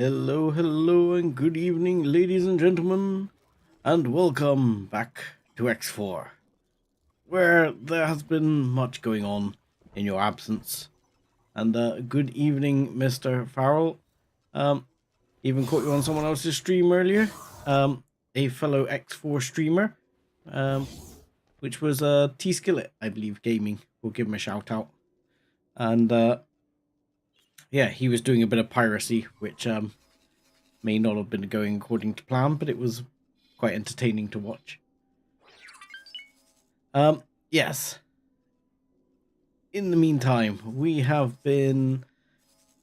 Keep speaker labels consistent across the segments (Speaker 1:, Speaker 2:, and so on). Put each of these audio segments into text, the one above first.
Speaker 1: Hello, hello, and good evening, ladies and gentlemen, and welcome back to X4, where there has been much going on in your absence. And good evening, Mr. Farrell. Even caught you on someone else's stream earlier. A fellow X4 streamer, which was T-Skillet, I believe, gaming. We'll give him a shout out. And yeah, he was doing a bit of piracy, which may not have been going according to plan, but it was quite entertaining to watch. Yes. In the meantime, we have been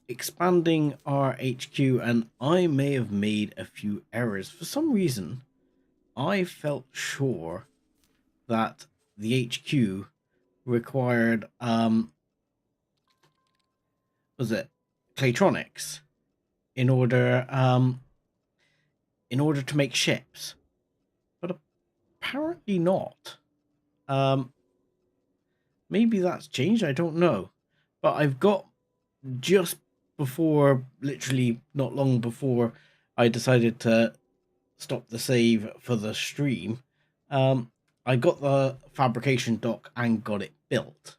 Speaker 1: expanding our HQ, and I may have made a few errors. For some reason, I felt sure that the HQ required, was it Claytronics in order to make ships, but apparently not. Maybe that's changed, I don't know. But I've got, just before, literally not long before I decided to stop the save for the stream, I got the fabrication dock and got it built.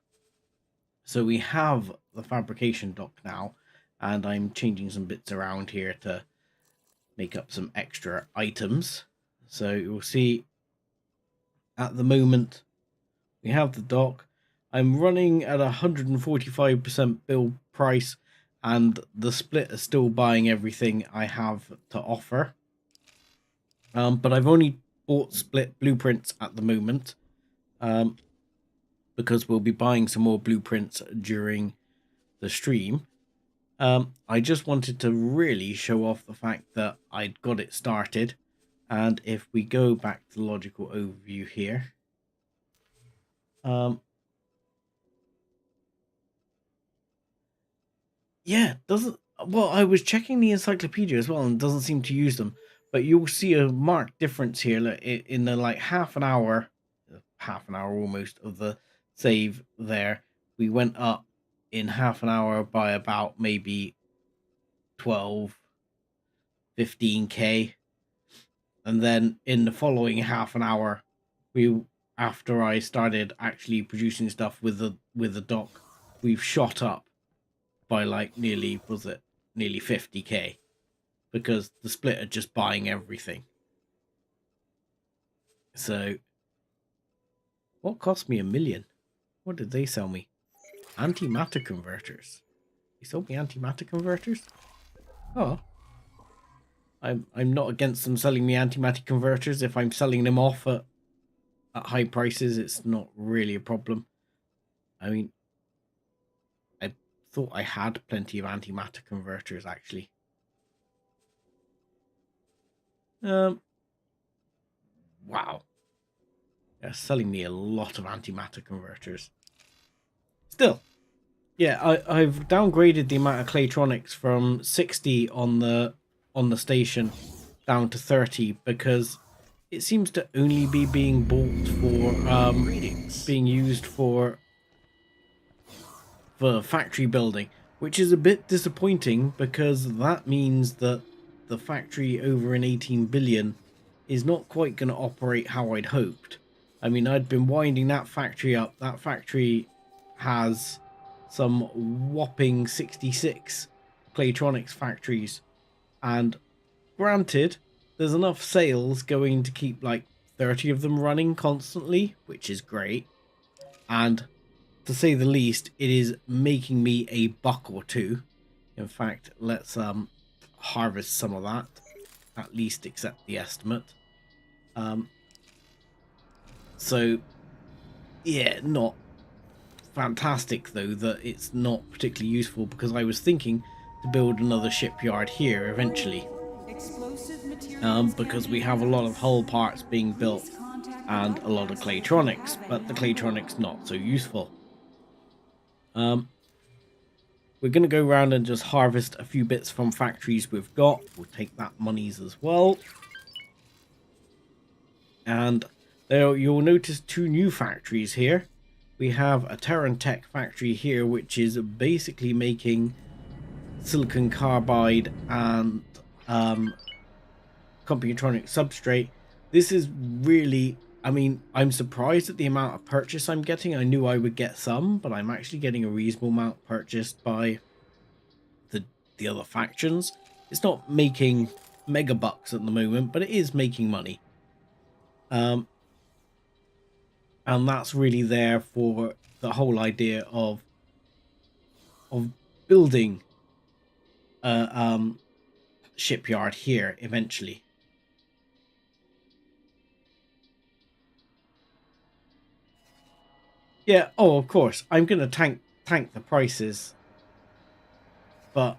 Speaker 1: So we have the fabrication dock now, and I'm changing some bits around here to make up some extra items. So you'll see at the moment we have the dock. I'm running at 145% build price, and the split is still buying everything I have to offer. But I've only bought split blueprints at the moment, because we'll be buying some more blueprints during the stream. I just wanted to really show off the fact that I'd got it started. And if we go back to the logical overview here, yeah, doesn't, well, I was checking the encyclopedia as well and doesn't seem to use them, but you'll see a marked difference here in the like half an hour almost of the save there. We went up in half an hour by about maybe 15k, and then in the following half an hour, after I started actually producing stuff with the dock, we've shot up by like nearly 50k, because the split are just buying everything. So what cost me 1 million? What did they sell me? Antimatter converters. They sold me antimatter converters? Oh. I'm not against them selling me antimatter converters. If I'm selling them off at high prices, it's not really a problem. I mean, I thought I had plenty of antimatter converters actually. Wow. They're selling me a lot of antimatter converters. Still, yeah, I've downgraded the amount of Claytronics from 60 on the station down to 30, because it seems to only be being bought for being used for factory building, which is a bit disappointing, because that means that the factory over in 18 billion is not quite going to operate how I'd hoped. I mean, I'd been winding that factory up. That factory has some whopping 66 Claytronics factories, and granted, there's enough sales going to keep like 30 of them running constantly, which is great. And to say the least, it is making me a buck or two. In fact, let's harvest some of that, at least accept the estimate. So yeah, not fantastic though that it's not particularly useful, because I was thinking to build another shipyard here eventually, because we have a lot of hull parts being built and a lot of Claytronics, but the Claytronics not so useful. We're going to go around and just harvest a few bits from factories we've got. We'll take that monies as well. And there you'll notice 2 new factories here. We have a Terran Tech factory here, which is basically making silicon carbide and computronic substrate. This is really, I mean, I'm surprised at the amount of purchase I'm getting. I knew I would get some, but I'm actually getting a reasonable amount purchased by the other factions. It's not making mega bucks at the moment, but it is making money. And that's really there for the whole idea of building a shipyard here eventually. Yeah, oh, of course, I'm going to tank the prices. But,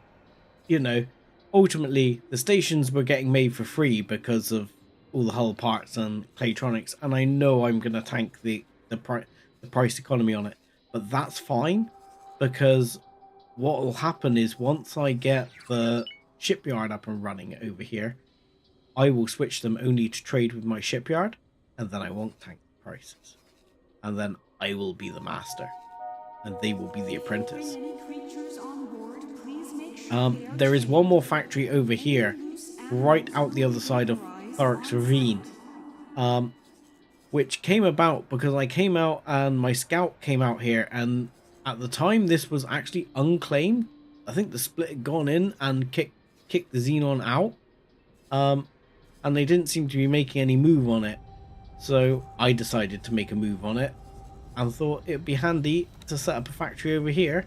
Speaker 1: you know, ultimately, the stations were getting made for free because of all the hull parts and Claytronics, and I know I'm going to tank the price economy on it. But that's fine, because what will happen is once I get the shipyard up and running over here, I will switch them only to trade with my shipyard, and then I won't tank the prices. And then I will be the master, and they will be the apprentice. There is one more factory over here, right out the other side of Thorix Ravine, which came about because I came out and my scout came out here, and at the time this was actually unclaimed. I think the split had gone in and kicked the Xenon out, and they didn't seem to be making any move on it. So I decided to make a move on it and thought it'd be handy to set up a factory over here,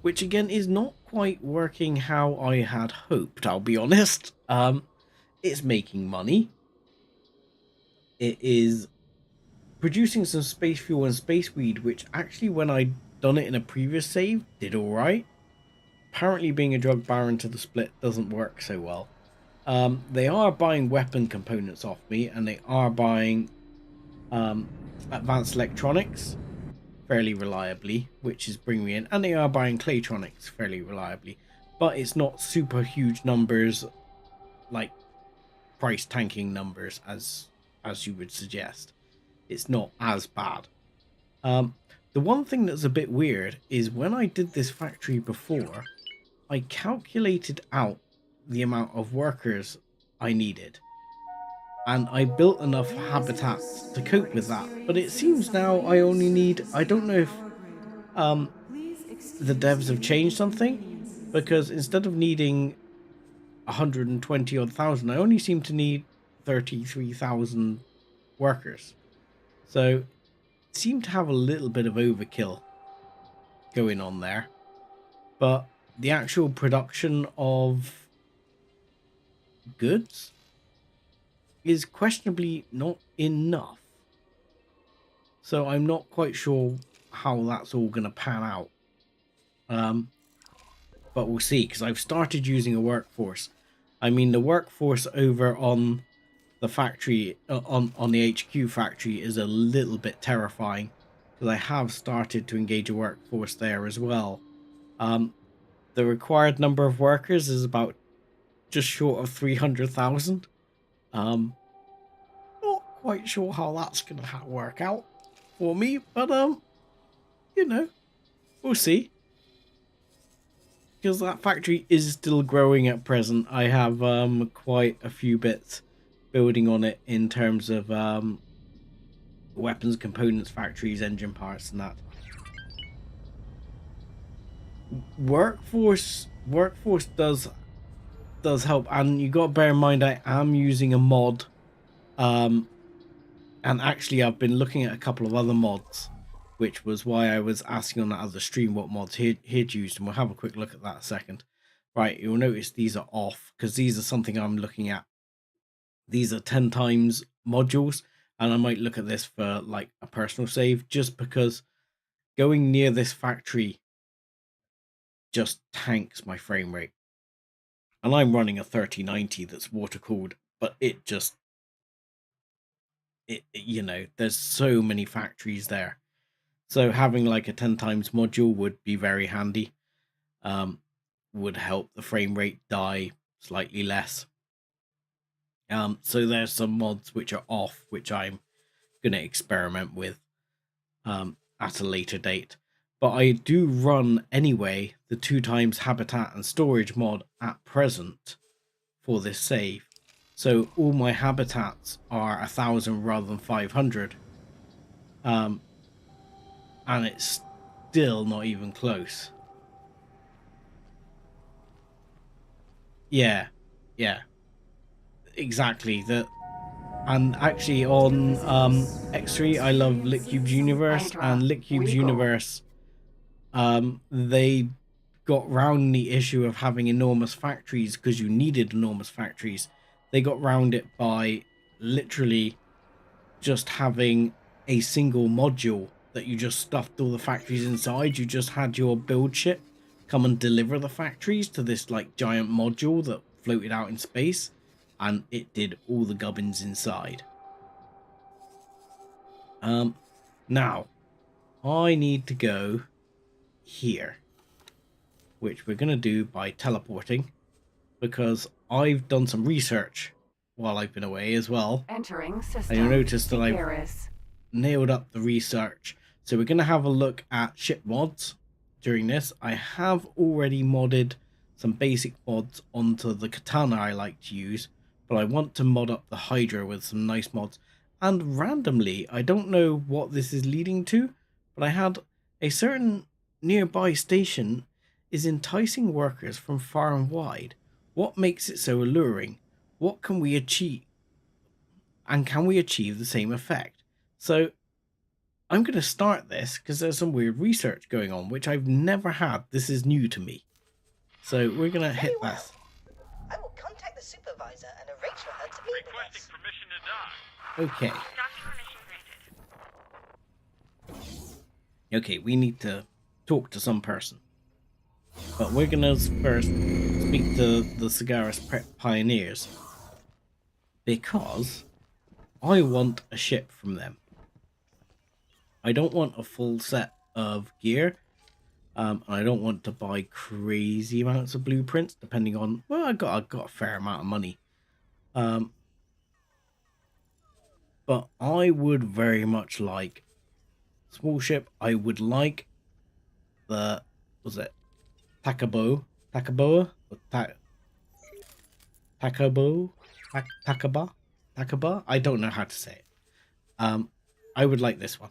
Speaker 1: which again is not quite working how I had hoped, I'll be honest. It's making money. It is producing some space fuel and space weed, which actually when I'd done it in a previous save did alright. Apparently being a drug baron to the split doesn't work so well. They are buying weapon components off me, and they are buying advanced electronics fairly reliably, which is bringing me in, and they are buying Claytronics fairly reliably, but it's not super huge numbers, like price tanking numbers as you would suggest. It's not as bad. The one thing that's a bit weird is when I did this factory before, I calculated out the amount of workers I needed, and I built enough habitats to cope with that. But it seems now I only need, I don't know if the devs have changed something, because instead of needing 120 odd thousand, I only seem to need 33,000 workers. So it seemed to have a little bit of overkill going on there. But the actual production of goods is questionably not enough. So I'm not quite sure how that's all going to pan out. But we'll see, because I've started using a workforce. I mean, the workforce over on the factory, on the HQ factory, is a little bit terrifying, because I have started to engage a workforce there as well. The required number of workers is about just short of 300,000. Not quite sure how that's going to work out for me, but you know, we'll see. Because that factory is still growing at present. I have quite a few bits building on it in terms of weapons, components, factories, engine parts, and that. Workforce does help, and you got to bear in mind I am using a mod, and actually I've been looking at a couple of other mods, which was why I was asking on that other stream what mods he'd used, and we'll have a quick look at that in a second. Right, you'll notice these are off because these are something I'm looking at. These are 10 times modules, and I might look at this for like a personal save, just because going near this factory just tanks my frame rate. And I'm running a 3090 that's water cooled, but it just, you know, there's so many factories there. So having like a 10 times module would be very handy. Would help the frame rate die slightly less. So there's some mods which are off, which I'm going to experiment with at a later date. But I do run anyway the 2x habitat and storage mod at present for this save. So all my habitats are 1,000 rather than 500. And it's still not even close. Yeah, exactly. And actually on X3, I love req'd Universe, and req'd Universe, they got round the issue of having enormous factories because you needed enormous factories. They got round it by literally just having a single module that you just stuffed all the factories inside. You just had your build ship come and deliver the factories to this like giant module that floated out in space, and it did all the gubbins inside. Now I need to go here, which we're going to do by teleporting, because I've done some research while I've been away as well.
Speaker 2: Entering system.
Speaker 1: And you'll notice that I've nailed up the research. So we're going to have a look at ship mods during this. I have already modded some basic mods onto the katana I like to use, but I want to mod up the Hydra with some nice mods. And randomly, I don't know what this is leading to, but I had a certain nearby station is enticing workers from far and wide. What makes it so alluring? What can we achieve? And can we achieve the same effect? So I'm going to start this because there's some weird research going on, which I've never had. This is new to me. So we're going to hit this.
Speaker 3: I will contact the supervisor and arrange for her to meet with us.
Speaker 4: Requesting permission to dock.
Speaker 1: Okay. Okay, we need to talk to some person. But we're going to first speak to the Cigaris Pioneers, because I want a ship from them. I don't want a full set of gear. And I don't want to buy crazy amounts of blueprints, depending on... Well, I got a fair amount of money. But I would very much like small ship. I would like the... Was it Takaba? Takaba? I don't know how to say it. I would like this one.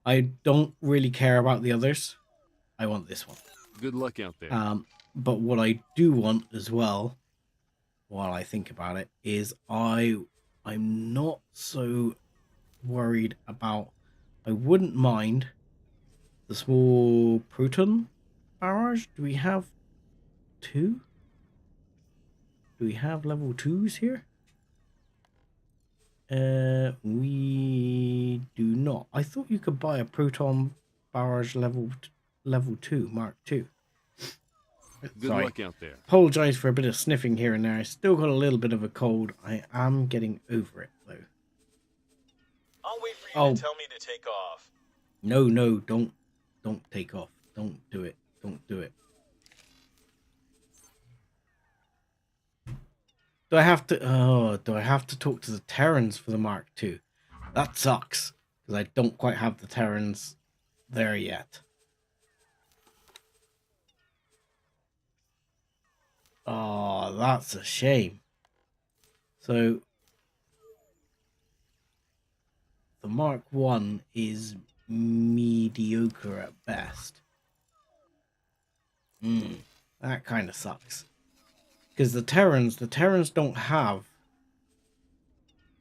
Speaker 1: I don't really care about the others. I want this one.
Speaker 4: Good luck out there.
Speaker 1: But what I do want as well, while I think about it, is I'm not so worried about... I wouldn't mind the small proton barrage. Do we have 2? Do we have level 2s here? We do not. I thought you could buy a proton barrage level 2, Mark 2.
Speaker 4: Good luck out there.
Speaker 1: Apologize for a bit of sniffing here and there. I still got a little bit of a cold. I am getting over it though.
Speaker 5: I'll wait for you to tell me to take off.
Speaker 1: No, don't take off. Don't do it. Don't do it. Do I have to talk to the Terrans for the Mark II? That sucks, because I don't quite have the Terrans there yet. Oh, that's a shame. So the Mark I is mediocre at best. That kind of sucks. Because the Terrans don't have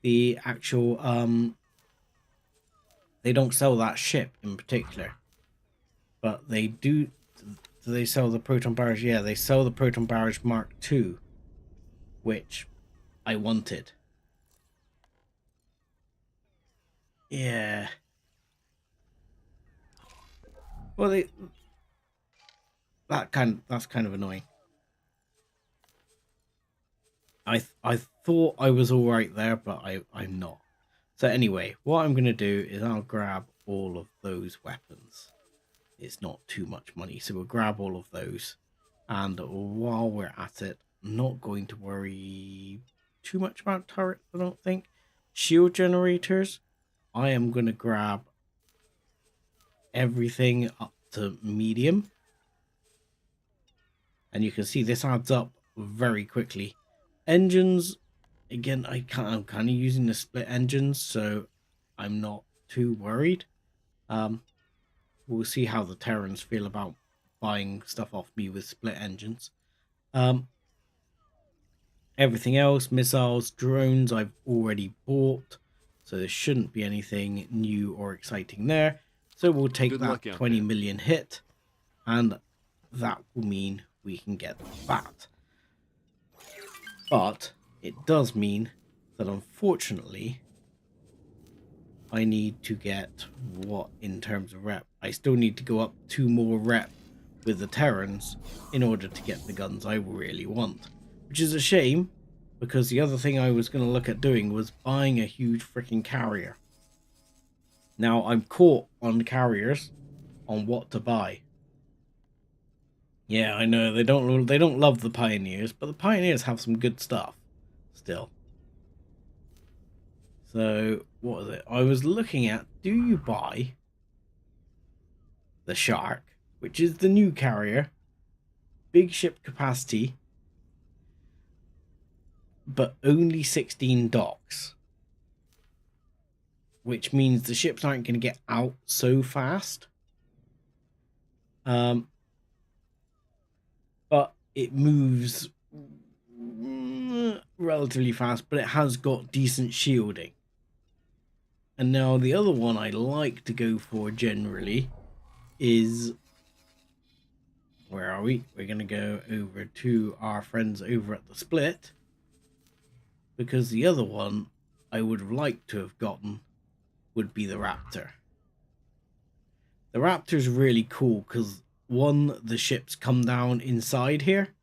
Speaker 1: the actual, they don't sell that ship in particular. But they do they sell the Proton Barrage? Yeah, they sell the Proton Barrage Mark II, which I wanted. Yeah. Well, that's kind of annoying. I thought I was all right there, but I'm not. So anyway, what I'm going to do is I'll grab all of those weapons. It's not too much money, so we'll grab all of those. And while we're at it, I'm not going to worry too much about turrets, I don't think. Shield generators, I am going to grab everything up to medium. And you can see this adds up very quickly. Engines, again, I'm kind of using the split engines, so I'm not too worried. We'll see how the Terrans feel about buying stuff off me with split engines. Everything else, missiles, drones, I've already bought, so there shouldn't be anything new or exciting there. So we'll take
Speaker 4: Good
Speaker 1: that
Speaker 4: luck out
Speaker 1: 20
Speaker 4: there.
Speaker 1: million hit, and that will mean we can get that. But it does mean that unfortunately I need to get what in terms of rep. I still need to go up 2 more rep with the Terrans in order to get the guns I really want, which is a shame because the other thing I was going to look at doing was buying a huge freaking carrier. Now I'm caught on carriers on what to buy. Yeah, I know they don't love the Pioneers, but the Pioneers have some good stuff still. So, what was it? I was looking at, do you buy the Shark, which is the new carrier, big ship capacity, but only 16 docks, which means the ships aren't going to get out so fast. But it moves relatively fast, but it has got decent shielding. And now the other one I like to go for generally is, where are we? We're going to go over to our friends over at the Split, because the other one I would have liked to have gotten would be the Raptor. The Raptor is really cool because, one, the ships come down inside here,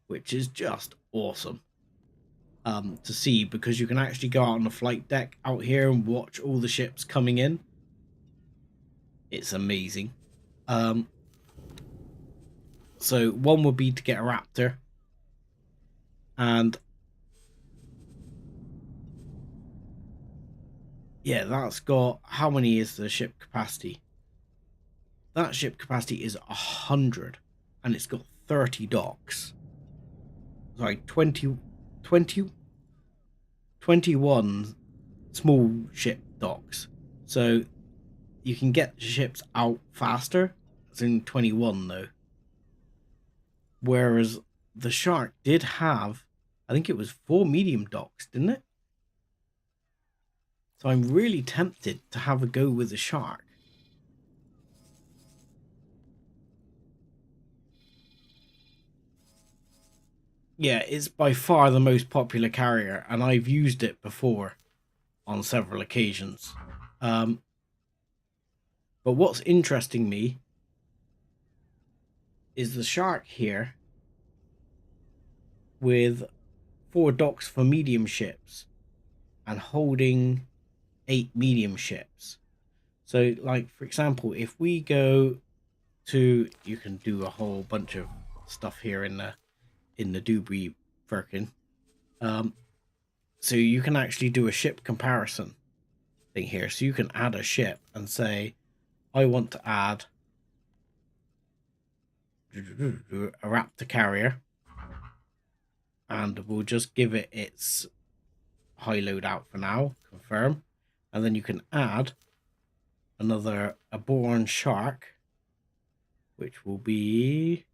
Speaker 1: which is just awesome to see, because you can actually go out on the flight deck out here and watch all the ships coming in. It's amazing. So one would be to get a Raptor, and yeah, that's got, how many is the ship capacity? That ship capacity is 100, and it's got 30 docks. Sorry, 21 small ship docks. So you can get ships out faster. It's in 21 though. Whereas the Shark did have, I think it was 4 medium docks, didn't it? So I'm really tempted to have a go with the Shark. Yeah, it's by far the most popular carrier, and I've used it before on several occasions. But what's interesting me is the Shark here with 4 docks for medium ships and holding 8 medium ships. So, like, for example, if we go to, you can do a whole bunch of stuff here in the Dubry Firkin. So you can actually do a ship comparison thing here. So you can add a ship and say, I want to add a Raptor carrier, and we'll just give it its high loadout for now, confirm, and then you can add a Boron Shark, which will be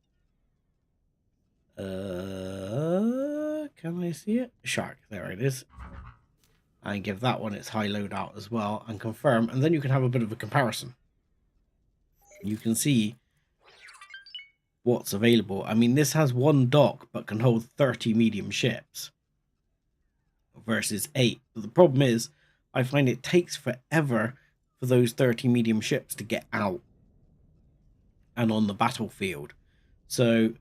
Speaker 1: can I see it? Shark, there it is. And give that one its high loadout as well and confirm, and then you can have a bit of a comparison. You can see what's available. I mean, this has 1 dock but can hold 30 medium ships versus 8. But the problem is, I find it takes forever for those 30 medium ships to get out and on the battlefield. So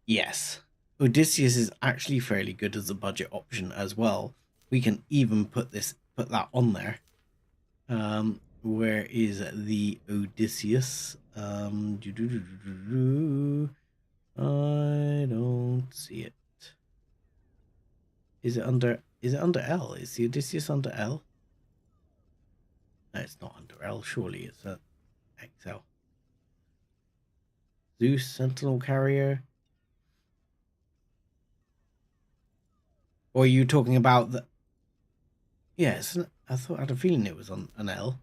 Speaker 1: yes, Odysseus is actually fairly good as a budget option as well. We can even put that on there. Where is the Odysseus? I don't see it. Is it under L? Is the Odysseus under L? No, it's not under L. Surely it's a XL. Zeus Sentinel Carrier. Or are you talking about the... Yes, I thought I had a feeling it was on an L.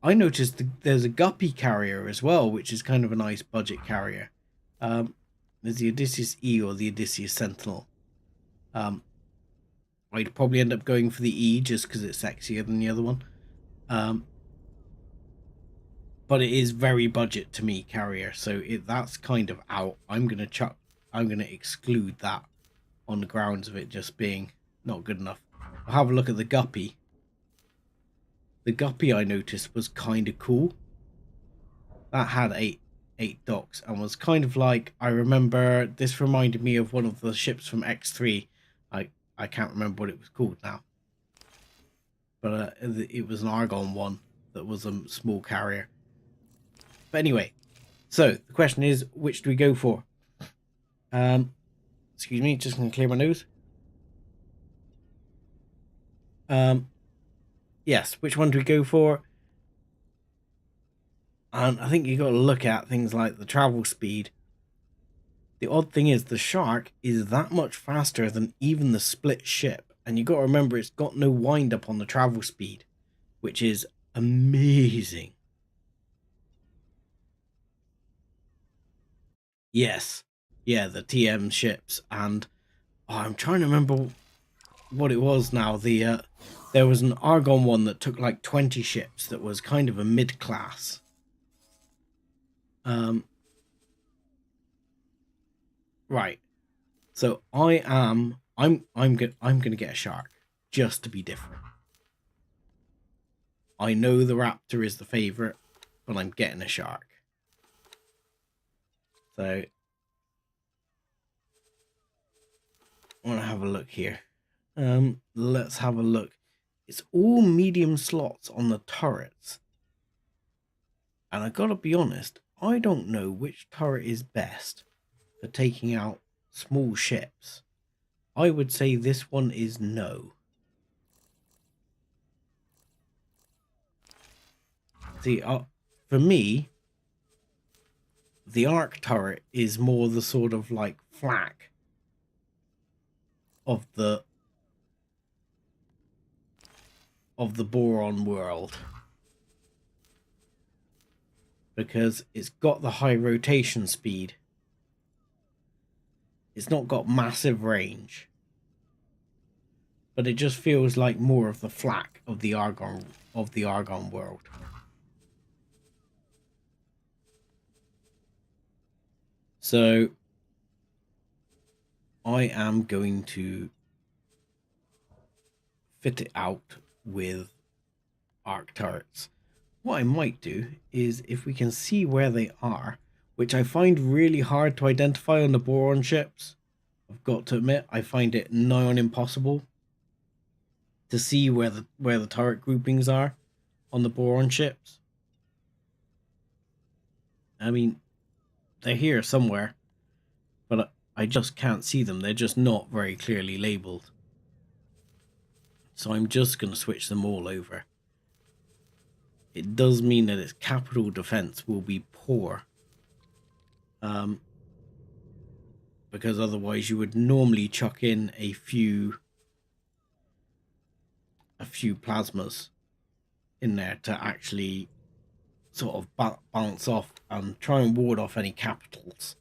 Speaker 1: I noticed there's a Guppy carrier as well, which is kind of a nice budget carrier. There's the Odysseus E or the Odysseus Sentinel. I'd probably end up going for the E just because it's sexier than the other one. But it is very budget to me carrier, so that's kind of out. I'm gonna exclude that on the grounds of it just being not good enough. I'll have a look at the Guppy. The Guppy I noticed was kind of cool. That had eight docks and was kind of like, I remember this reminded me of one of the ships from X3. I can't remember what it was called now. But it was an Argon one that was a small carrier. But anyway, so the question is, which do we go for? Excuse me, just gonna clear my nose. Yes, which one do we go for? And I think you got to look at things like the travel speed. The odd thing is the Shark is that much faster than even the split ship, and you got to remember it's got no wind up on the travel speed, which is amazing. Yes, yeah, the TM ships, and I'm trying to remember what it was now. There was an Argon one that took like 20 ships that was kind of a mid-class. Right. So I'm gonna get a Shark just to be different. I know the Raptor is the favorite, but I'm getting a Shark. So I want to have a look here. Let's have a look. It's all medium slots on the turrets. And I gotta be honest, I don't know which turret is best for taking out small ships. I would say this one is no. See, for me, the arc turret is more the sort of like flak of the boron world, because it's got the high rotation speed. It's not got massive range, but it just feels like more of the flak of the Argon world. So I am going to fit it out with arc turrets. What I might do is, if we can see where they are, which I find really hard to identify on the boron ships, I've got to admit, I find it nigh on impossible to see where the turret groupings are on the boron ships. I mean, they're here somewhere, but I just can't see them. They're just not very clearly labeled. So I'm just going to switch them all over. It does mean that its capital defense will be poor. Because otherwise you would normally chuck in a few plasmas in there to actually sort of bounce off and try and ward off any capitals.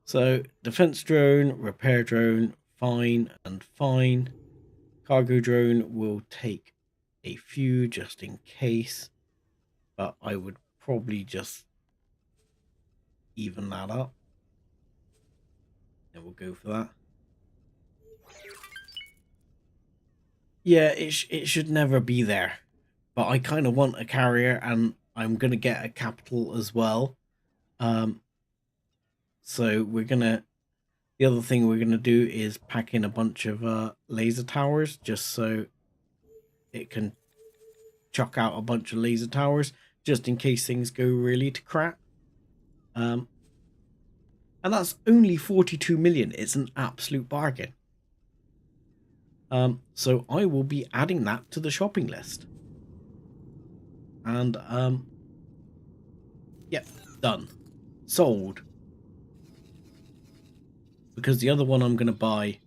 Speaker 1: So defense drone, repair drone, fine and fine. Cargo drone will take a few just in case, but I would probably just even that up. And we'll go for that. Yeah, it should never be there, but I kind of want a carrier, and I'm gonna get a capital as well. So the other thing we're gonna do is pack in a bunch of laser towers, just so it can chuck out a bunch of laser towers just in case things go really to crap. And that's only 42 million. It's an absolute bargain. So I will be adding that to the shopping list. And, yep, done. Sold. Because the other one I'm going to buy...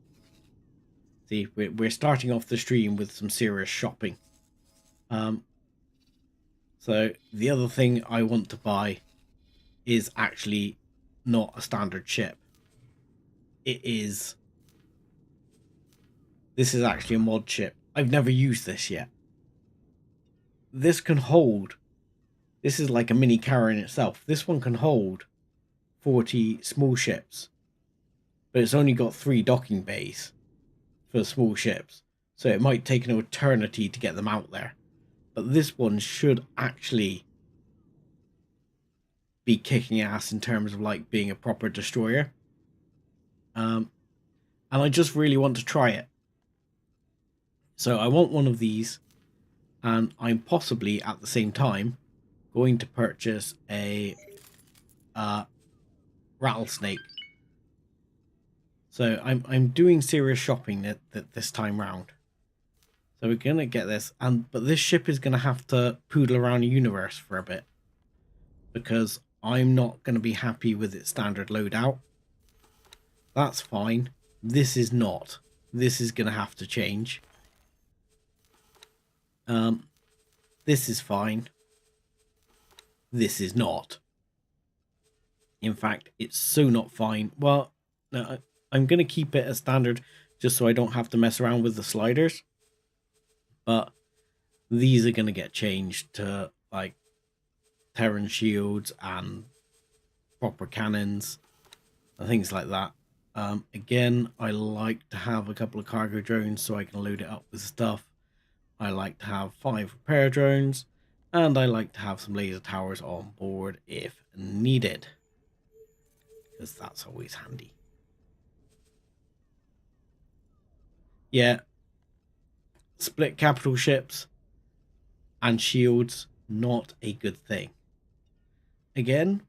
Speaker 1: See, we're starting off the stream with some serious shopping. So the other thing I want to buy is actually not a standard ship. This is actually a mod ship. I've never used this yet. This can hold... This is like a mini carrier in itself. This one can hold 40 small ships. But it's only got 3 docking bays for small ships. So it might take an eternity to get them out there. But this one should actually be kicking ass in terms of like being a proper destroyer. And I just really want to try it. So I want one of these, and I'm possibly at the same time going to purchase a rattlesnake. So I'm doing serious shopping this time round. So we're gonna get this, but this ship is gonna have to poodle around the universe for a bit, because I'm not gonna be happy with its standard loadout. That's fine. This is not. This is gonna have to change. This is fine. This is not. In fact, it's so not fine. Well, no, I'm going to keep it as standard just so I don't have to mess around with the sliders. But these are going to get changed to like Terran shields and proper cannons and things like that. Again, I like to have a couple of cargo drones so I can load it up with stuff. I like to have 5 repair drones, and I like to have some laser towers on board if needed, because that's always handy. Yeah, split capital ships and shields, not a good thing. Again,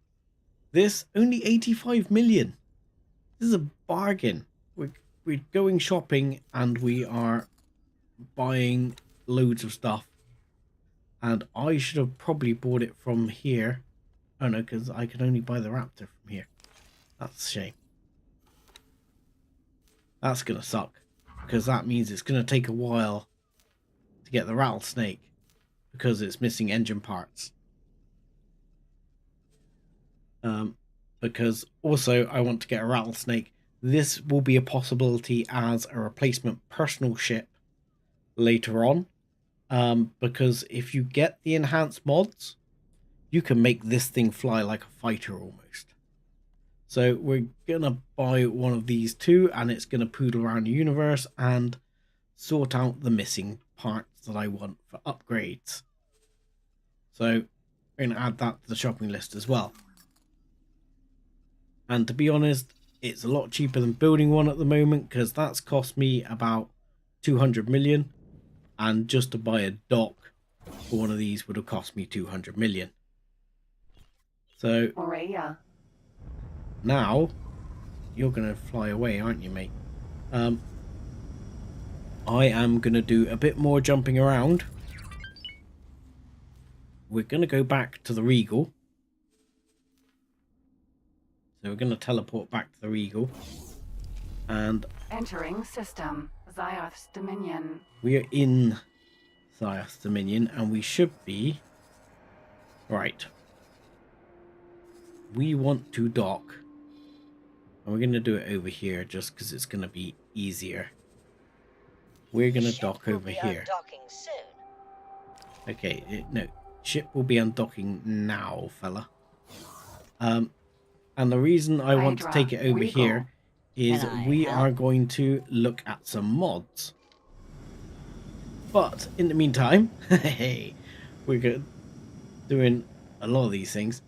Speaker 1: this only 85 million. This is a bargain. We're going shopping and we are buying loads of stuff, and I should have probably bought it from here. Oh no, because I can only buy the Raptor from here. That's a shame. That's gonna suck, because that means it's gonna take a while to get the rattlesnake because it's missing engine parts. Because also I want to get a rattlesnake. This will be a possibility as a replacement personal ship later on. Because if you get the enhanced mods, you can make this thing fly like a fighter almost. So we're gonna buy one of these too, and it's gonna poodle around the universe and sort out the missing parts that I want for upgrades. So we're gonna add that to the shopping list as well. And to be honest, it's a lot cheaper than building one at the moment, because that's cost me about 200 million. And just to buy a dock for one of these would have cost me 200 million. So now you're going to fly away, aren't you, mate? I am going to do a bit more jumping around. We're going to go back to the Regal. So we're going to teleport back to the Regal. And
Speaker 2: entering system. Zioth's Dominion.
Speaker 1: We are in Zioth's Dominion, and we should be... Right. We want to dock. And we're going to do it over here just because it's going to be easier. We're going to dock over here. Okay, no. Ship will be undocking now, fella. And the reason I want to take it over here is we are going to look at some mods. But in the meantime, hey, we're doing a lot of these things.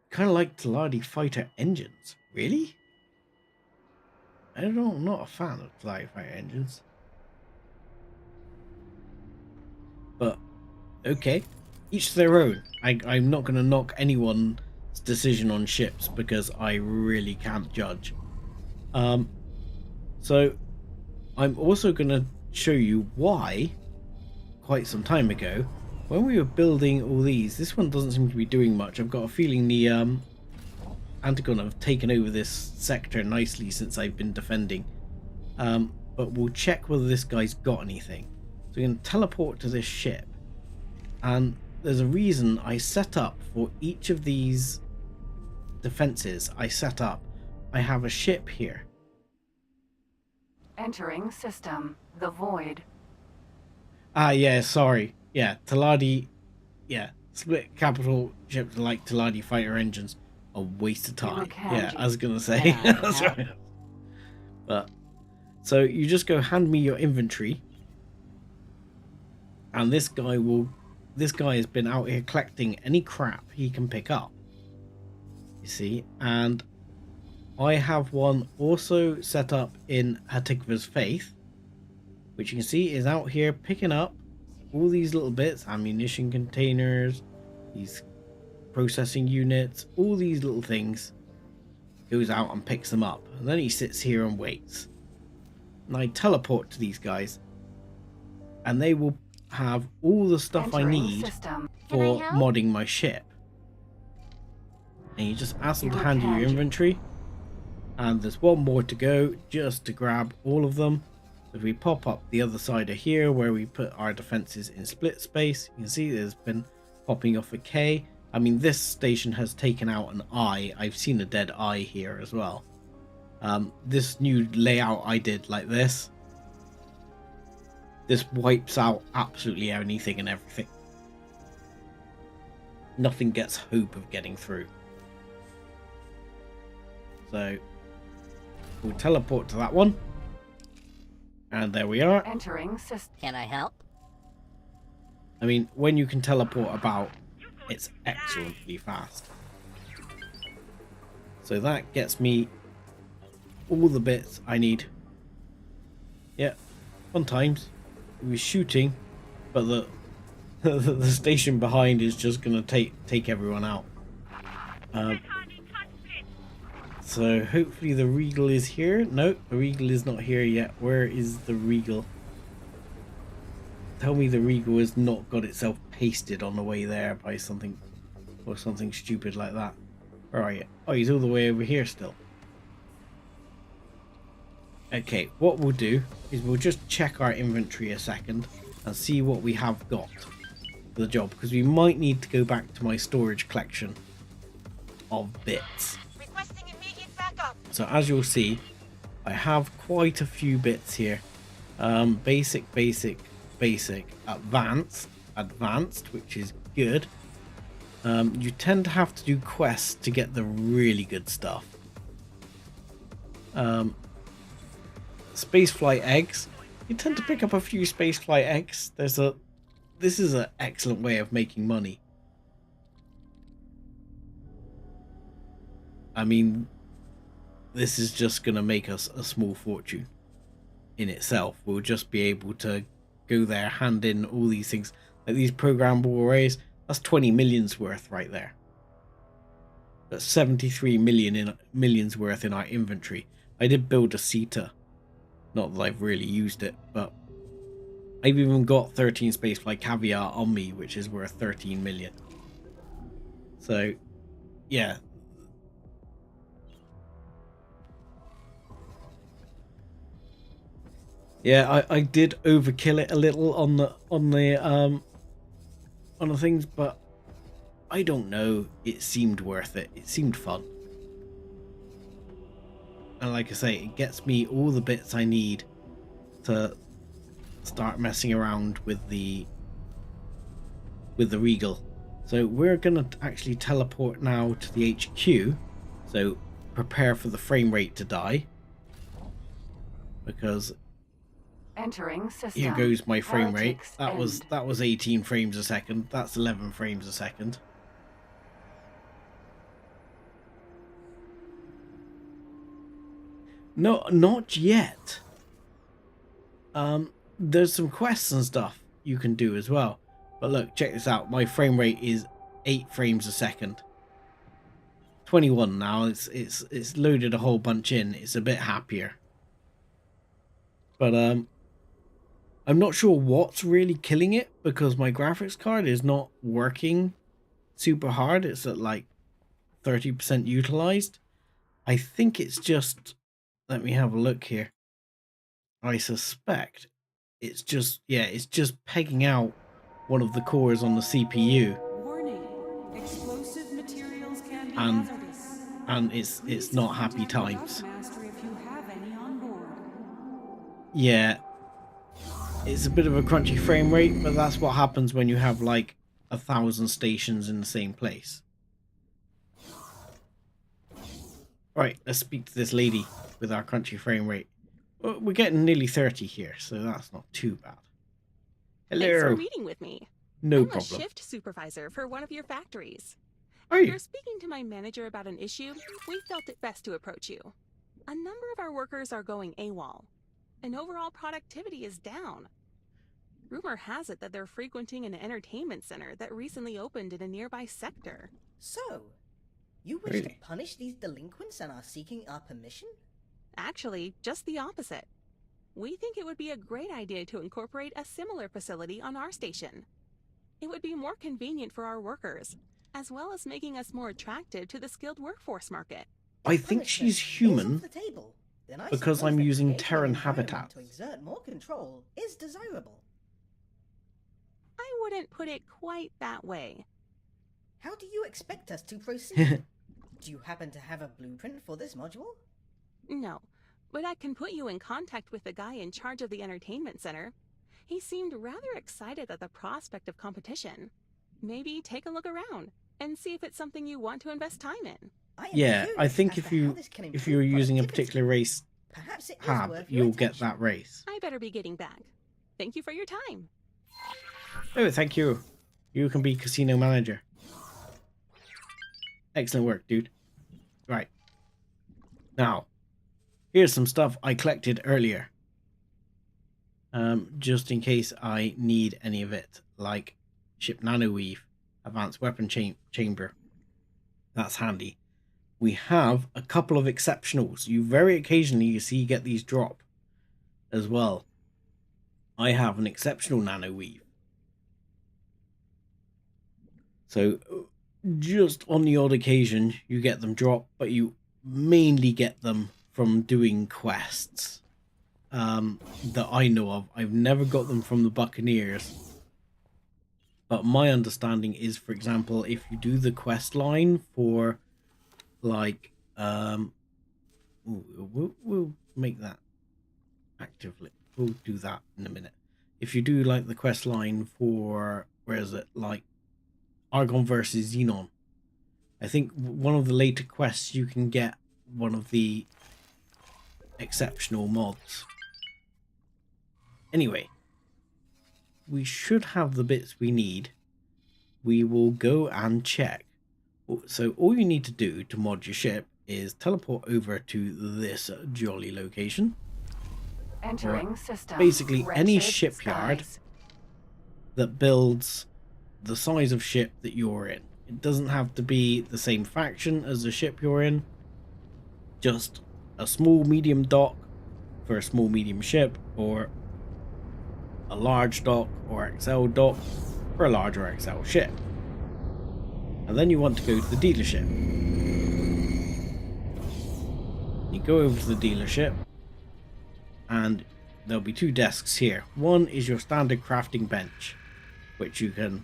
Speaker 1: Kind of like Teladi fighter engines. Really? I don't know, I'm not a fan of Teladi fighter engines. But, okay. Each to their own. I'm not going to knock anyone's decision on ships because I really can't judge. So I'm also going to show you why, quite some time ago, when we were building all these, this one doesn't seem to be doing much. I've got a feeling the Antagon have taken over this sector nicely since I've been defending. But we'll check whether this guy's got anything. So we're going to teleport to this ship. And there's a reason I set up for each of these defenses. I have a ship here.
Speaker 2: Entering system. The void.
Speaker 1: Ah, yeah, sorry. Yeah, Taladi. Yeah, split capital ships like Taladi fighter engines. A waste of time. Yeah, I was going to say. That's right. But, so you just go hand me your inventory. And this guy has been out here collecting any crap he can pick up. You see, and I have one also set up in Hatikva's Faith, which you can see is out here picking up all these little bits, ammunition containers, these processing units, all these little things. Goes out and picks them up, and then he sits here and waits. And I teleport to these guys, and they will have all the stuff I need for modding my ship. And you just ask them to hand you your inventory, and there's one more to go just to grab all of them. If we pop up the other side of here where we put our defenses in split space, you can see there's been popping off a K. I mean, this station has taken out an eye. I've seen a dead eye here as well. This new layout I did like this wipes out absolutely anything and everything. Nothing gets hope of getting through. So we'll teleport to that one. And there we are.
Speaker 2: Entering system.
Speaker 6: Can I help?
Speaker 1: I mean, when you can teleport about, it's excellently fast. So that gets me all the bits I need. Yeah, fun times. We were shooting, but the station behind is just gonna take everyone out. So hopefully the Regal is here. Nope, the Regal is not here yet. Where is the Regal? Tell me the Regal has not got itself pasted on the way there by something or something stupid like that. Where are you? Oh, he's all the way over here still. Okay, what we'll do is we'll just check our inventory a second and see what we have got for the job, because we might need to go back to my storage collection of bits. So as you'll see, I have quite a few bits here. Basic, advanced, which is good. You tend to have to do quests to get the really good stuff. Spaceflight eggs. You tend to pick up a few spaceflight eggs. This is an excellent way of making money. I mean, this is just going to make us a small fortune in itself. We'll just be able to go there, hand in all these things, like these programmable arrays. That's 20 million's worth right there. That's 73 millions worth in our inventory. I did build a CETA. Not that I've really used it, but I've even got 13 spaceflight caviar on me, which is worth 13 million. So, yeah. Yeah, I did overkill it a little on the things, but I don't know. It seemed worth it. It seemed fun. And like I say, it gets me all the bits I need to start messing around with the Regal. So we're gonna actually teleport now to the HQ. So prepare for the frame rate to die, because
Speaker 2: entering system.
Speaker 1: Here goes my frame rate.
Speaker 2: Rarities
Speaker 1: That was 18 frames a second. That's 11 frames a second. No, not yet. There's some quests and stuff you can do as well. But look, check this out. My frame rate is 8 frames a second. 21 now. It's loaded a whole bunch in. It's a bit happier. But I'm not sure what's really killing it because my graphics card is not working super hard. It's at like 30% utilized. I think it's just, let me have a look here. I suspect it's just, yeah, it's just pegging out one of the cores on the CPU.
Speaker 6: Warning. Explosive materials can be hazardous.
Speaker 1: And it's not happy times.
Speaker 6: Master if you have any on board.
Speaker 1: Yeah. It's a bit of a crunchy frame rate, but that's what happens when you have like 1,000 stations in the same place. Right, let's speak to this lady with our crunchy frame rate. We're getting nearly 30 here, so that's not too bad. Hello.
Speaker 7: Thanks for meeting with me.
Speaker 1: No
Speaker 7: I'm
Speaker 1: problem.
Speaker 7: a shift supervisor for one of your factories.
Speaker 1: Are you?
Speaker 7: After speaking to my manager about an issue, we felt it best to approach you. A number of our workers are going AWhile, and overall productivity is down. Rumor has it that they're frequenting an entertainment center that recently opened in a nearby sector.
Speaker 3: So, you wish to punish these delinquents and are seeking our permission?
Speaker 7: Actually, just the opposite. We think it would be a great idea to incorporate a similar facility on our station. It would be more convenient for our workers, as well as making us more attractive to the skilled workforce market.
Speaker 1: I think she's human because I'm using Terran habitats.
Speaker 3: To exert more control is desirable.
Speaker 7: I wouldn't put it quite that way.
Speaker 3: How do you expect us to proceed? Do you happen to have a blueprint for this module?
Speaker 7: No, but I can put you in contact with the guy in charge of the entertainment center. He seemed rather excited at the prospect of competition. Maybe take a look around and see if it's something you want to invest time in.
Speaker 1: Yeah, I think if you're using a particular race hab, you'll get that race.
Speaker 7: I better be getting back. Thank you for your time.
Speaker 1: Oh, thank you. You can be casino manager. Excellent work, dude. Right. Now, here's some stuff I collected earlier. Just in case I need any of it, like ship nanoweave, advanced weapon chamber. That's handy. We have a couple of exceptionals. You very occasionally see get these drop as well. I have an exceptional nanoweave. So just on the odd occasion you get them drop, but you mainly get them from doing quests that I know of. I've never got them from the Buccaneers, but my understanding is, for example, if you do the quest line for like we'll make that actively, we'll do that in a minute. If you do like the quest line for, where is it, like Argon versus Xenon, I think one of the later quests you can get one of the exceptional mods. Anyway, we should have the bits we need. We will go and check. So all you need to do to mod your ship is teleport over to this jolly location.
Speaker 2: Entering system.
Speaker 1: Basically any
Speaker 2: Wretched
Speaker 1: shipyard
Speaker 2: skies.
Speaker 1: that builds the size of ship that you're in. It doesn't have to be the same faction as the ship you're in. Just a small medium dock for a small medium ship, or a large dock or XL dock for a larger XL ship. And then you want to go to the dealership. You go over to the dealership and there'll be two desks here. One is your standard crafting bench, which you can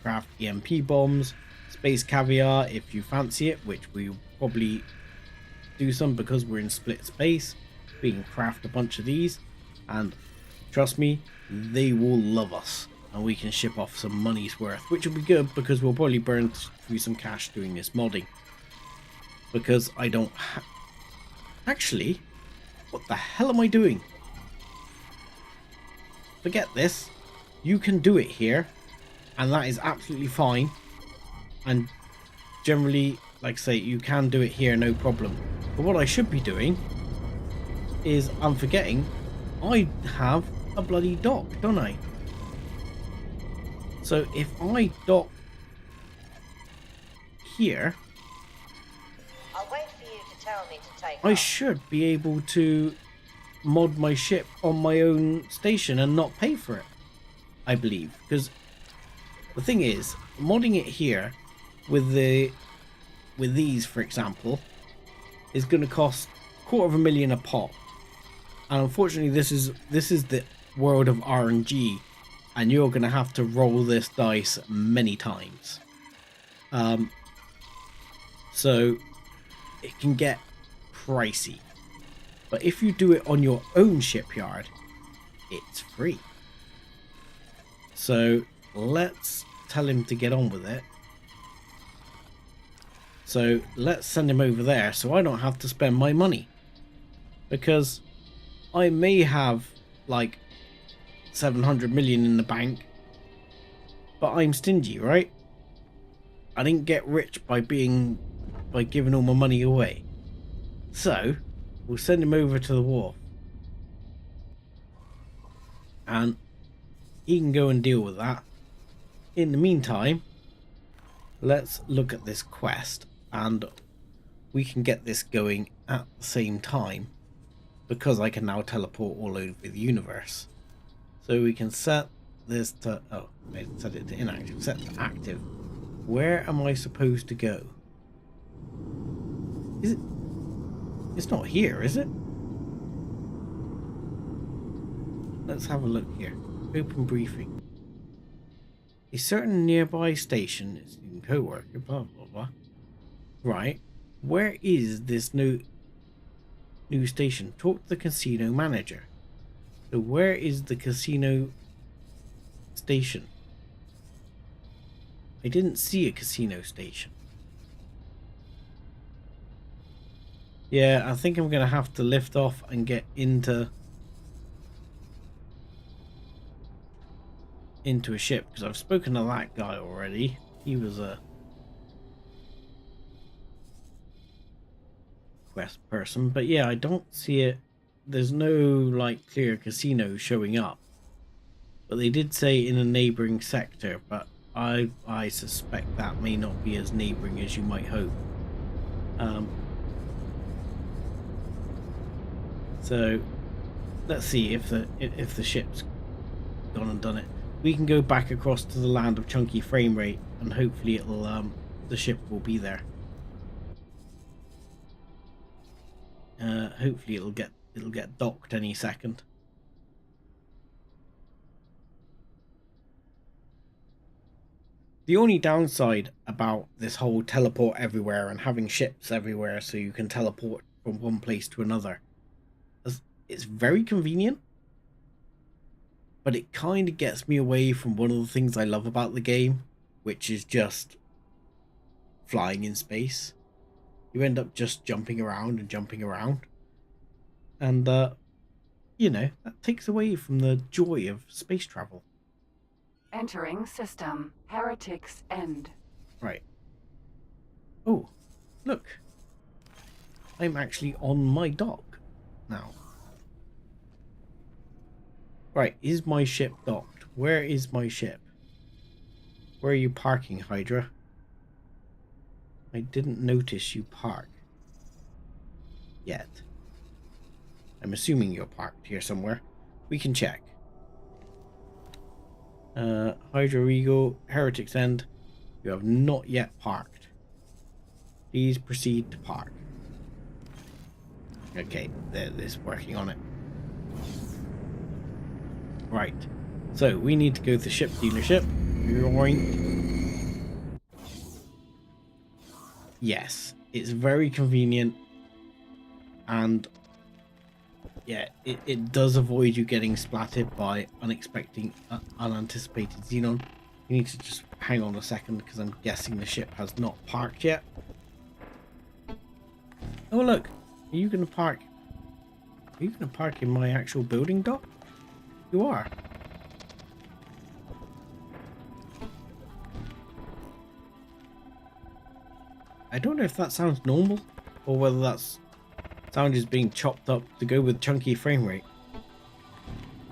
Speaker 1: craft EMP bombs, space caviar if you fancy it, which we'll probably do some because we're in split space. We can craft a bunch of these, and trust me, they will love us, and we can ship off some money's worth, which will be good because we'll probably burn through some cash doing this modding, because I don't actually, what the hell am I doing? Forget this. You can do it here, and that is absolutely fine, and generally, like I say, you can do it here, no problem. But what I should be doing is, I'm forgetting, I have a bloody dock, don't I? So if I dock here,
Speaker 3: I'll wait for you to tell me to take
Speaker 1: I
Speaker 3: off.
Speaker 1: should be able to mod my ship on my own station and not pay for it, I believe. Because the thing is, modding it here with these, for example, is going to cost $250,000 a pop. And unfortunately, this is the world of RNG, and you're going to have to roll this dice many times. So it can get pricey. But if you do it on your own shipyard, it's free. So let's tell him to get on with it. So let's send him over there so I don't have to spend my money. Because I may have like 700 million in the bank, but I'm stingy, right? I didn't get rich by giving all my money away. So we'll send him over to the wharf, and he can go and deal with that. In the meantime, let's look at this quest, and we can get this going at the same time because I can now teleport all over the universe. So we can set this to, oh, I set it to inactive, set to active. Where am I supposed to go? Is it? It's not here, is it? Let's have a look here. Open briefing. A certain nearby station is in co-worker, blah blah blah. Right. Where is this new station? Talk to the casino manager. So where is the casino station? I didn't see a casino station. Yeah, I think I'm gonna have to lift off and get into a ship, because I've spoken to that guy already. He was a quest person, but yeah, I don't see it. There's no like clear casino showing up, but they did say in a neighboring sector, but I suspect that may not be as neighboring as you might hope. So let's see if the ship's gone and done it. We can go back across to the land of chunky frame rate, and hopefully it'll the ship will be there. Hopefully it'll get docked any second. The only downside about this whole teleport everywhere and having ships everywhere so you can teleport from one place to another is it's very convenient, but it kind of gets me away from one of the things I love about the game, which is just flying in space. You end up just jumping around and jumping around, and you know, that takes away from the joy of space travel.
Speaker 2: Entering system. Heretics end.
Speaker 1: Right. Oh, look. I'm actually on my dock now. Right, is my ship docked? Where is my ship? Where are you parking, Hydra? I didn't notice you park yet. I'm assuming you're parked here somewhere. We can check. Hydra Regal, Heretics End. You have not yet parked. Please proceed to park. Okay, there's working on it. Right. So we need to go to the ship dealership. Yes, it's very convenient, and yeah, it does avoid you getting splattered by unanticipated xenon. You need to just hang on a second, because I'm guessing the ship has not parked yet. Oh look, are you going to park? Are you going to park in my actual building dock? You are. I don't know if that sounds normal, or whether that's sound is being chopped up to go with chunky frame rate.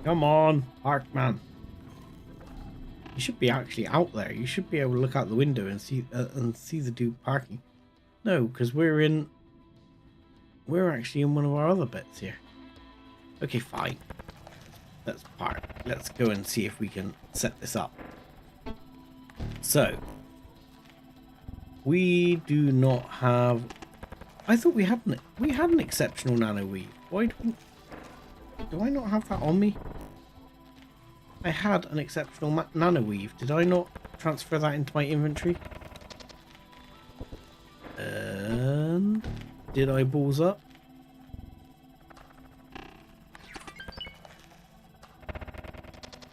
Speaker 1: Come on, park man. You should be actually out there. You should be able to look out the window and see the dude parking. No, because we're actually in one of our other bits here. Okay, fine. Let's park. Let's go and see if we can set this up. So, we do not have... I thought we had an exceptional nano weave. Why do I not have that on me? I had an exceptional nano weave. Did I not transfer that into my inventory? And did I balls up?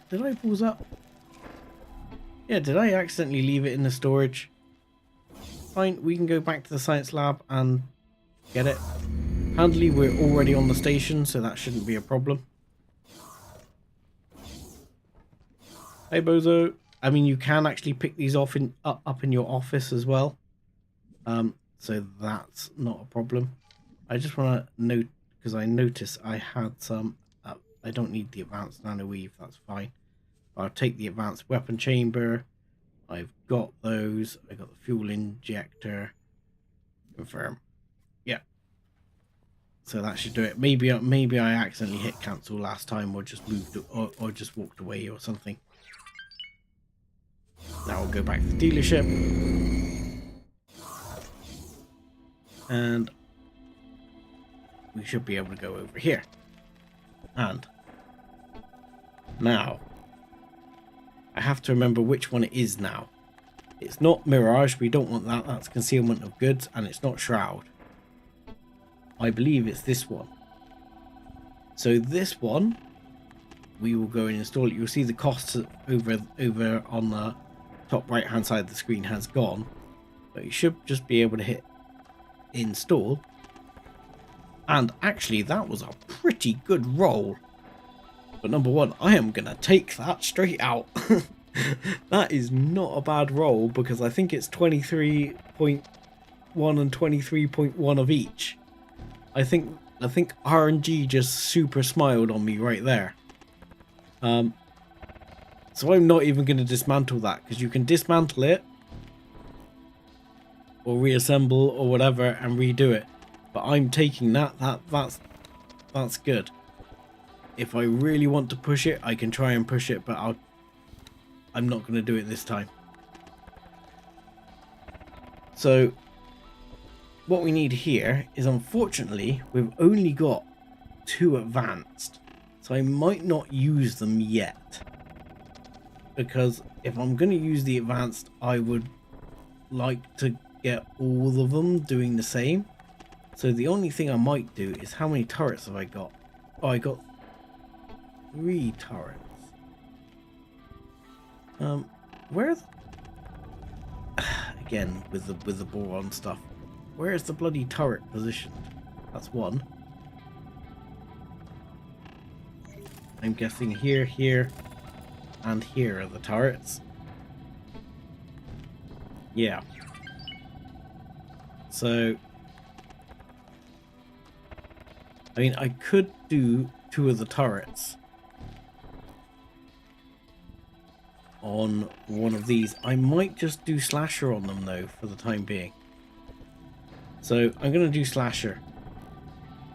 Speaker 1: Did I balls up? Yeah, did I accidentally leave it in the storage? Fine, we can go back to the science lab and get it. Handily, we're already on the station, so that shouldn't be a problem. Hey, Bozo. I mean, you can actually pick these off up in your office as well. So that's not a problem. I just want to note, because I noticed I had some... I don't need the advanced nano weave, that's fine. I'll take the advanced weapon chamber. I've got those. I got the fuel injector. Confirm. Yeah. So that should do it. Maybe I accidentally hit cancel last time, or just moved, or just walked away or something. Now we'll go back to the dealership. And we should be able to go over here. And now I have to remember which one it is now. It's not Mirage, we don't want that, that's concealment of goods, and it's not Shroud. I believe it's this one. So this one, we will go and install it. You'll see the costs over on the top right hand side of the screen has gone, but you should just be able to hit install. And actually that was a pretty good roll. But number one, I am going to take that straight out. That is not a bad roll, because I think it's 23.1 and 23.1 of each. I think RNG just super smiled on me right there. So I'm not even going to dismantle that, because you can dismantle it or reassemble or whatever and redo it. But I'm taking that's good. If I really want to push it, I can try and push it, but I'm not going to do it this time. So what we need here is, unfortunately, we've only got 2 advanced, so I might not use them yet, because if I'm going to use the advanced, I would like to get all of them doing the same. So the only thing I might do is, how many turrets have I got? Oh, I got 3 turrets. Where again with the boron stuff, where is the bloody turret positioned? That's one. I'm guessing here, and here are the turrets. Yeah. So I mean, I could do 2 of the turrets on one of these. I might just do Slasher on them though for the time being. So I'm going to do Slasher.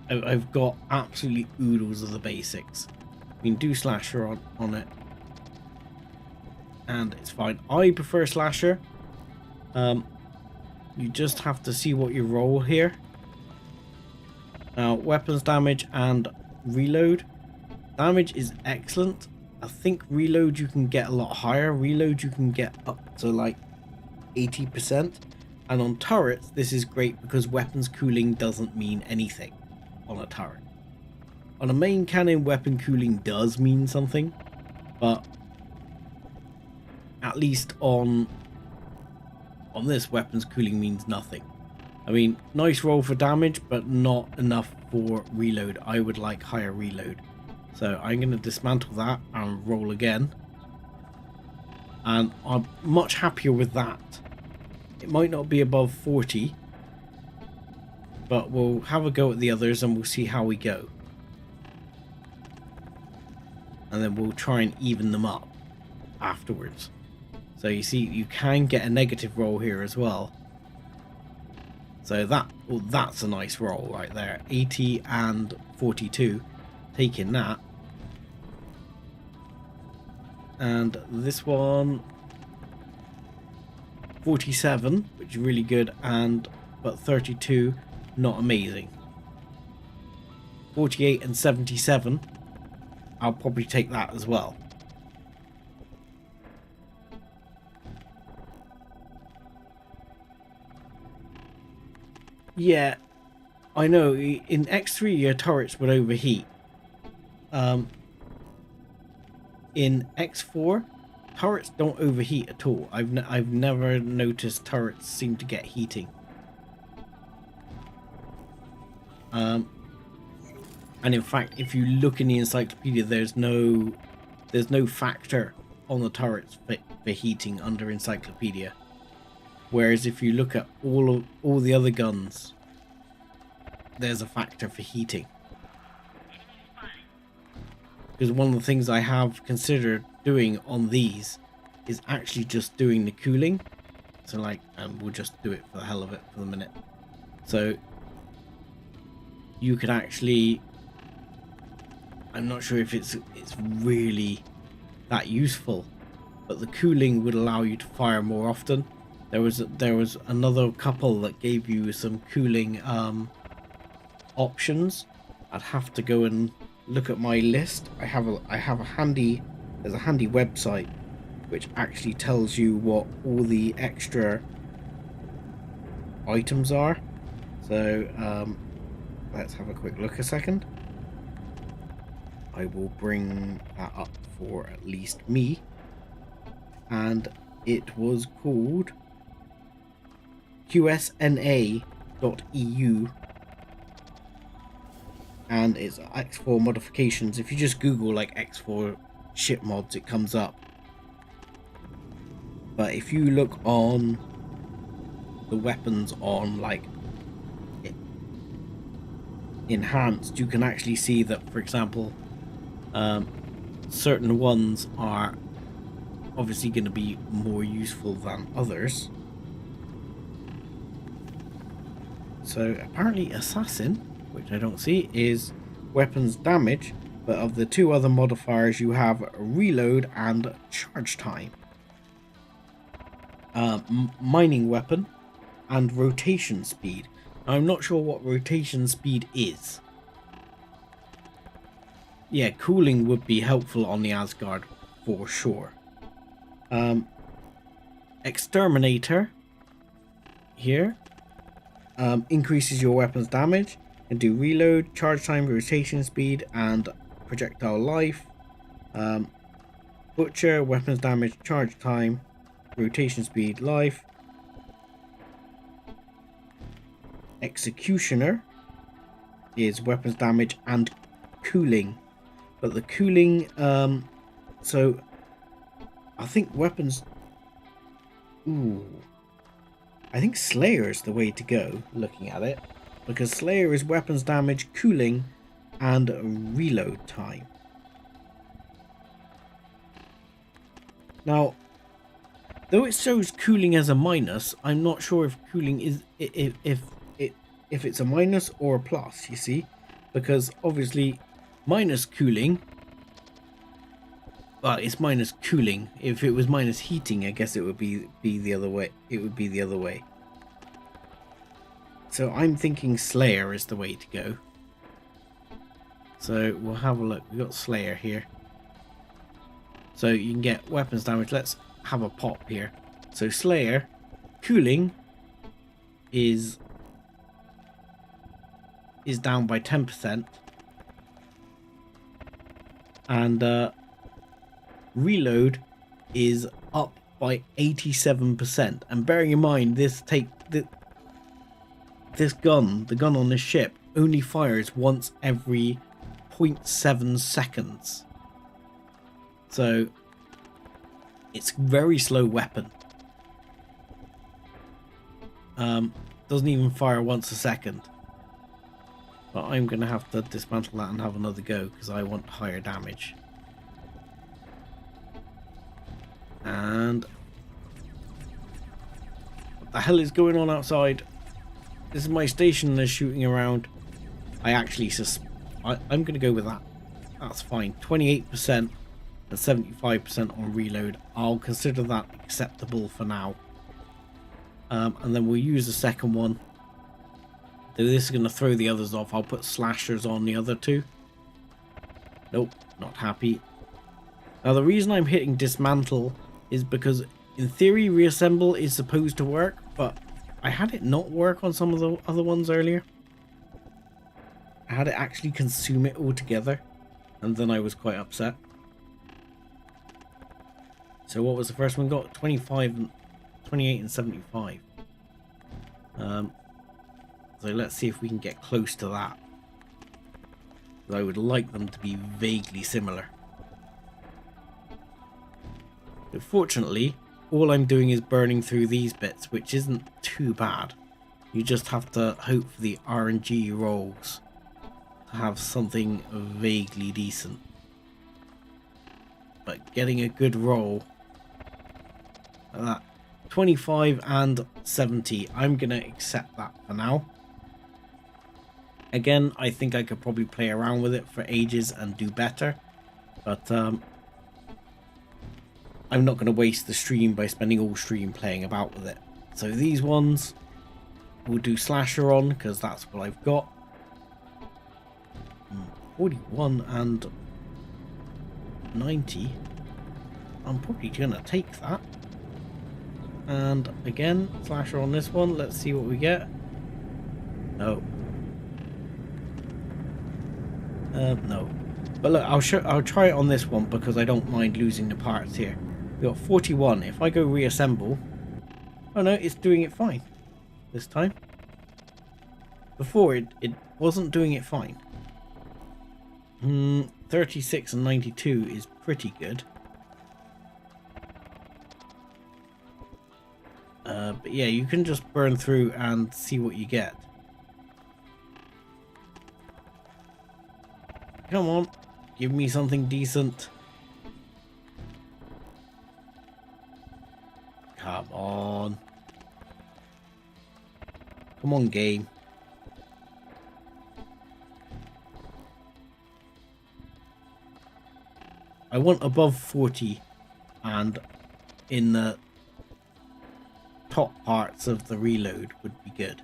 Speaker 1: I've got absolutely oodles of the basics. We can do Slasher on it, and it's fine. I prefer Slasher. You just have to see what you roll here. Now, weapons damage and reload. Damage is excellent. I think reload you can get a lot higher. Reload you can get up to like 80%. And on turrets, this is great because weapons cooling doesn't mean anything on a turret. On a main cannon, weapon cooling does mean something, but at least on this, weapons cooling means nothing. I mean, nice roll for damage, but not enough for reload. I would like higher reload. So I'm going to dismantle that and roll again. And I'm much happier with that. It might not be above 40, but we'll have a go at the others and we'll see how we go. And then we'll try and even them up afterwards. So you see, you can get a negative roll here as well. So that's a nice roll right there. 80 and 42. taking that. And this one 47, which is really good, but 32 not amazing. 48 and 77, I'll probably take that as well. Yeah, I know in X3 your turrets would overheat. In X4 turrets don't overheat at all. I've never noticed turrets seem to get heating. And in fact, if you look in the encyclopedia, there's no factor on the turrets for heating under encyclopedia. Whereas if you look at all the other guns, there's a factor for heating. Because one of the things I have considered doing on these is actually just doing the cooling. So like, and we'll just do it for the hell of it for the minute. So you could actually, I'm not sure if it's really that useful, but the cooling would allow you to fire more often. There was another couple that gave you some cooling options. I'd have to go and look at my list. There's a handy website which actually tells you what all the extra items are. So let's have a quick look a second. I will bring that up for at least me. And it was called qsna.eu, and it's X4 modifications. If you just Google like X4 ship mods, it comes up. But if you look on the weapons on like enhanced, you can actually see that, for example, certain ones are obviously going to be more useful than others. So apparently assassin, which I don't see, is weapons damage, but of the two other modifiers you have reload and charge time. Mining weapon and rotation speed. I'm not sure what rotation speed is. Yeah, cooling would be helpful on the Asgard for sure. Exterminator here increases your weapon's damage and do reload, charge time, rotation speed, and projectile life. Butcher, weapons damage, charge time, rotation speed, life. Executioner is weapons damage and cooling, but the cooling, so I think weapons, I think Slayer is the way to go, looking at it, because Slayer is weapons damage, cooling, and reload time. Now, though it shows cooling as a minus, I'm not sure if cooling is if it's a minus or a plus, you see, because obviously minus cooling, well, it's minus cooling. If it was minus heating, I guess it would be the other way. It would be the other way. So I'm thinking Slayer is the way to go. So we'll have a look. We've got Slayer here. So you can get weapons damage. Let's have a pop here. So Slayer, cooling is down by 10%. And reload is up by 87%. And bearing in mind this gun, the gun on this ship, only fires once every 0.7 seconds. So it's a very slow weapon. Doesn't even fire once a second. But I'm going to have to dismantle that and have another go because I want higher damage. And what the hell is going on outside? This is my station they're shooting around. I actually I'm going to go with that. That's fine. 28% and 75% on reload. I'll consider that acceptable for now. And then we'll use the second one. Though this is going to throw the others off. I'll put slashers on the other two. Nope, not happy. Now the reason I'm hitting dismantle is because in theory reassemble is supposed to work, but I had it not work on some of the other ones earlier. I had it actually consume it altogether, and then I was quite upset. So what was the first one got? 25 and 28 and 75. So let's see if we can get close to that. I would like them to be vaguely similar. But fortunately, all I'm doing is burning through these bits, which isn't too bad. You just have to hope for the RNG rolls to have something vaguely decent. But getting a good roll like that, 25 and 70, I'm gonna accept that for now. Again, I think I could probably play around with it for ages and do better, but I'm not going to waste the stream by spending all stream playing about with it. So these ones we'll do slasher on because that's what I've got. 41 and 90. I'm probably going to take that. And again, slasher on this one. Let's see what we get. No. No. But look, I'll try it on this one because I don't mind losing the parts here. We got 41. If I go reassemble, oh no, it's doing it fine this time. Before it wasn't doing it fine. 36 and 92 is pretty good. But yeah, you can just burn through and see what you get. Come on, give me something decent. Come on. Come on, game. I want above 40 and in the top parts of the reload would be good.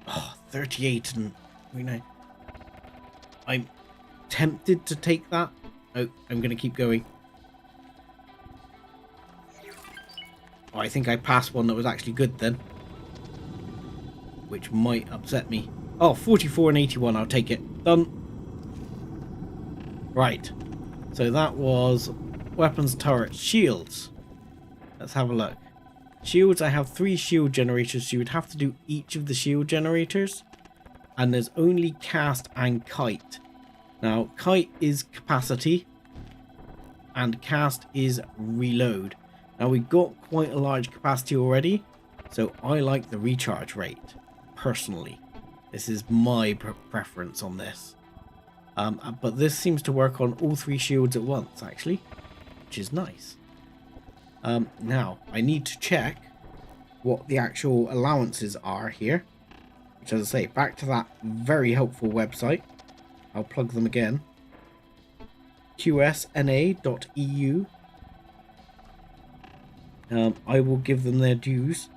Speaker 1: Oh, 38 and 29. I'm tempted to take that. Oh, I'm going to keep going. Oh, I think I passed one that was actually good then. Which might upset me. Oh, 44 and 81. I'll take it. Done. Right. So that was weapons, turrets, shields. Let's have a look. Shields, I have 3 shield generators. So you would have to do each of the shield generators. And there's only cast and kite. Now, kite is capacity. And cast is reload. Now, we got quite a large capacity already. So I like the recharge rate. Personally. This is my preference on this. But this seems to work on all 3 shields at once, actually. Which is nice. Now, I need to check what the actual allowances are here. Which, as I say, back to that very helpful website. I'll plug them again. qsna.eu. I will give them their dues.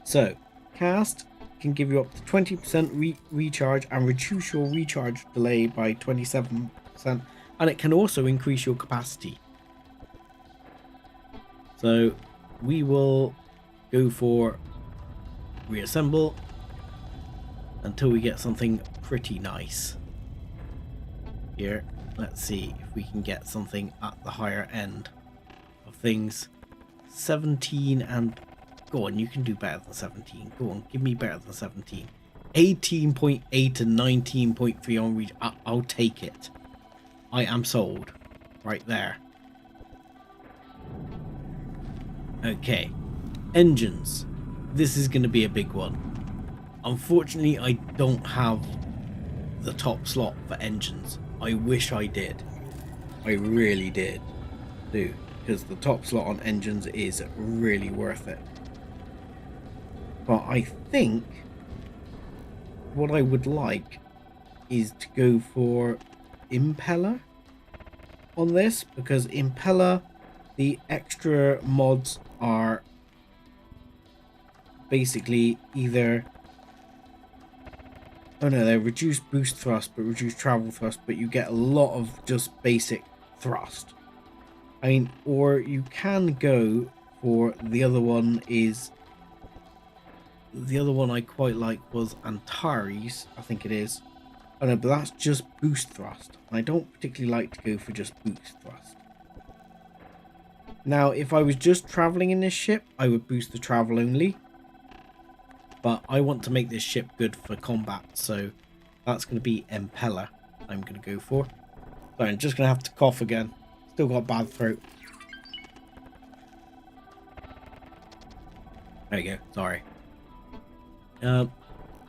Speaker 1: So, cast can give you up to 20% recharge and reduce your recharge delay by 27%. And it can also increase your capacity. So, we will go for reassemble until we get something pretty nice. Here, let's see if we can get something at the higher end of things. 17 and... Go on, you can do better than 17. Go on, give me better than 17. 18.8 and 19.3 on reach. I'll take it. I am sold. Right there. Okay. Engines. This is going to be a big one. Unfortunately, I don't have the top slot for engines. I wish I did. I really did. Because the top slot on engines is really worth it. But I think what I would like is to go for impeller on this, because impeller, the extra mods are basically either, oh no, they're reduced boost thrust but reduced travel thrust, but you get a lot of just basic thrust. I mean, or you can go for the other one is, the other one I quite like was Antares, I think it is. Oh no, but that's just boost thrust. I don't particularly like to go for just boost thrust. Now, if I was just traveling in this ship, I would boost the travel only. But I want to make this ship good for combat, so that's going to be impeller I'm going to go for. So I'm just going to have to cough again. Still got a bad throat. There you go, sorry.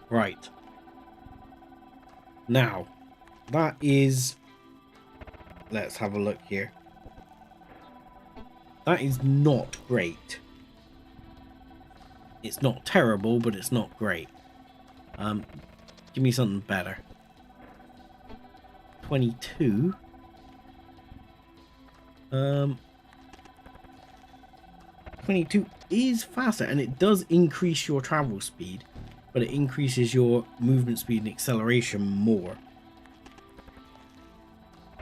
Speaker 1: Right. Now, that is... Let's have a look here. That is not great. It's not terrible, but it's not great. Give me something better. 22. 22 is faster, and it does increase your travel speed, but it increases your movement speed and acceleration more.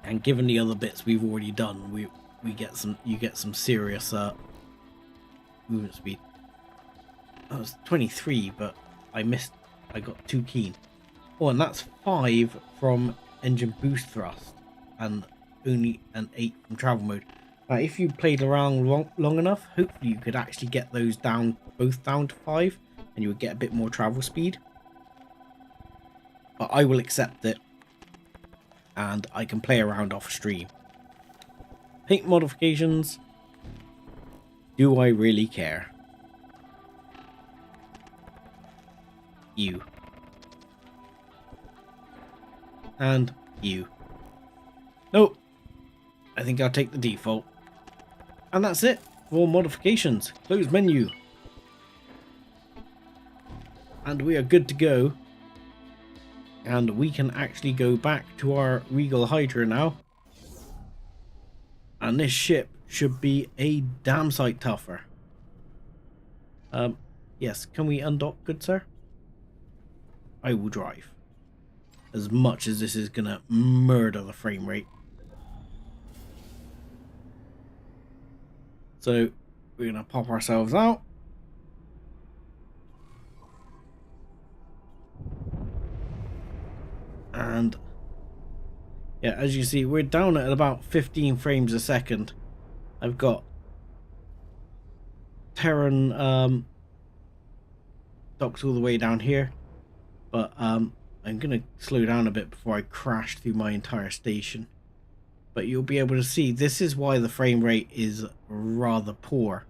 Speaker 1: And given the other bits we've already done, you get some serious movement speed. That was 23, but I got too keen. Oh, and that's 5 from engine boost thrust, and only an 8 from travel mode. Now, if you played around long enough, hopefully you could actually get those both down to 5, and you would get a bit more travel speed. But I will accept it, and I can play around off stream. Paint modifications. Do I really care? You. And you. Nope. I think I'll take the default. And that's it for modifications. Close menu. And we are good to go. And we can actually go back to our Regal Hydra now. And this ship should be a damn sight tougher. Yes, can we undock, good sir? I will drive. As much as this is gonna murder the frame rate. So we're gonna pop ourselves out. And yeah, as you see, we're down at about 15 frames a second. I've got Terran docks all the way down here, but I'm gonna slow down a bit before I crash through my entire station. But you'll be able to see this is why the frame rate is rather poor,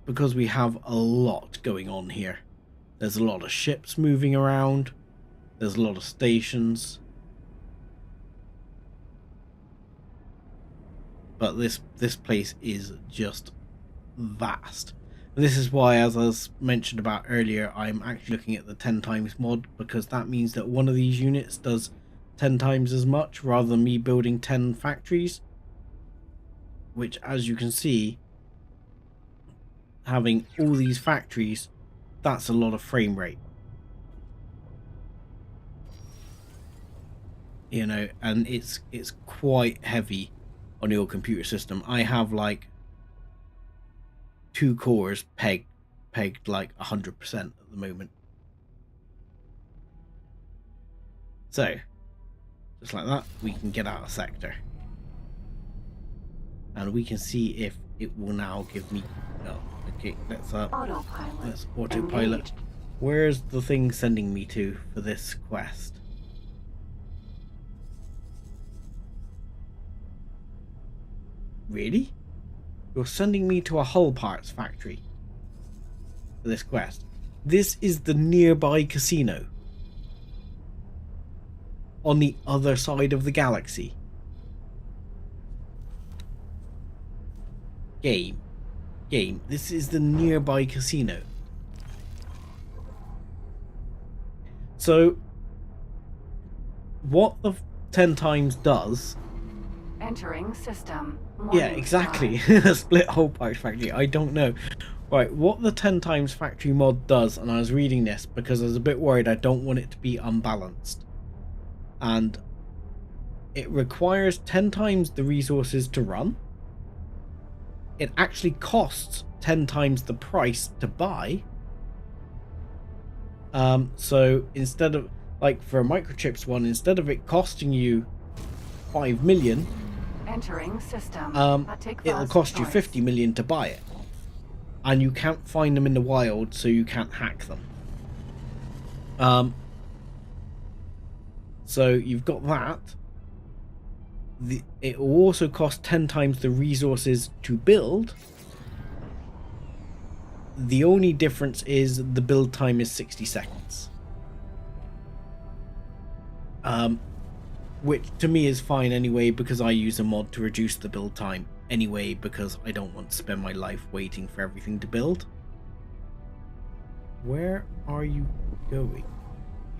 Speaker 1: because we have a lot going on here. There's a lot of ships moving around. There's a lot of stations. But this place is just vast. And this is why, as I was mentioned about earlier, I'm actually looking at the 10 times mod, because that means that one of these units does 10 times as much rather than me building 10 factories. Which, as you can see, having all these factories, that's a lot of frame rate. You know, and it's quite heavy on your computer system. I have like 2 cores pegged like 100% at the moment. So, just like that, we can get out of sector. And we can see if it will now give me... Oh, okay, let's autopilot.
Speaker 2: Engaged.
Speaker 1: Where's the thing sending me to for this quest? Really? You're sending me to a hull parts factory for this quest. This is the nearby casino on the other side of the galaxy. Game, this is the nearby casino. So what the 10 times does...
Speaker 2: Entering system.
Speaker 1: Yeah, exactly. Split hole parts factory. I don't know. Right, what the 10 times factory mod does, and I was reading this because I was a bit worried I don't want it to be unbalanced. And it requires 10 times the resources to run. It actually costs 10 times the price to buy. So instead of, like for a microchips one, instead of it costing you 5 million,
Speaker 2: entering system.
Speaker 1: It'll cost you 50 million to buy it. And you can't find them in the wild, so you can't hack them. So you've got that. It will also cost 10 times the resources to build. The only difference is the build time is 60 seconds. Which to me is fine anyway, because I use a mod to reduce the build time anyway, because I don't want to spend my life waiting for everything to build. Where are you going?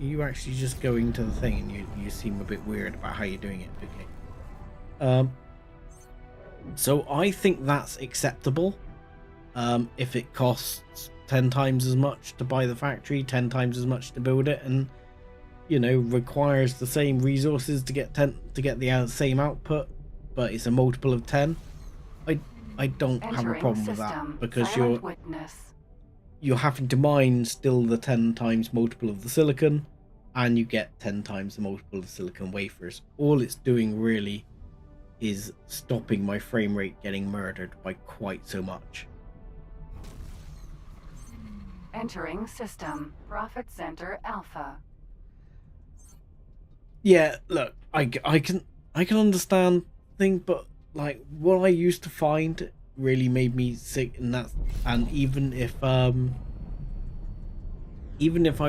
Speaker 1: Are you actually just going to the thing, and you seem a bit weird about how you're doing it? Okay. So I think that's acceptable. If it costs 10 times as much to buy the factory, 10 times as much to build it, and you know, requires the same resources to get the same output, but it's a multiple of 10. I don't have a problem with that, because you're having to mine still the 10 times multiple of the silicon, and you get 10 times the multiple of the silicon wafers. All it's doing really is stopping my frame rate getting murdered by quite so much.
Speaker 2: Entering system. Profit Center Alpha.
Speaker 1: Yeah, look, I can understand things, but like what I used to find really made me sick, and even if I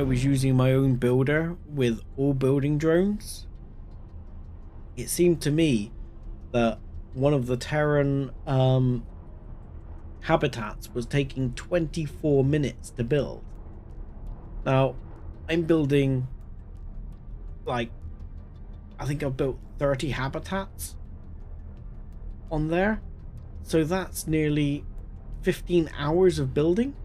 Speaker 1: was using my own builder with all building drones, it seemed to me that one of the Terran habitats was taking 24 minutes to build. Now, I'm building, like, I think I've built 30 habitats on there. So that's nearly 15 hours of building.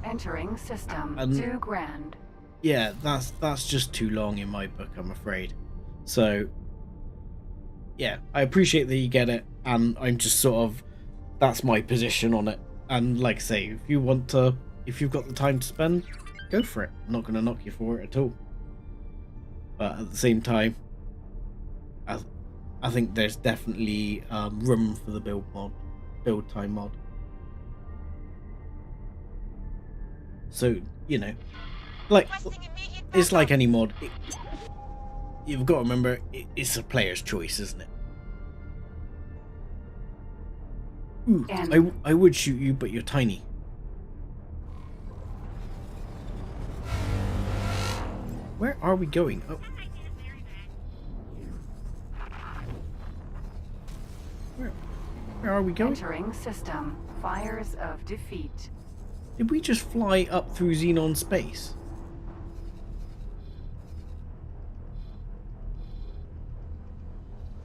Speaker 2: Entering system. 2 grand.
Speaker 1: Yeah, that's just too long in my book, I'm afraid. So yeah, I appreciate that you get it, and I'm just sort of, that's my position on it. And like I say, if you've got the time to spend, go for it. I'm not going to knock you for it at all. But at the same time, I think there's definitely room for the build time mod. So, you know, like, it's like any mod. You've got to remember, it's a player's choice, isn't it? Ooh, I would shoot you, but you're tiny. Where are we going? Oh. Where are we going?
Speaker 2: Entering system. Fires of defeat.
Speaker 1: Did we just fly up through Xenon space?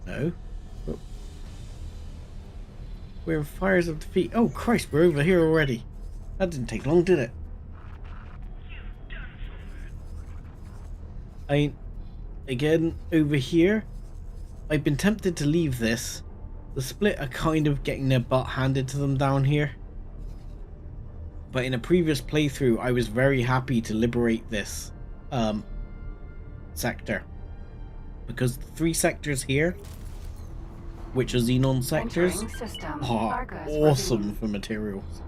Speaker 1: No. Oh. We're in Fires of Defeat. Oh Christ, we're over here already. That didn't take long, did it? Again, over here, I've been tempted to leave this. The Split are kind of getting their butt handed to them down here. But in a previous playthrough, I was very happy to liberate this sector. Because the 3 sectors here, which are Xenon sectors, are awesome for materials.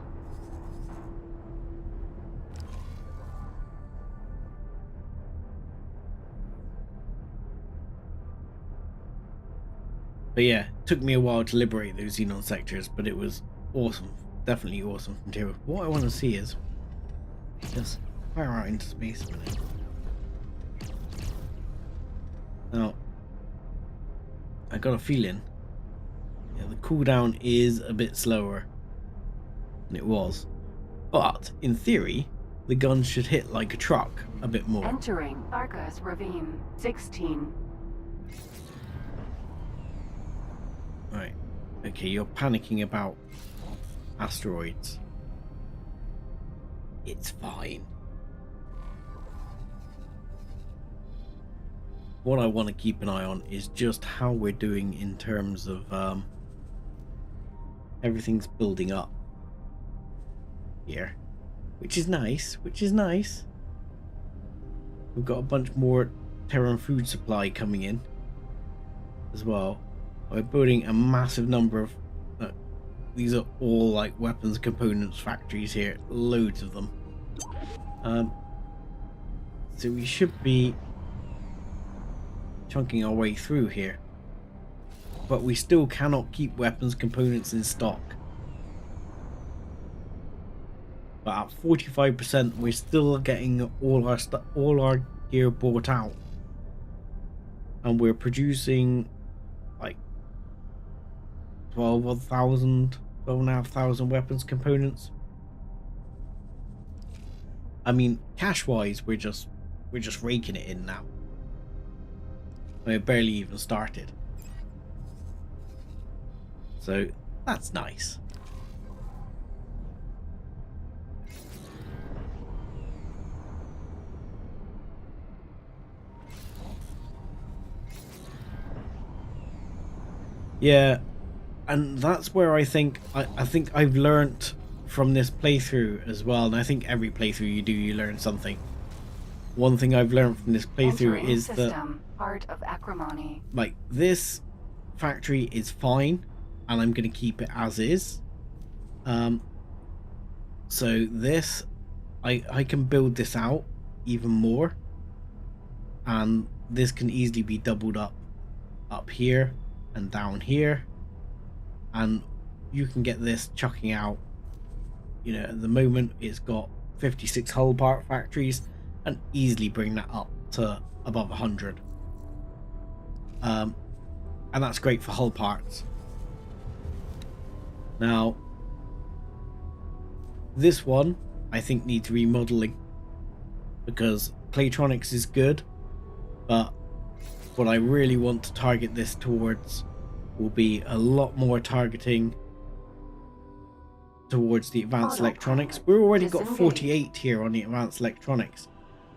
Speaker 1: But yeah, it took me a while to liberate those Xenon sectors, but it was awesome. Definitely awesome material. What I want to see is just fire out into space a minute. Now, I got a feeling, yeah, the cooldown is a bit slower than it was, But in theory, the guns should hit like a truck a bit more.
Speaker 2: Entering Arcus Ravine 16.
Speaker 1: Right. Okay, you're panicking about asteroids. It's fine. What I want to keep an eye on is just how we're doing in terms of everything's building up here, which is nice. We've got a bunch more Terran food supply coming in as well. We're building a massive number of these are all like weapons components factories here, loads of them. So we should be chunking our way through here, but we still cannot keep weapons components in stock. But at 45%, we're still getting all our gear bought out, and we're producing like 12,500 weapons components. I mean, cash wise, we're just raking it in now. We're barely even started, so that's nice. Yeah, and that's where I think I've learnt from this playthrough as well, and I think every playthrough you learn something. One thing I've learned from this playthrough
Speaker 2: Entering
Speaker 1: is
Speaker 2: system,
Speaker 1: that
Speaker 2: Art of Acrimony.
Speaker 1: like this factory is fine, and I'm going to keep it as is. So this, I can build this out even more, and this can easily be doubled up here and down here, and you can get this chucking out. You know, at the moment it's got 56 hull part factories, and easily bring that up to above 100. And that's great for hull parts. Now, this one I think needs remodeling, because Claytronics is good, but what I really want to target this towards will be a lot more targeting towards the advanced electronics. We've already got 48 here on the advanced electronics,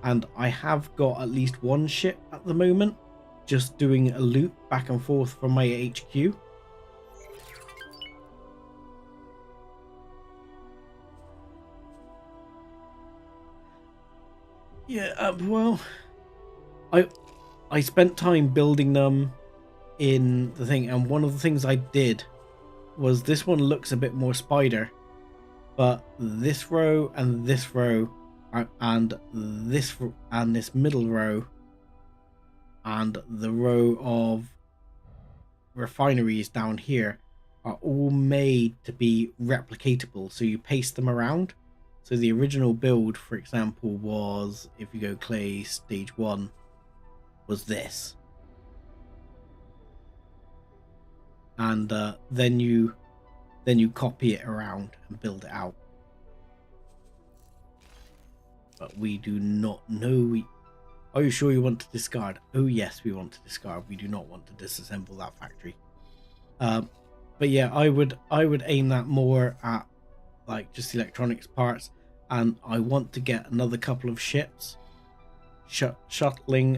Speaker 1: and I have got at least one ship at the moment just doing a loop back and forth from my HQ. Yeah, well, I spent time building them in the thing, and one of the things I did was this one looks a bit more spider, but this row and this row and this middle row and the row of refineries down here are all made to be replicatable, so you paste them around. So the original build, for example, was, if you go clay stage 1, was this, and then you copy it around and build it out. But we do not know. Are you sure you want to discard? Oh yes, we want to discard. We do not want to disassemble that factory. But yeah, I would aim that more at like just electronics parts, and I want to get another couple of ships shuttling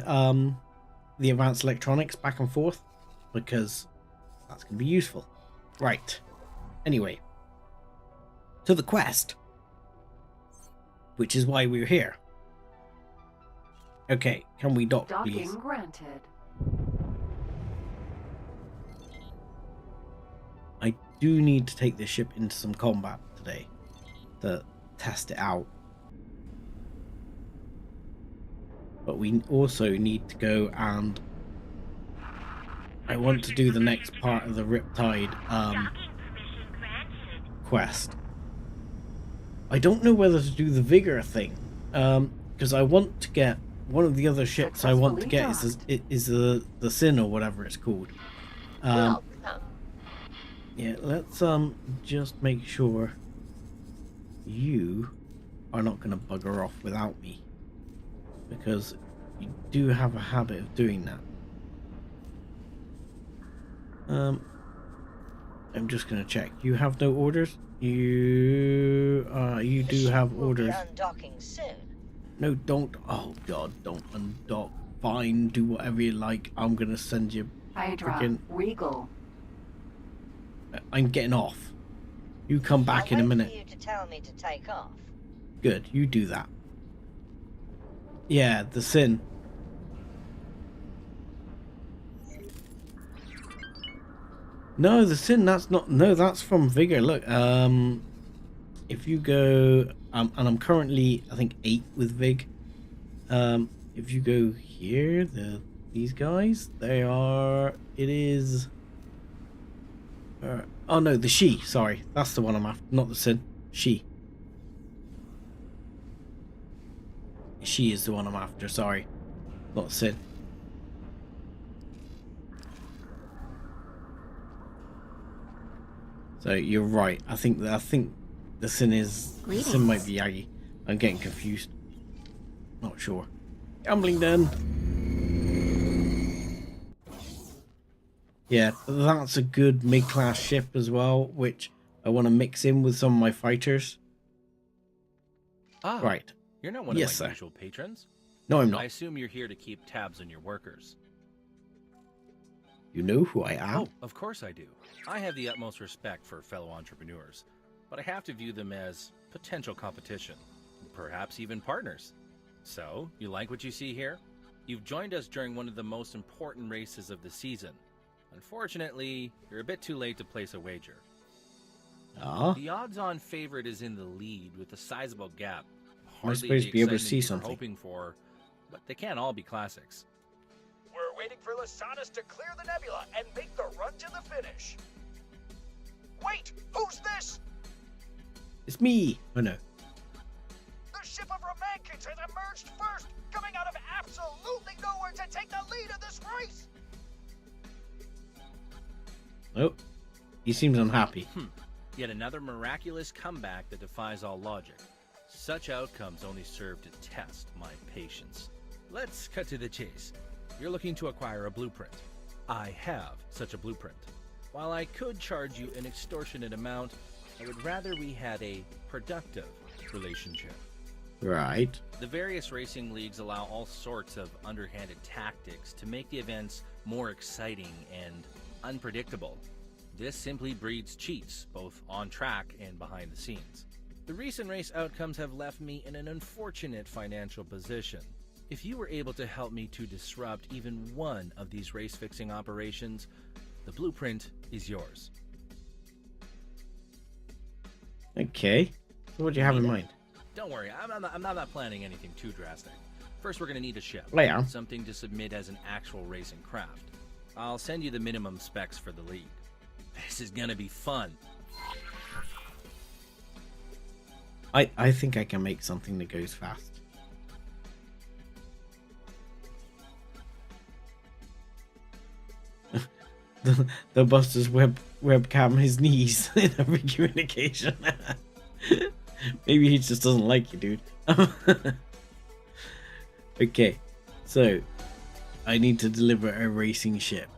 Speaker 1: the advanced electronics back and forth, because that's going to be useful. Right. Anyway, to the quest, which is why we're here. Okay, can we dock, please?
Speaker 2: Docking granted.
Speaker 1: I do need to take this ship into some combat today to test it out. But we also need to go, and I want to do the next part of the Riptide quest. I don't know whether to do the Vigor thing, because I want to get one of the other ships. I want to get is the Sin or whatever it's called. Yeah, let's just make sure you are not going to bugger off without me, because you do have a habit of doing that. I'm just going to check. You have no orders? You do have orders.
Speaker 8: Undocking soon.
Speaker 1: No, don't. Oh God, don't undock. Fine, do whatever you like. I'm going to send you
Speaker 2: Hydra,
Speaker 1: freaking...
Speaker 2: Regal.
Speaker 1: I'm getting off. You come back in a minute.
Speaker 8: I'll wait for you to tell me to take off.
Speaker 1: Good, you do that. Yeah, the sin. No, the sin, that's not... No, that's from Vigor. Look, if you go... and I'm currently, I think, 8 with Vig. If you go here, these guys, they are... It is... oh, no, the she. Sorry, that's the one I'm after. Not the sin. She. She is the one I'm after, sorry. Not Sid. So you're right. I think the sin is... The sin might be Yagi. I'm getting confused. Not sure. Gambling den. Yeah, that's a good mid-class ship as well, which I want to mix in with some of my fighters.
Speaker 9: Ah,
Speaker 1: right.
Speaker 9: You're not one of my usual patrons.
Speaker 1: No, I'm not.
Speaker 9: I assume you're here to keep tabs on your workers.
Speaker 1: You know who I am?
Speaker 9: Oh, of course I do. I have the utmost respect for fellow entrepreneurs, but I have to view them as potential competition, perhaps even partners. So, you like what you see here? You've joined us during one of the most important races of the season. Unfortunately, you're a bit too late to place a wager.
Speaker 1: Ah?
Speaker 9: The odds-on favorite is in the lead with a sizable gap.
Speaker 1: Am I supposed to be able to see something?
Speaker 9: Hoping for, but they can't all be classics.
Speaker 5: We're waiting for Lasanis to clear the nebula and make the run to the finish. Wait, who's this?
Speaker 1: It's me. Oh no.
Speaker 5: The ship of Romancus has emerged first, coming out of absolutely nowhere to take the lead in this race.
Speaker 1: Oh, he seems unhappy.
Speaker 9: Yet another miraculous comeback that defies all logic. Such outcomes only serve to test my patience. Let's cut to the chase. You're looking to acquire a blueprint. I have such a blueprint. While I could charge you an extortionate amount, I would rather we had a productive relationship.
Speaker 1: Right.
Speaker 9: The various racing leagues allow all sorts of underhanded tactics to make the events more exciting and unpredictable. This simply breeds cheats, both on track and behind the scenes. The recent race outcomes have left me in an unfortunate financial position. If you were able to help me to disrupt even one of these race-fixing operations, the blueprint is yours.
Speaker 1: Okay. So what do you have in mind?
Speaker 9: Don't worry, I'm not planning anything too drastic. First, we're going to need a ship.
Speaker 1: Yeah.
Speaker 9: Something to submit as an actual racing craft. I'll send you the minimum specs for the league. This is going to be fun.
Speaker 1: I think I can make something that goes fast. the Buster's webcam his knees in every communication. Maybe he just doesn't like you, dude. Okay, so I need to deliver a racing ship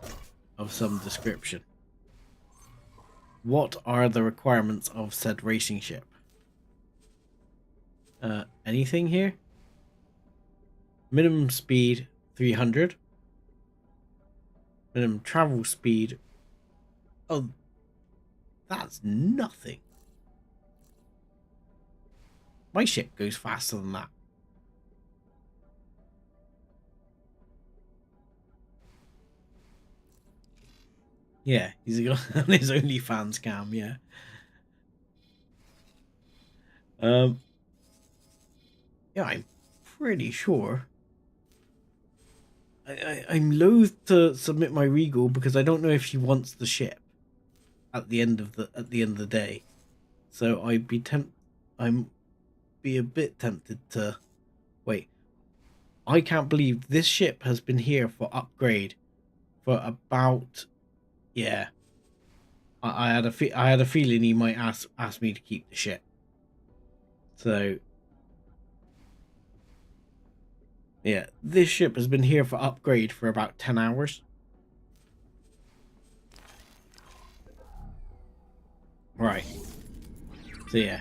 Speaker 1: of some description. What are the requirements of said racing ship? Anything here? Minimum speed 300. Minimum travel speed. Oh, that's nothing. My ship goes faster than that. Yeah, he's got on his OnlyFans cam, yeah. Yeah, I'm pretty sure. I'm loath to submit my Regal because I don't know if she wants the ship at the end of the day. So I'm be a bit tempted to wait. I can't believe this ship has been here for upgrade for about I had a feeling he might ask me to keep the ship. So, yeah, this ship has been here for upgrade for about 10 hours. Right. So, yeah.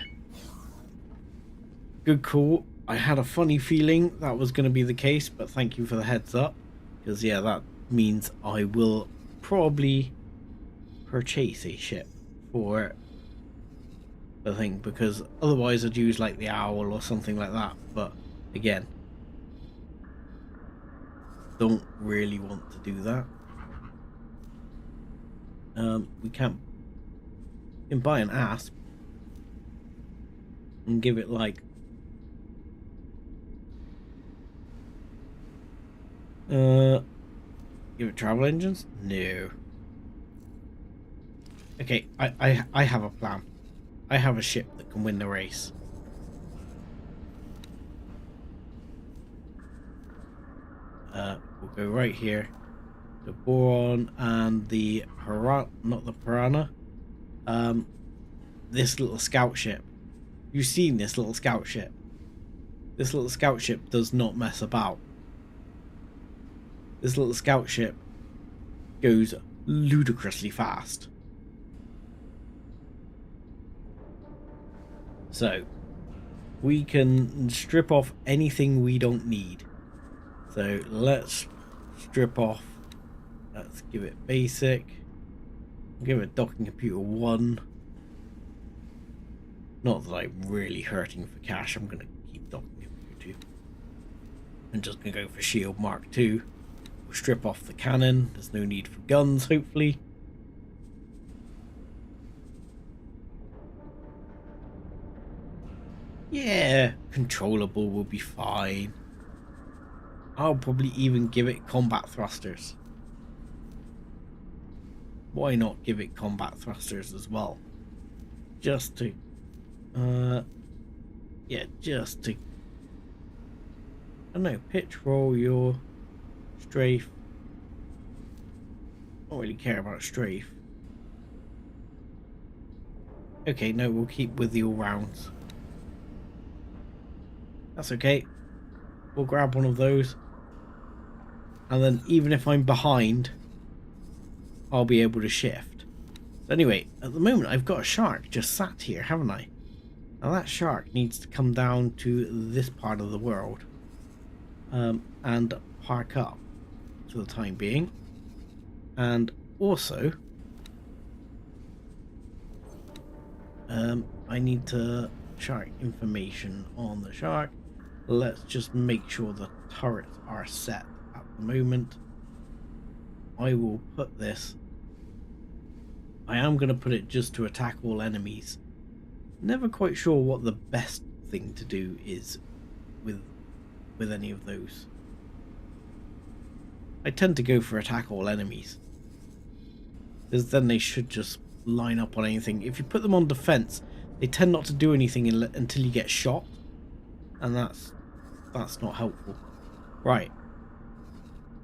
Speaker 1: Good call. I had a funny feeling that was going to be the case, but thank you for the heads up. Because, yeah, that means I will probably purchase a ship for the thing, because otherwise I'd use like the owl or something like that. But again, don't really want to do that. We can buy an asp and give it like give it travel engines? No. Okay, I have a plan. I have a ship that can win the race. We'll go right here. The Boron and the not the Piranha. This little scout ship. You've seen this little scout ship. This little scout ship does not mess about. This little scout ship goes ludicrously fast. So, we can strip off anything we don't need. So, let's strip off. Let's give it basic. Give it docking computer 1. Not that I'm really hurting for cash. I'm going to keep docking computer 2. I'm just going to go for shield mark 2. We'll strip off the cannon. There's no need for guns, hopefully. Yeah, controllable will be fine. I'll probably even give it combat thrusters. Why not give it combat thrusters as well? Just to, yeah, just to, I don't know, pitch roll your strafe. I don't really care about strafe. Okay, no, we'll keep with the all rounds. That's okay. We'll grab one of those. And then even if I'm behind, I'll be able to shift. So anyway, at the moment I've got a shark just sat here, haven't I? Now that shark needs to come down to this part of the world. And park up for the time being. And also, I need to shark information on the shark. Let's just make sure the turrets are set at the moment. I will put this. I am going to put it just to attack all enemies. Never quite sure what the best thing to do is with any of those. I tend to go for attack all enemies, because then they should just line up on anything. If you put them on defense, they tend not to do anything until you get shot, and that's not helpful. Right.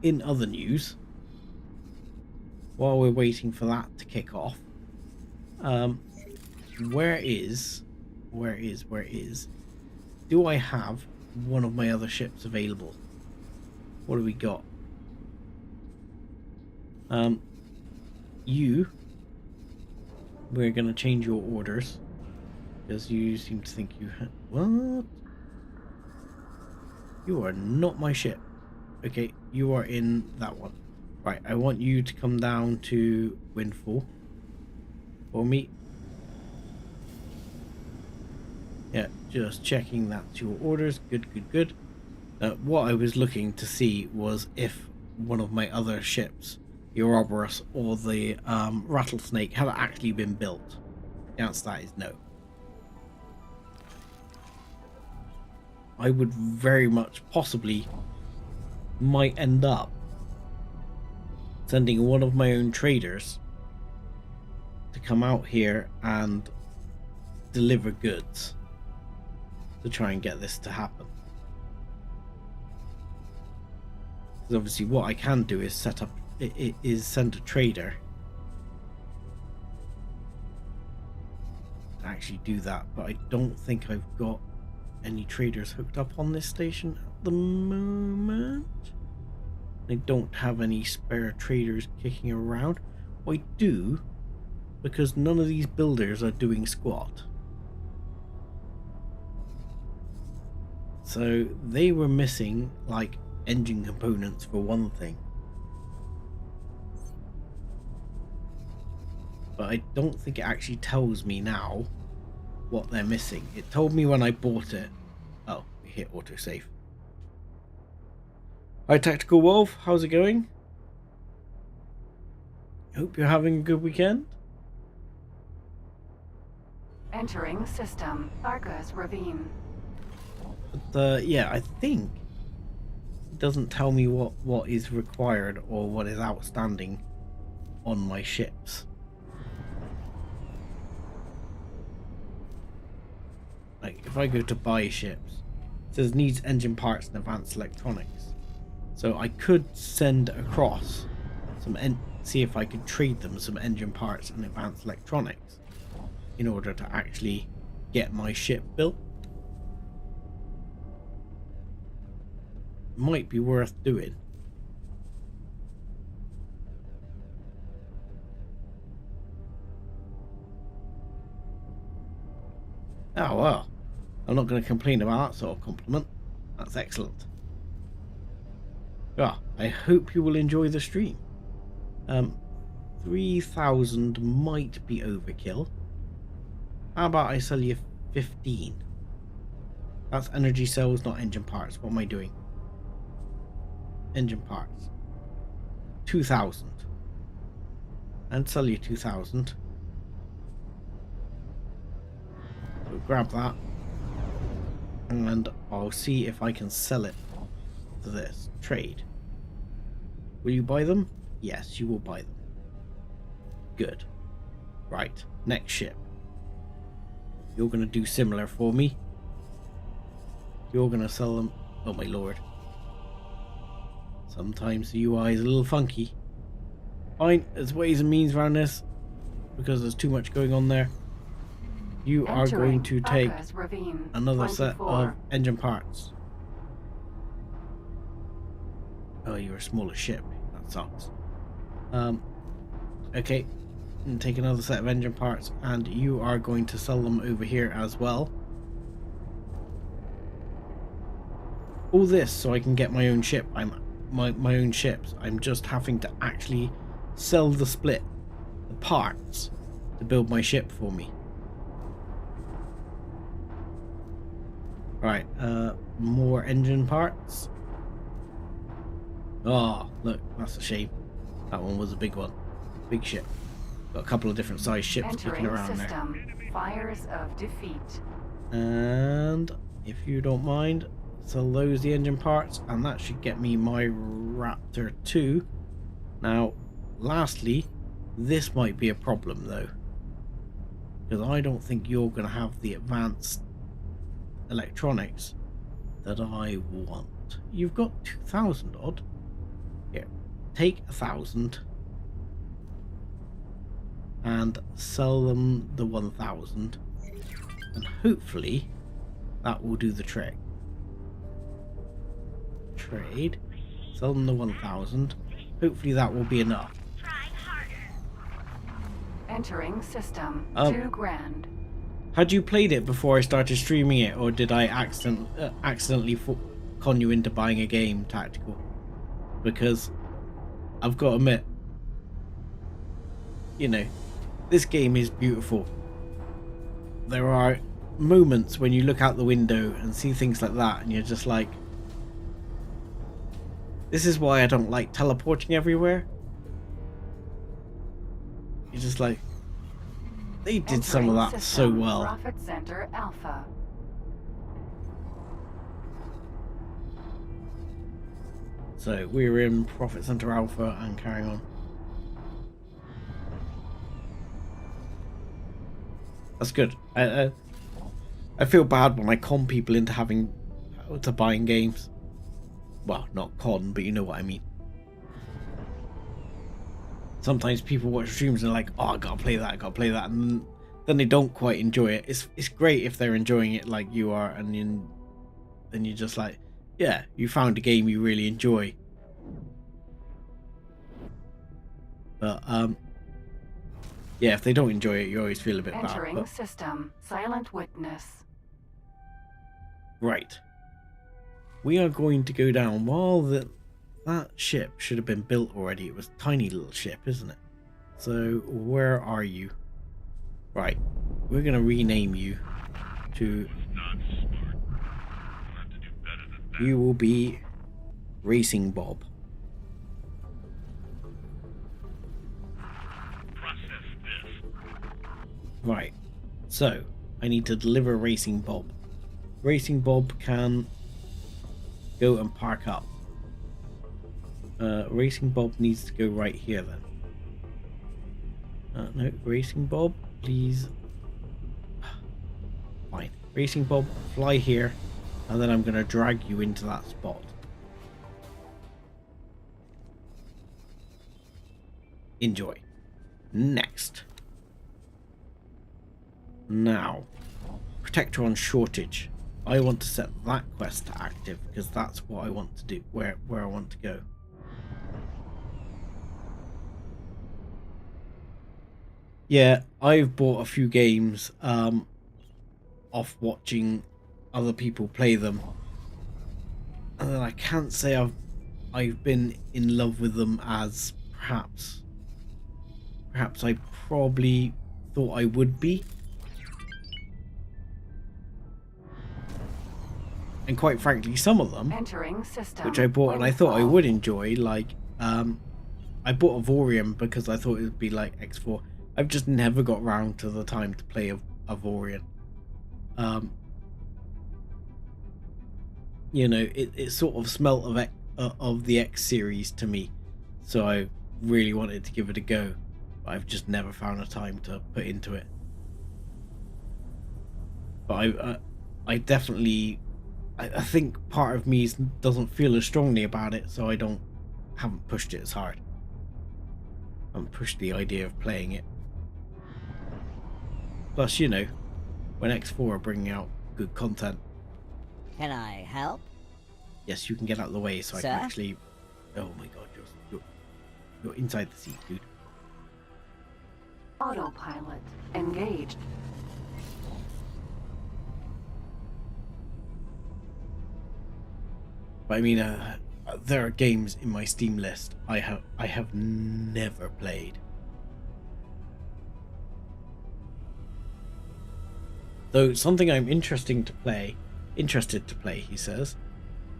Speaker 1: In other news, while we're waiting for that to kick off, where is do I have one of my other ships available? What do we got? We're gonna change your orders, because you seem to think you what? You are not my ship. Okay, you are in that one. Right, I want you to come down to Windfall for me. Yeah, just checking that's your orders. Good, good, good. What I was looking to see was if one of my other ships, the Ouroboros or the Rattlesnake, had actually been built. The answer to that is no. I would very much possibly might end up sending one of my own traders to come out here and deliver goods to try and get this to happen. Because obviously what I can do is set up, is send a trader to actually do that, but I don't think I've got any traders hooked up on this station at the moment. I don't have any spare traders kicking around. I do, because none of these builders are doing squat. So they were missing like engine components for one thing. But I don't think it actually tells me now what they're missing. It told me when I bought it. Oh, we hit autosave. Hi Tactical Wolf, how's it going? Hope you're having a good weekend.
Speaker 2: Entering system. Argus Ravine.
Speaker 1: But yeah, I think it doesn't tell me what is required or what is outstanding on my ships. Like if I go to buy ships, it says needs engine parts and advanced electronics. So I could send across some see if I could trade them some engine parts and advanced electronics in order to actually get my ship built. Might be worth doing. Oh well, I'm not going to complain about that sort of compliment. That's excellent. Yeah, I hope you will enjoy the stream. 3,000 might be overkill. How about I sell you 15? That's energy cells, not engine parts. What am I doing? Engine parts. 2,000. And sell you 2,000. So grab that. And I'll see if I can sell it to this. Trade. Will you buy them? Yes, you will buy them. Good. Right. Next ship. You're going to do similar for me. You're going to sell them. Oh my lord. Sometimes the UI is a little funky. Fine, there's ways and means around this because there's too much going on there. You are going to take another set of engine parts. Oh, you're a smaller ship. That sucks. Okay, and take another set of engine parts, and you are going to sell them over here as well. All this so I can get my own ship. My own ships. I'm just having to actually sell the parts to build my ship for me. Right, more engine parts. Oh, look, that's a shame. That one was a big one. Big ship. Got a couple of different size ships kicking around
Speaker 2: system. There. Fires of defeat.
Speaker 1: And if you don't mind, sell those the engine parts, and that should get me my Raptor 2. Now, lastly, this might be a problem though, because I don't think you're going to have the advanced electronics that I want. You've got 2,000 odd. Here, take 1,000 and sell them the 1,000, and hopefully that will do the trick. Trade, sell them the 1,000. Hopefully that will be enough.
Speaker 2: Entering system. 2 grand.
Speaker 1: Had you played it before I started streaming it, or did I accidentally con you into buying a game, Tactical? Because I've got to admit, you know, this game is beautiful. There are moments when you look out the window and see things like that, and you're just like, this is why I don't like teleporting everywhere. You're just like, they did some of that so well.
Speaker 2: Profit Center Alpha.
Speaker 1: So we're in Profit Center Alpha and carrying on. That's good. I feel bad when I con people into buying games. Well, not con, but you know what I mean. Sometimes people watch streams and they're like, oh, I gotta play that, and then they don't quite enjoy it. It's great if they're enjoying it like you are, and then you're just like, yeah, you found a game you really enjoy. But yeah, if they don't enjoy it, you always feel a bit bad.
Speaker 2: Entering
Speaker 1: But,
Speaker 2: system. Silent witness.
Speaker 1: right, we are going to go down. While that ship should have been built already. It was a tiny little ship, isn't it? So where are you? Right, we're gonna rename you to. You will be Racing Bob. Right, so I need to deliver Racing Bob. Racing Bob can go and park up. Racing Bob needs to go right here then. No, Racing Bob, please. Fine. Racing Bob, fly here, and then I'm going to drag you into that spot. Enjoy. Next. Now, Protectron shortage. I want to set that quest to active because that's what I want to do, where I want to go. Yeah, I've bought a few games off watching other people play them, and then I can't say I've been in love with them as perhaps I probably thought I would be. And quite frankly, some of them,
Speaker 2: Entering system.
Speaker 1: which I bought and I thought I would enjoy, like I bought Avorion because I thought it would be like X4. I've just never got round to the time to play Avorion. You know, it sort of smelt of the X series to me, so I really wanted to give it a go, but I've just never found a time to put into it. But I definitely, I think part of me doesn't feel as strongly about it, so I haven't pushed it as hard. I haven't pushed the idea of playing it. Plus, you know, when X4 are bringing out good content.
Speaker 8: Can I help?
Speaker 1: Yes, you can get out of the way so
Speaker 8: Sir?
Speaker 1: I can actually. Oh my god, you're inside the seat, dude.
Speaker 2: Autopilot engaged.
Speaker 1: But I mean, there are games in my Steam list I have never played. Though something I'm interested to play, he says,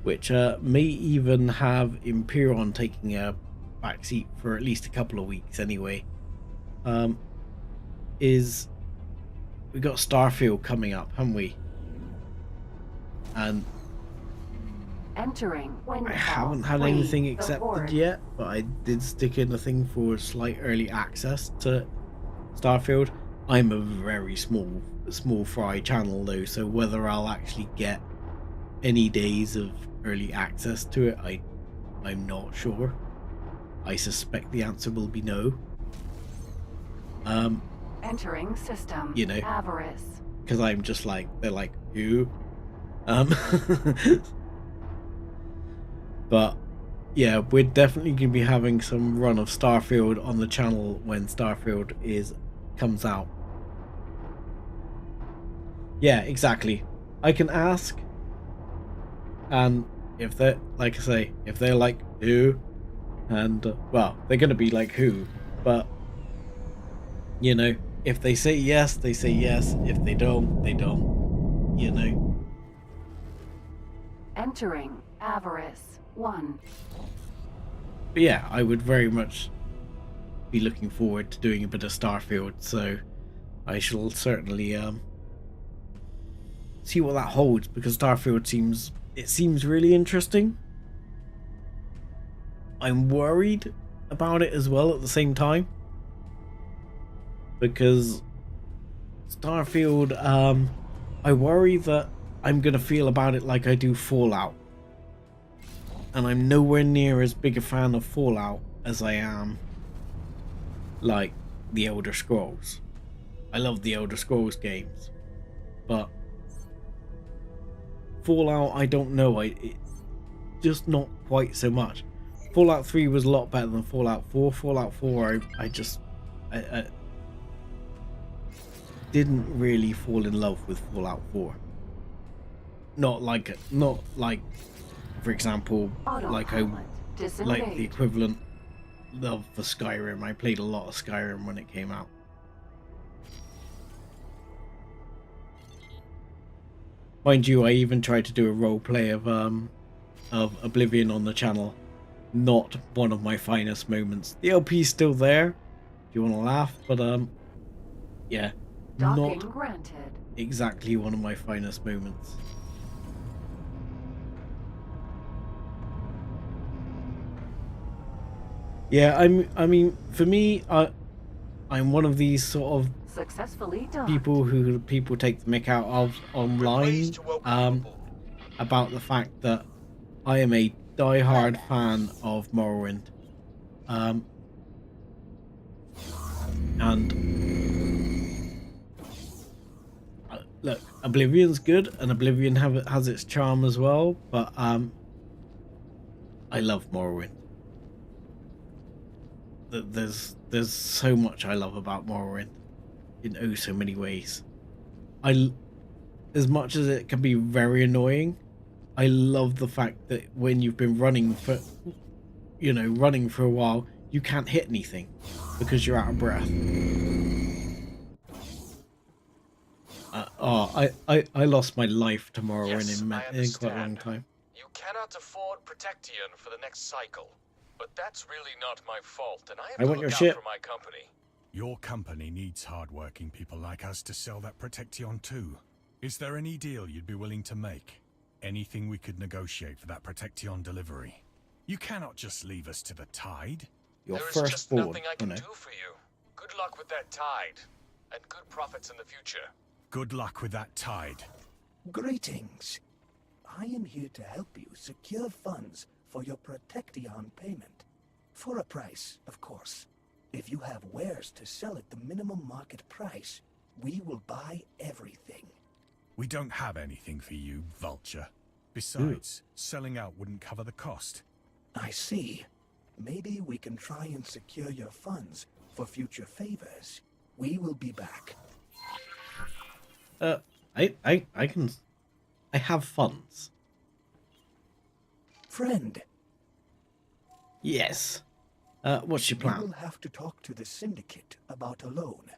Speaker 1: which may even have Imperion taking a backseat for at least a couple of weeks anyway, is we got Starfield coming up, haven't we? And
Speaker 2: Entering.
Speaker 1: I haven't had anything accepted yet, but I did stick in a thing for slight early access to Starfield. I'm a very small fry channel though, so whether I'll actually get any days of early access to it, I'm not sure. I suspect the answer will be no.
Speaker 2: Entering system.
Speaker 1: You know,
Speaker 2: Avarice.
Speaker 1: because I'm just like, they're like, who? But yeah, we're definitely going to be having some run of Starfield on the channel when Starfield comes out. Yeah, exactly. I can ask, and if they're, like I say, if they're like, who? And, well, they're going to be like, who? But, you know, if they say yes, they say yes. If they don't, they don't. You know?
Speaker 2: Entering. Avarice. 1.
Speaker 1: But yeah, I would very much be looking forward to doing a bit of Starfield, so I shall certainly see what that holds, because Starfield seems really interesting. I'm worried about it as well at the same time, because Starfield, I worry that I'm gonna feel about it like I do Fallout. And I'm nowhere near as big a fan of Fallout as I am like the Elder Scrolls. I love the Elder Scrolls games, but Fallout, I don't know. It's just not quite so much. Fallout 3 was a lot better than Fallout 4. Fallout 4, I didn't really fall in love with Fallout 4. Not like, for example, like the equivalent of for Skyrim. I played a lot of Skyrim when it came out. Mind you, I even tried to do a role play of Oblivion on the channel. Not one of my finest moments. The LP's still there, if you want to laugh, but yeah,
Speaker 2: Docking
Speaker 1: not
Speaker 2: granted.
Speaker 1: exactly one of my finest moments. Yeah, I mean, for me, I'm one of these sort of
Speaker 2: Successfully done.
Speaker 1: people who people take the mick out of online about the fact that I am a die-hard fan of Morrowind, and look, Oblivion's good, and Oblivion has its charm as well, but I love Morrowind. There's so much I love about Morrowind in oh so many ways. As much as it can be very annoying, I love the fact that when you've been running for a while, you can't hit anything because you're out of breath. I lost my life to Morrowind in quite a long time.
Speaker 5: You cannot afford Protection for the next cycle. But that's really not my fault, and I have to look out for my company.
Speaker 10: Your company needs hard-working people like us to sell that Protection too. Is there any deal you'd be willing to make? Anything we could negotiate for that Protection delivery? You cannot just leave us to the tide.
Speaker 1: Your
Speaker 5: There is
Speaker 1: first
Speaker 5: just
Speaker 1: board,
Speaker 5: nothing I can do for you. Good luck with that tide, and good profits in the future.
Speaker 10: Good luck with that tide.
Speaker 11: Greetings. I am here to help you secure funds for your Protection payment. For a price, of course. If you have wares to sell at the minimum market price, we will buy everything.
Speaker 10: We don't have anything for you, Vulture. Besides, selling out wouldn't cover the cost.
Speaker 11: I see. Maybe we can try and secure your funds for future favors. We will be back.
Speaker 1: I have funds.
Speaker 11: Friend.
Speaker 1: Yes. What's your plan?
Speaker 11: We will have to talk to the Syndicate about a loan.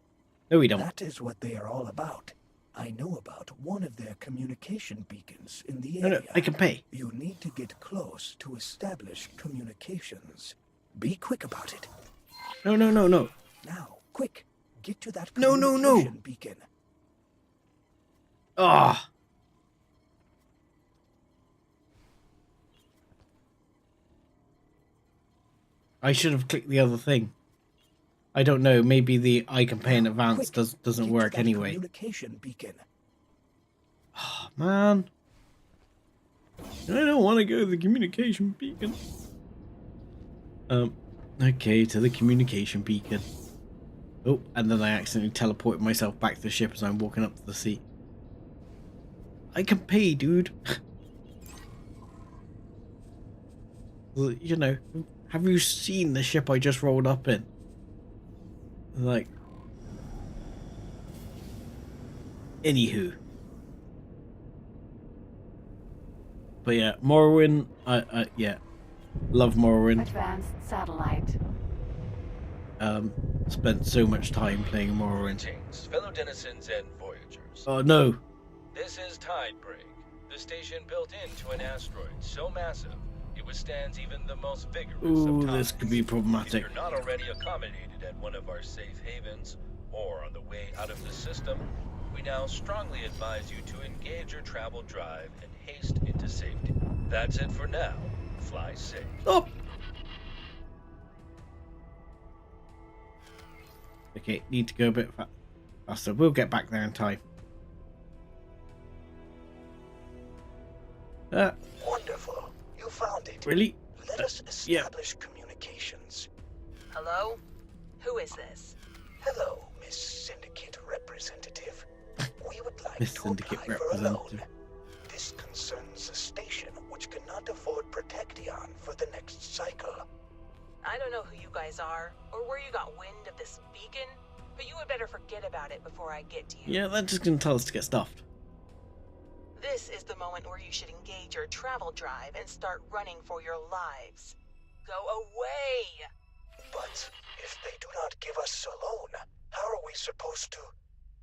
Speaker 1: No, we don't.
Speaker 11: That is what they are all about. I know about one of their communication beacons in the area.
Speaker 1: No, I can pay.
Speaker 11: You need to get close to establish communications. Be quick about it.
Speaker 1: No.
Speaker 11: Now, quick. Get to that communication beacon.
Speaker 1: Ah. I should have clicked the other thing. I don't know. Maybe the I can pay in advance doesn't work anyway.
Speaker 11: Communication beacon.
Speaker 1: Oh, man. I don't want to go to the communication beacon. Okay, to the communication beacon. Oh, and then I accidentally teleported myself back to the ship as I'm walking up to the sea. I can pay, dude. You know, have you seen the ship I just rolled up in? Like, anywho. But yeah, Morrowind, yeah, love Morrowind.
Speaker 2: Advanced satellite.
Speaker 1: Spent so much time playing Morrowind.
Speaker 12: Greetings, fellow denizens and voyagers.
Speaker 1: Oh no.
Speaker 12: This is Tidebreak, the station built into an asteroid so massive it withstands even the most vigorous
Speaker 1: Ooh,
Speaker 12: of times.
Speaker 1: this could be problematic.
Speaker 12: If you're not already accommodated at one of our safe havens, or on the way out of the system, we now strongly advise you to engage your travel drive and haste into safety. That's it for now. Fly safe.
Speaker 1: Stop! Okay, need to go a bit faster. We'll get back there in time.
Speaker 11: Wonderful. You found it.
Speaker 1: Really?
Speaker 11: Let us establish communications.
Speaker 13: Hello? Who is this?
Speaker 11: Hello, Miss Syndicate representative. representative. We would like
Speaker 1: Miss
Speaker 11: to
Speaker 1: Syndicate
Speaker 11: apply for a loan.
Speaker 1: representative.
Speaker 11: This concerns a station which cannot afford Protection for the next cycle.
Speaker 7: I don't know who you guys are, or where you got wind of this beacon, but you would better forget about it before I get to you.
Speaker 1: Yeah, they're just gonna tell us to get stuffed.
Speaker 7: This is the moment where you should engage your travel drive and start running for your lives. Go away!
Speaker 11: But if they do not give us a loan, how are we supposed to?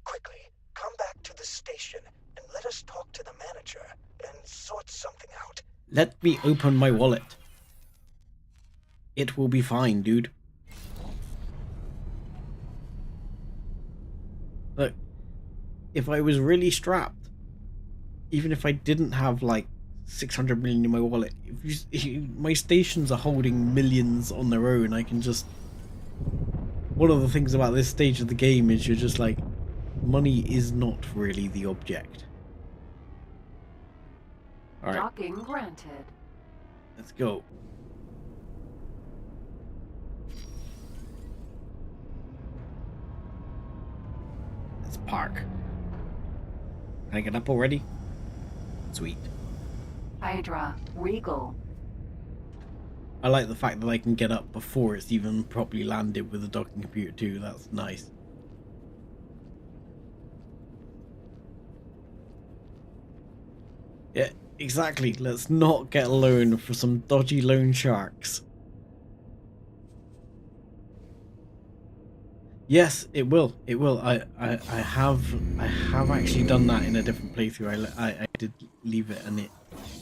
Speaker 11: Quickly, come back to the station and let us talk to the manager and sort something out.
Speaker 1: Let me open my wallet. It will be fine, dude. Look, if I was really strapped, even if I didn't have like 600 million in my wallet, my stations are holding millions on their own. I can just... One of the things about this stage of the game is you're just like, money is not really the object. Alright.
Speaker 2: Docking granted.
Speaker 1: Let's go. Let's park. Can I get up already? Sweet.
Speaker 2: Hydra, Regal.
Speaker 1: I like the fact that I can get up before it's even properly landed with the docking computer too. That's nice. Yeah, exactly. Let's not get a loan for some dodgy loan sharks. Yes, it will. It will. I have actually done that in a different playthrough. I did leave it in it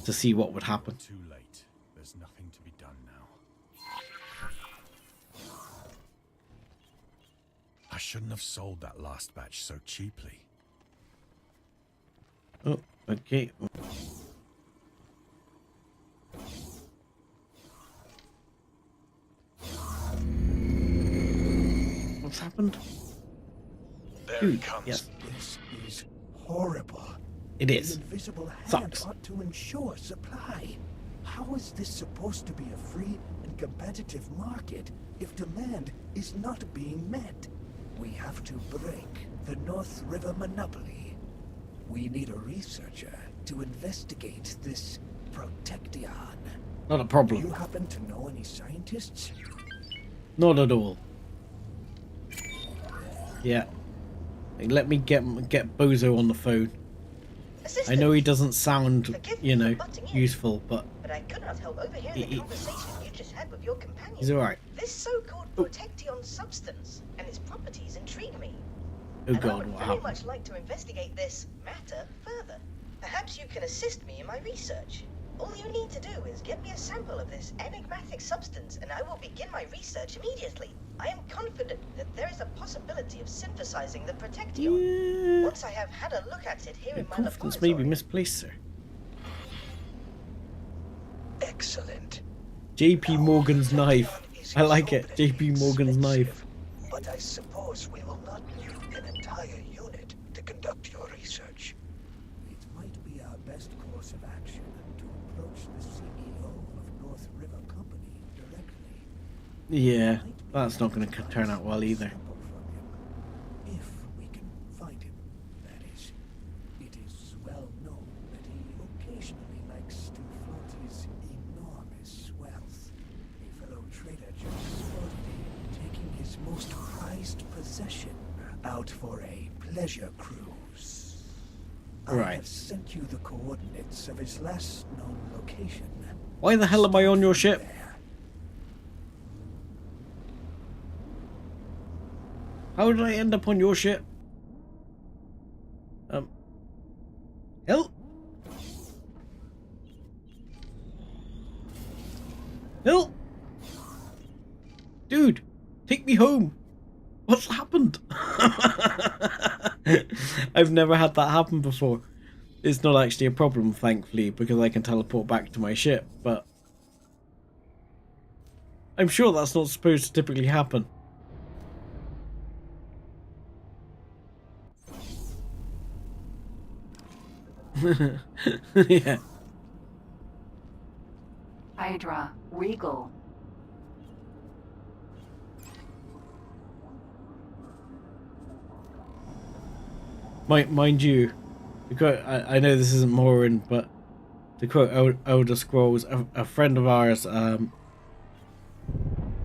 Speaker 1: to see what would happen.
Speaker 10: Too late. There's nothing to be done now. I shouldn't have sold that last batch so cheaply.
Speaker 1: Oh, okay. What's happened?
Speaker 11: There
Speaker 1: Dude,
Speaker 11: it comes.
Speaker 1: yes.
Speaker 11: This is horrible.
Speaker 1: It is.
Speaker 11: The invisible hand
Speaker 1: Sucks.
Speaker 11: ought to ensure supply. How is this supposed to be a free and competitive market if demand is not being met? We have to break the North River monopoly. We need a researcher to investigate this Protection.
Speaker 1: Not a problem.
Speaker 11: Do you happen to know any scientists?
Speaker 1: Not at all. Yeah. Let me get Bozo on the phone. I know he doesn't sound, you know, useful, but
Speaker 3: I could not help overhearing the conversation you just had with your companion.
Speaker 1: he's alright.
Speaker 3: This so-called Protection substance and its properties intrigue me.
Speaker 1: Oh
Speaker 3: and I
Speaker 1: god,
Speaker 3: would
Speaker 1: what
Speaker 3: very
Speaker 1: happened?
Speaker 3: much like to investigate this matter further. Perhaps you can assist me in my research. All you need to do is get me a sample of this enigmatic substance and I will begin my research immediately. I am confident that there is a possibility of synthesizing the Protection.
Speaker 1: Yeah.
Speaker 3: Once I have had a look at it here
Speaker 1: Your
Speaker 3: in my
Speaker 1: confidence may be
Speaker 3: laboratory.
Speaker 1: misplaced, sir.
Speaker 11: Excellent.
Speaker 1: JP Morgan's knife. I like it. JP Morgan's knife.
Speaker 11: But I suppose we will not need an entire unit to conduct your research. It might be our best course of action to approach the CEO of North River Company directly.
Speaker 1: Yeah, that's not going to turn out well either.
Speaker 11: If we can find him, that is. It is well known that he occasionally likes to flaunt his enormous wealth. A fellow trader just spotted him taking his most prized possession out for a pleasure cruise. I
Speaker 1: Right.
Speaker 11: have sent you the coordinates of his last known location.
Speaker 1: Why the hell am I on your ship?
Speaker 11: There.
Speaker 1: How did I end up on your ship? Help! Help! Dude, take me home. What's happened? I've never had that happen before. It's not actually a problem, thankfully, because I can teleport back to my ship, but I'm sure that's not supposed to typically happen. Yeah.
Speaker 2: Hydra, Regal.
Speaker 1: mind you, to quote, I know this isn't Morrowind, but to quote Elder Scrolls, a friend of ours,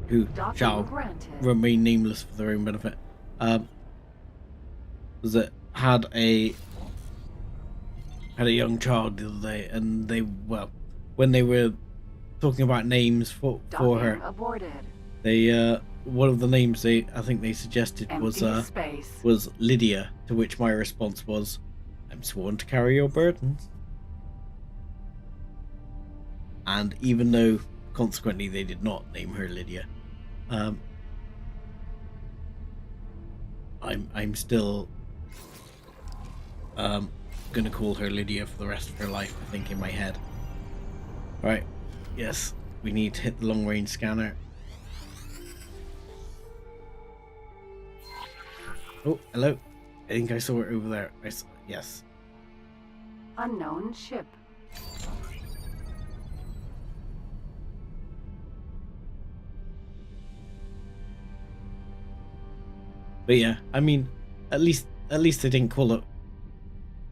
Speaker 1: who shall remain nameless for their own benefit, was that had a young child the other day, and when they were talking about names for her, they one of the names I think they suggested was Lydia, to which my response was, "I'm sworn to carry your burdens." And even though consequently they did not name her Lydia, I'm still gonna call her Lydia for the rest of her life, I think, in my head. Right, yes, we need to hit the long range scanner. Oh, hello. I think I saw it over there. Yes.
Speaker 2: Unknown ship.
Speaker 1: But yeah, I mean, at least they didn't call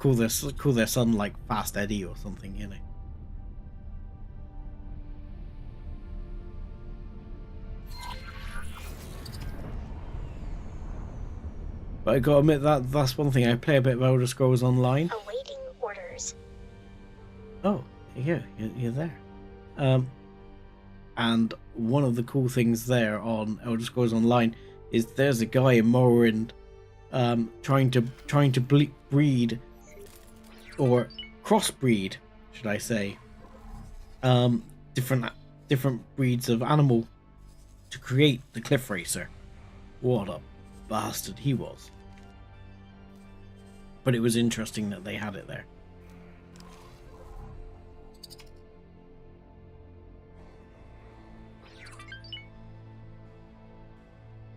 Speaker 1: their son like Fast Eddie or something, you know. But I gotta admit that's one thing. I play a bit of Elder Scrolls Online.
Speaker 13: Awaiting orders.
Speaker 1: Oh, yeah, you're there. And one of the cool things there on Elder Scrolls Online is there's a guy in Morrowind trying to breed or crossbreed, should I say, different breeds of animal to create the Cliff Racer. What a bastard he was. But it was interesting that they had it there.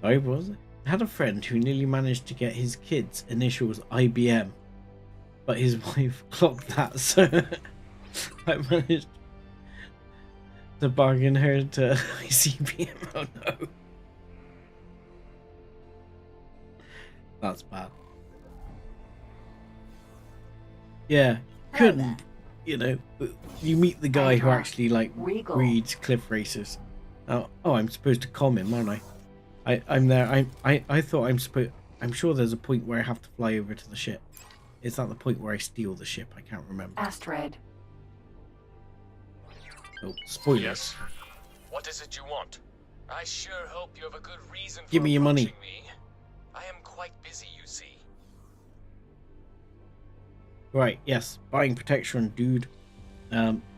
Speaker 1: Sorry, what was it? I had a friend who nearly managed to get his kids' initials IBM, but his wife clocked that, so I managed to bargain her to ICBM. Oh no. That's bad. Yeah, couldn't, you know, you meet the guy who actually like breeds Cliff Racers. Oh, I'm supposed to calm him, aren't I? I'm there. I thought I'm sure there's a point where I have to fly over to the ship. Is that the point where I steal the ship? I can't remember.
Speaker 2: Astrid.
Speaker 1: Oh, spoilers.
Speaker 5: Yes. What is it you want? I sure hope you have a good reason for
Speaker 1: Give me your money.
Speaker 5: Me. I am quite busy, you see.
Speaker 1: Right, yes. Buying protection, dude.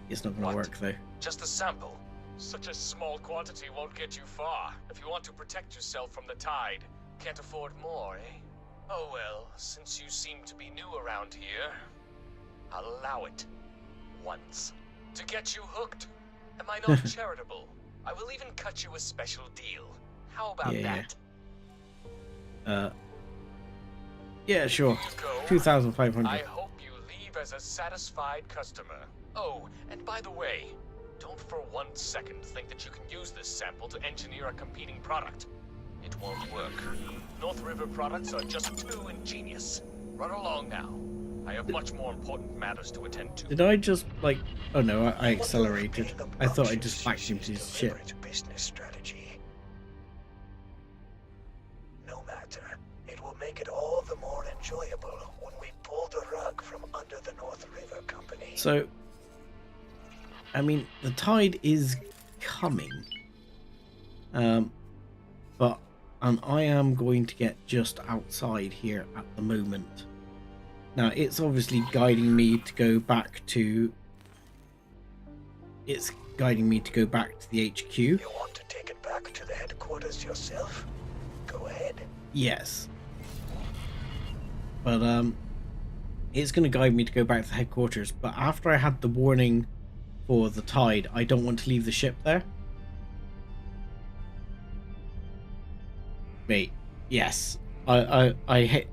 Speaker 1: It's not gonna work though.
Speaker 5: Just a sample. Such a small quantity won't get you far. If you want to protect yourself from the tide, can't afford more, eh? Oh well, since you seem to be new around here, I'll allow it. Once. To get you hooked. Am I not charitable? I will even cut you a special deal. How about that?
Speaker 1: Yeah, sure. 2,500.
Speaker 5: I hope you leave as a satisfied customer. Oh, and by the way, don't for 1 second think that you can use this sample to engineer a competing product. It won't work. North River products are just too ingenious. Run along now. I have much more important matters to attend to.
Speaker 1: Did I just, like... Oh no, I accelerated. I thought I just vacuumed his ship.
Speaker 11: Business strategy. No matter. It will make it all the more enjoyable when we pull the rug from under the North River Company.
Speaker 1: So, I mean, the tide is coming. But I am going to get just outside here at the moment. Now, it's obviously guiding me to go back to... It's guiding me to go back to the HQ.
Speaker 11: You want to take it back to the headquarters yourself? Go ahead.
Speaker 1: Yes. But, it's going to guide me to go back to the headquarters. But after I had the warning for the tide, I don't want to leave the ship there. Wait. Yes. I hate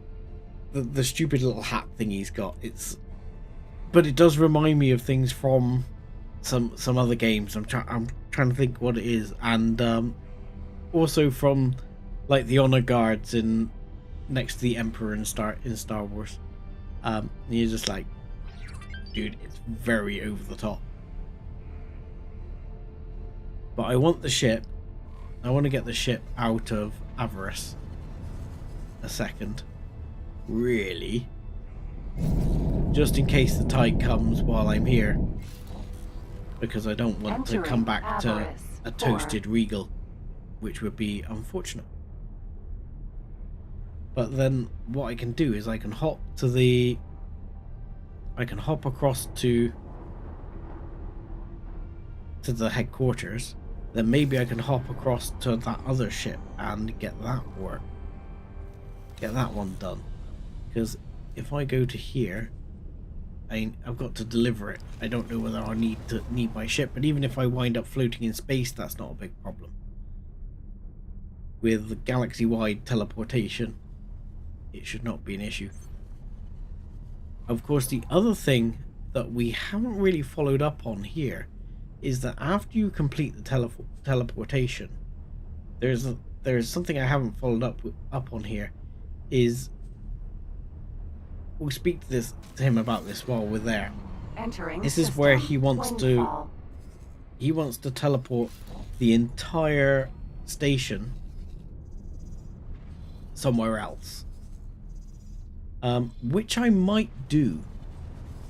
Speaker 1: the stupid little hat thing he's got. But it does remind me of things from some other games. I'm trying to think what it is, and also from like the honor guards next to the Emperor in Star Wars. And you're just like, dude, it's very over the top. But I want the ship. I want to get the ship out of Avarice a second. Really. Just in case the tide comes while I'm here. Because I don't want to come back to a toasted Regal, which would be unfortunate. But then what I can do is I can hop across to the headquarters. Then maybe I can hop across to that other ship and get that one done. Because if I go to here, I've got to deliver it. I don't know whether I'll need my ship, but even if I wind up floating in space, that's not a big problem. With the galaxy-wide teleportation, it should not be an issue. Of course, the other thing that we haven't really followed up on here is that after you complete the teleportation, there's something I haven't followed up on here. Is we'll speak to him about this while we're there. This is where he wants to teleport the entire station somewhere else, which I might do.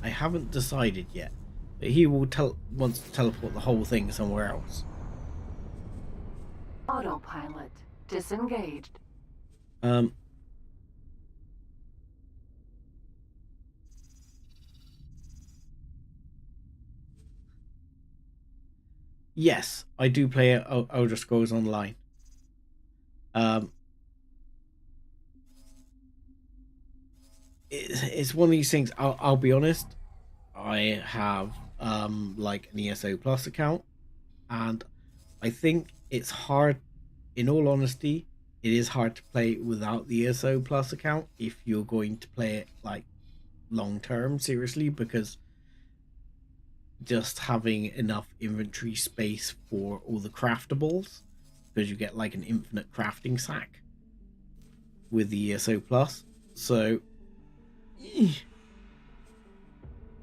Speaker 1: I haven't decided yet, but he wants to teleport the whole thing somewhere else.
Speaker 2: Autopilot disengaged.
Speaker 1: Yes, I do play Elder Scrolls Online. It's one of these things. I'll be honest. I have like an ESO Plus account, and I think it's hard. In all honesty, it is hard to play without the ESO Plus account if you're going to play it like long term, seriously, because just having enough inventory space for all the craftables, because you get like an infinite crafting sack with the ESO Plus. So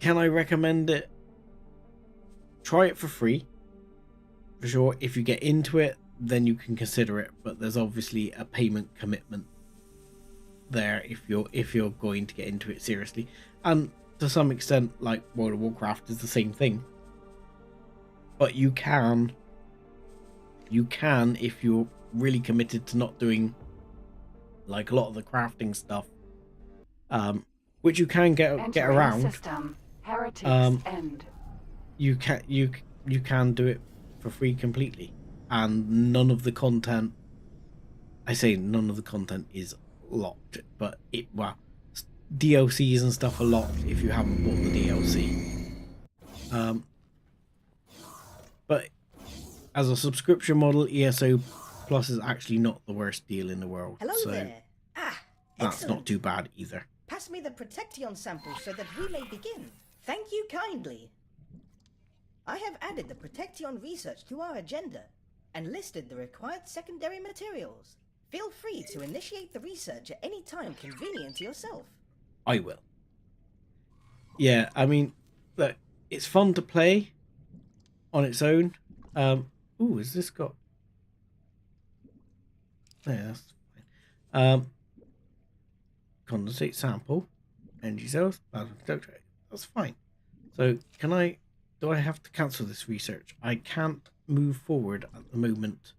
Speaker 1: can I recommend it? Try it for free, for sure. If you get into it, then you can consider it, but there's obviously a payment commitment there if you're going to get into it seriously. And to some extent, like World of Warcraft is the same thing. But you can if you're really committed to not doing like a lot of the crafting stuff, which you can get around.
Speaker 2: System. Rarities end.
Speaker 1: You can do it for free completely, and none of the content. I say none of the content is locked, but DLCs and stuff are locked if you haven't bought the DLC. But as a subscription model, ESO Plus is actually not the worst deal in the world.
Speaker 3: Hello
Speaker 1: so
Speaker 3: there.
Speaker 1: That's not too bad either.
Speaker 3: Pass me the Protection sample so that we may begin. Thank you kindly. I have added the Protection research to our agenda and listed the required secondary materials. Feel free to initiate the research at any time convenient to yourself.
Speaker 1: I will. Yeah, I mean, look, it's fun to play on its own. Ooh, has this got... Yeah, that's fine. Condensate sample, energy cells, that's fine. So do I have to cancel this research? I can't move forward at the moment.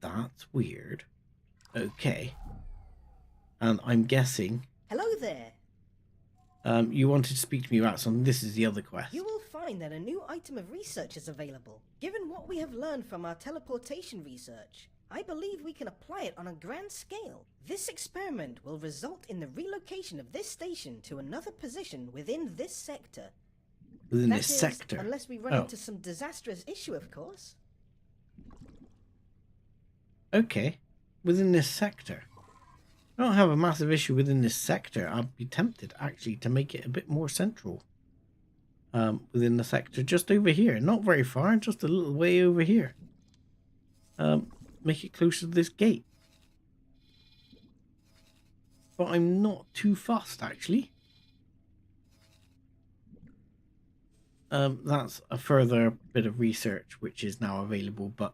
Speaker 1: That's weird. Okay. And I'm guessing...
Speaker 3: Hello there.
Speaker 1: You wanted to speak to me about something. This is the other quest.
Speaker 3: You will find that a new item of research is available. Given what we have learned from our teleportation research, I believe we can apply it on a grand scale. This experiment will result in the relocation of this station to another position within this sector.
Speaker 1: Within this sector?
Speaker 3: Unless we run into some disastrous issue, of course.
Speaker 1: Okay. Within this sector. I don't have a massive issue within this sector. I'd be tempted, actually, to make it a bit more central. Within the sector, just over here. Not very far, just a little way over here. Make it closer to this gate. but I'm not too fussed actually. That's a further bit of research which is now available, but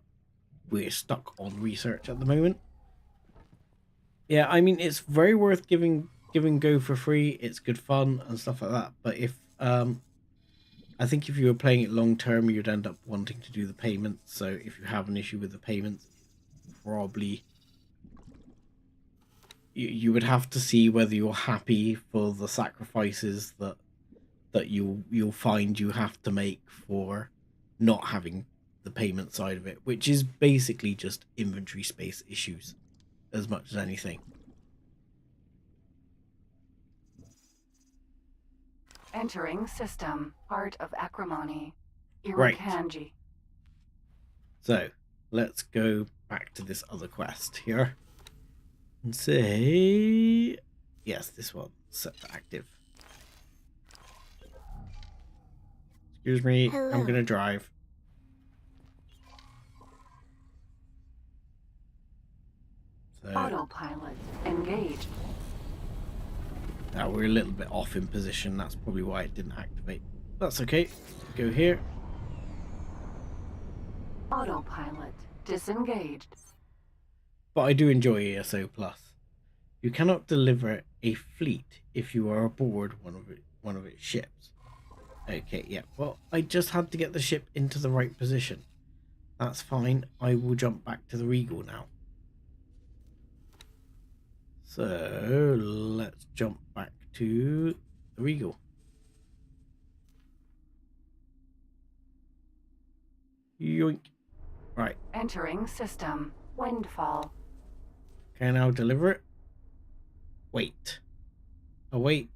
Speaker 1: we're stuck on research at the moment. Yeah, I mean, it's very worth giving go for free. It's good fun and stuff like that. But if I think if you were playing it long term, you'd end up wanting to do the payments. So if you have an issue with the payments, probably you would have to see whether you're happy for the sacrifices that you'll find you have to make for not having the payment side of it, which is basically just inventory space issues as much as anything.
Speaker 2: Entering system. Art of acrimony.
Speaker 1: Right.
Speaker 2: Kanji.
Speaker 1: So let's go back to this other quest here and say, yes, this one, set to active. Excuse me,
Speaker 8: Hello.
Speaker 1: I'm gonna drive. So,
Speaker 2: Autopilot. Engaged.
Speaker 1: now we're a little bit off in position. That's probably why it didn't activate. That's okay. Go here.
Speaker 2: Autopilot. Disengaged.
Speaker 1: But I do enjoy ESO Plus. You cannot deliver a fleet if you are aboard one of its ships. Okay, yeah. Well, I just had to get the ship into the right position. That's fine. I will jump back to the Regal now. So let's jump back to the Regal. Yoink. Right.
Speaker 2: Entering system. Windfall.
Speaker 1: Can I now deliver it? Wait. Oh, wait.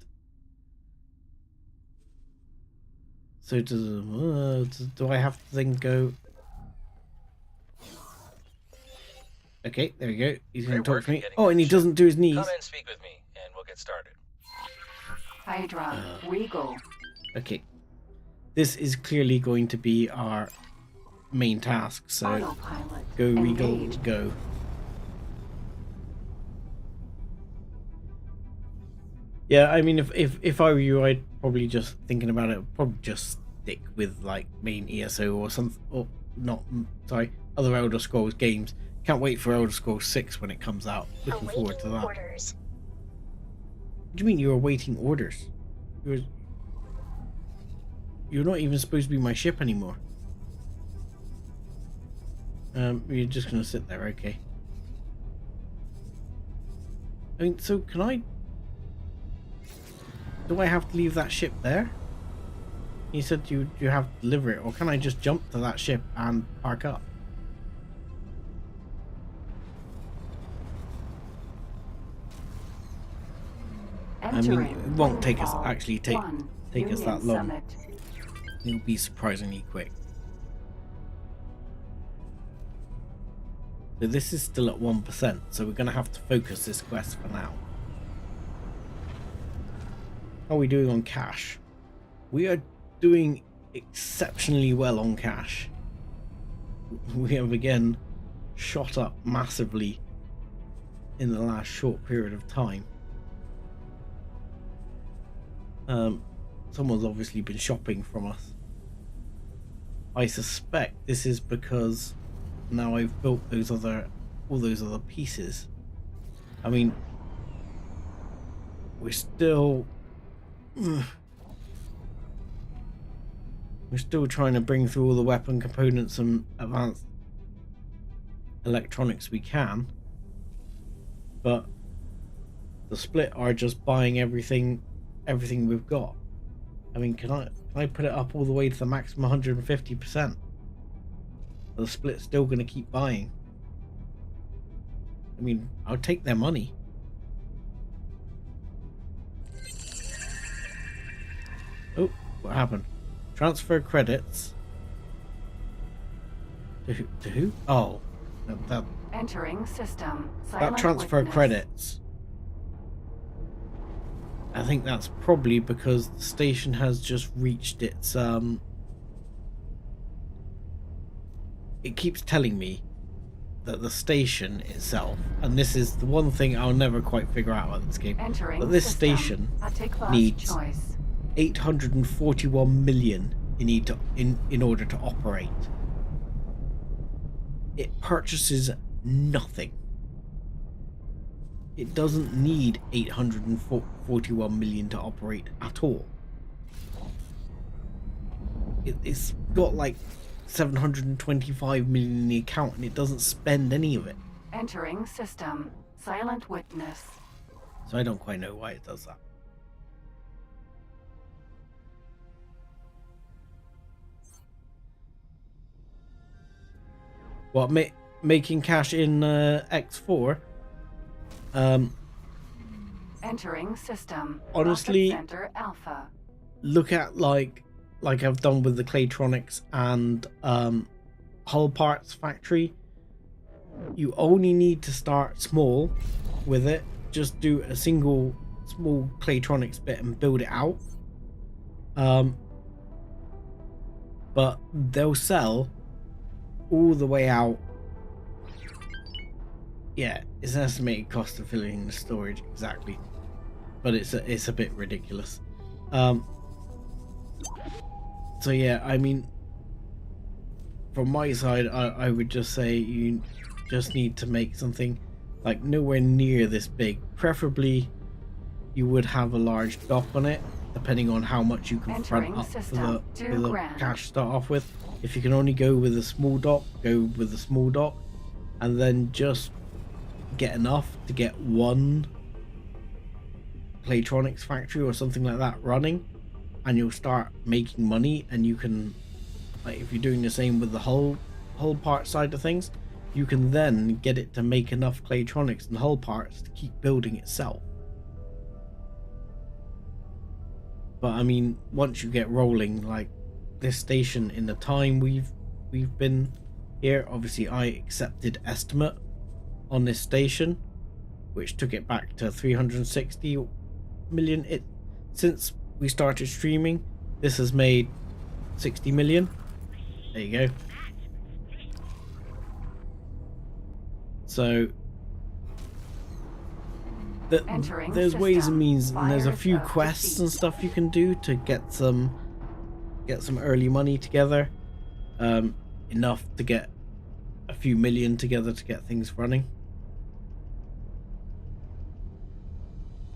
Speaker 1: So do I have to then go? Okay, there we go. He's going to talk to me. Oh, and he doesn't do his knees.
Speaker 12: Come and speak with me, and we'll get started.
Speaker 2: Hydra. Regal.
Speaker 1: Okay. This is clearly going to be our main task, so
Speaker 2: Autopilot.
Speaker 1: go Regal,
Speaker 2: Engaged.
Speaker 1: go. Yeah, I mean, if I were you, I'd probably just, thinking about it, probably just stick with like main ESO or something, or not, sorry, other Elder Scrolls games. Can't wait for Elder Scrolls 6 when it comes out. Looking forward to that.
Speaker 13: Orders.
Speaker 1: What do you mean you're awaiting orders? You're not even supposed to be my ship anymore. You're just gonna sit there, okay. I mean, so can I... Do I have to leave that ship there? You said you have to deliver it, or can I just jump to that ship and park up? I mean, it won't take us actually take us that long.
Speaker 2: Summit.
Speaker 1: It'll be surprisingly quick. So this is still at 1%, so we're going to have to focus this quest for now. How are we doing on cash? We are doing exceptionally well on cash. We have again shot up massively in the last short period of time. Someone's obviously been shopping from us. I suspect this is because now I've built all those other pieces. I mean, we're still trying to bring through all the weapon components and advanced electronics we can, but the split are just buying everything we've got. I mean, can I put it up all the way to the maximum 150%? The split's still going to keep buying. I mean, I'll take their money. Oh, what happened? Transfer credits. To who? Oh, that
Speaker 2: Entering system.
Speaker 1: that transfer
Speaker 2: witness.
Speaker 1: credits. I think that's probably because the station has just reached its it keeps telling me that the station itself, and this is the one thing I'll never quite figure out about this game, but this station needs 841 million in order to operate. It purchases nothing. It doesn't need 841 million to operate at all. It's got like 725 million in the account and it doesn't spend any of it.
Speaker 2: Entering system. Silent witness.
Speaker 1: So I don't quite know why it does that. What, making cash in X4?
Speaker 2: Entering system.
Speaker 1: Honestly,
Speaker 2: Center Alpha.
Speaker 1: Look at like I've done with the Claytronics and hull parts factory. You only need to start small with it. Just do a single small Claytronics bit and build it out. But they'll sell all the way out. Yeah, it's an estimated cost of filling the storage exactly, but it's a bit ridiculous. So yeah, I mean, from my side, I would just say you just need to make something like nowhere near this big. Preferably, you would have a large dock on it, depending on how much you can front up for the cash to start off with. If you can only go with a small dock, go with a small dock, and then just get enough to get one Claytronics factory or something like that running, and you'll start making money. And you can, like, if you're doing the same with the hull part side of things, you can then get it to make enough Claytronics and hull parts to keep building itself. But I mean, once you get rolling, like this station, in the time we've been here, obviously I accepted estimate on this station, which took it back to 360 million. Since we started streaming, this has made 60 million. There you go. So there's ways and means, and there's a few quests and stuff you can do to get some early money together, enough to get a few million together to get things running.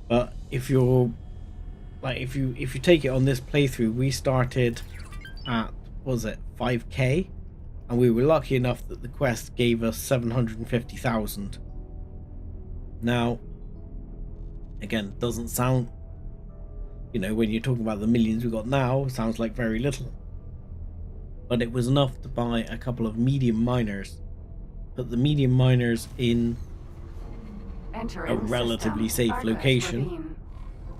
Speaker 1: But if you're like, if you take it on this playthrough, we started at, what was it, 5k, and we were lucky enough that the quest gave us 750,000. Now, again, it doesn't sound, you know, when you're talking about the millions we got now, it sounds like very little. But it was enough to buy a couple of medium miners. Put the medium miners in a relatively safe location.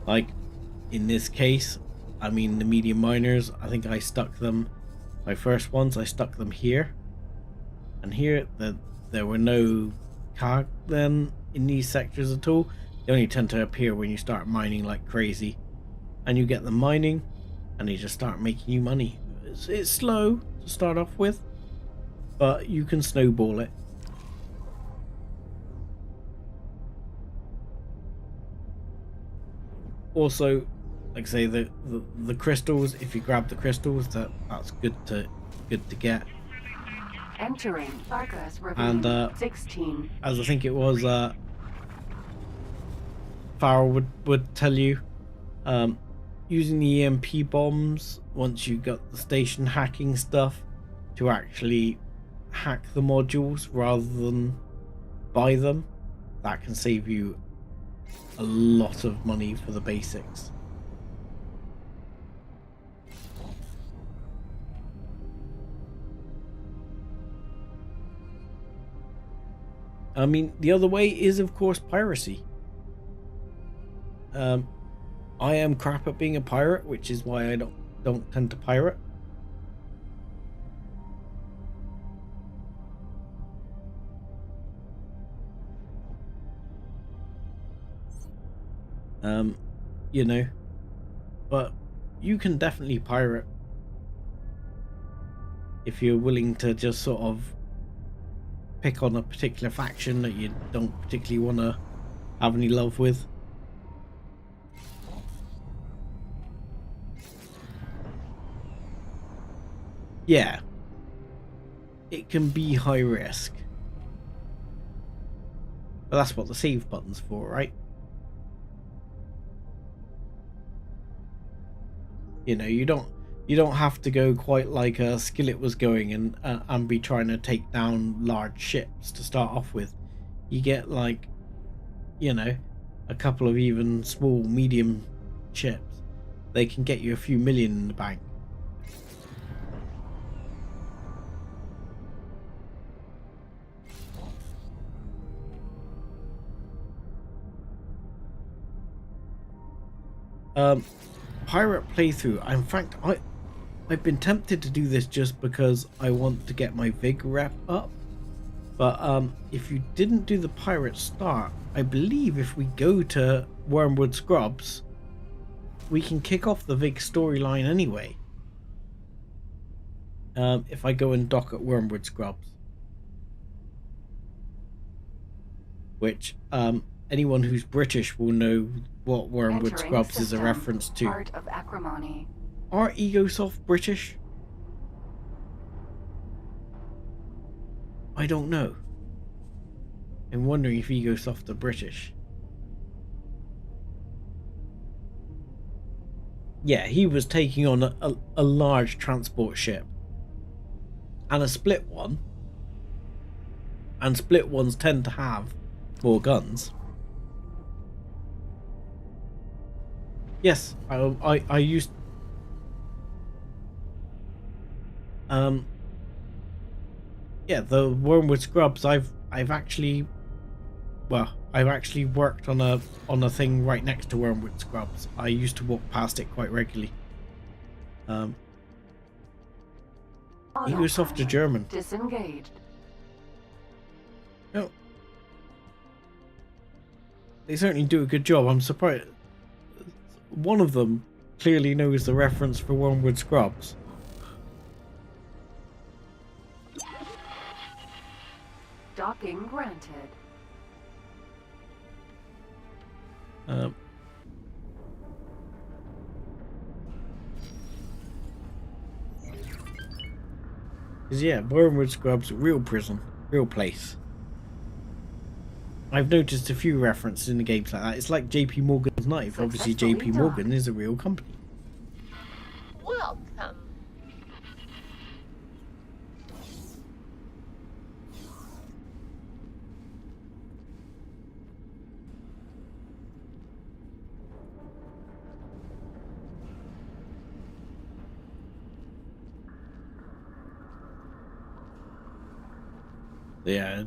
Speaker 1: Like in this case, I mean, the medium miners, I think I stuck them, my first ones, I stuck them here. And here, there were no carg then in these sectors at all. They only tend to appear when you start mining like crazy. And you get them mining, and they just start making you money. It's slow to start off with, but you can snowball it. Also, like I say, the crystals, if you grab the crystals, that's good to get.
Speaker 2: Entering Farkas
Speaker 1: And
Speaker 2: 16.
Speaker 1: as I think it was Farrell would tell you, using the EMP bombs, once you got the station hacking stuff, to actually hack the modules rather than buy them, that can save you a lot of money for the basics. I mean, the other way is, of course, piracy. I am crap at being a pirate, which is why I don't tend to pirate. You know, but you can definitely pirate if you're willing to just sort of pick on a particular faction that you don't particularly want to have any love with. Yeah, it can be high risk, but that's what the save button's for, right? You know, you don't have to go quite like a Skillet was going and be trying to take down large ships to start off with. You get, like, you know, a couple of even small, medium ships. They can get you a few million in the bank. Pirate playthrough. In fact, I've been tempted to do this just because I want to get my Vig rep up. But if you didn't do the pirate start, I believe if we go to Wormwood Scrubs, we can kick off the Vig storyline anyway. If I go and dock at Wormwood Scrubs, which anyone who's British will know what Wormwood
Speaker 2: Entering
Speaker 1: Scrubs is a
Speaker 2: system.
Speaker 1: reference to.
Speaker 2: Art of acrimony.
Speaker 1: Are Egosoft British? I don't know. I'm wondering if Egosoft are British. Yeah, he was taking on a large transport ship. And a split one. And split ones tend to have more guns. Yes, I used... yeah, the Wormwood Scrubs, I've actually worked on a thing right next to Wormwood Scrubs. I used to walk past it quite regularly. Egosoft are German.
Speaker 2: Disengaged.
Speaker 1: No. They certainly do a good job. I'm surprised. One of them clearly knows the reference for Wormwood Scrubs.
Speaker 2: Docking granted.
Speaker 1: Yeah, Wormwood Scrubs, real prison, real place. I've noticed a few references in the games like that. It's like JP Morgan's knife. Obviously, JP Morgan is a real company.
Speaker 13: Welcome.
Speaker 1: Yeah.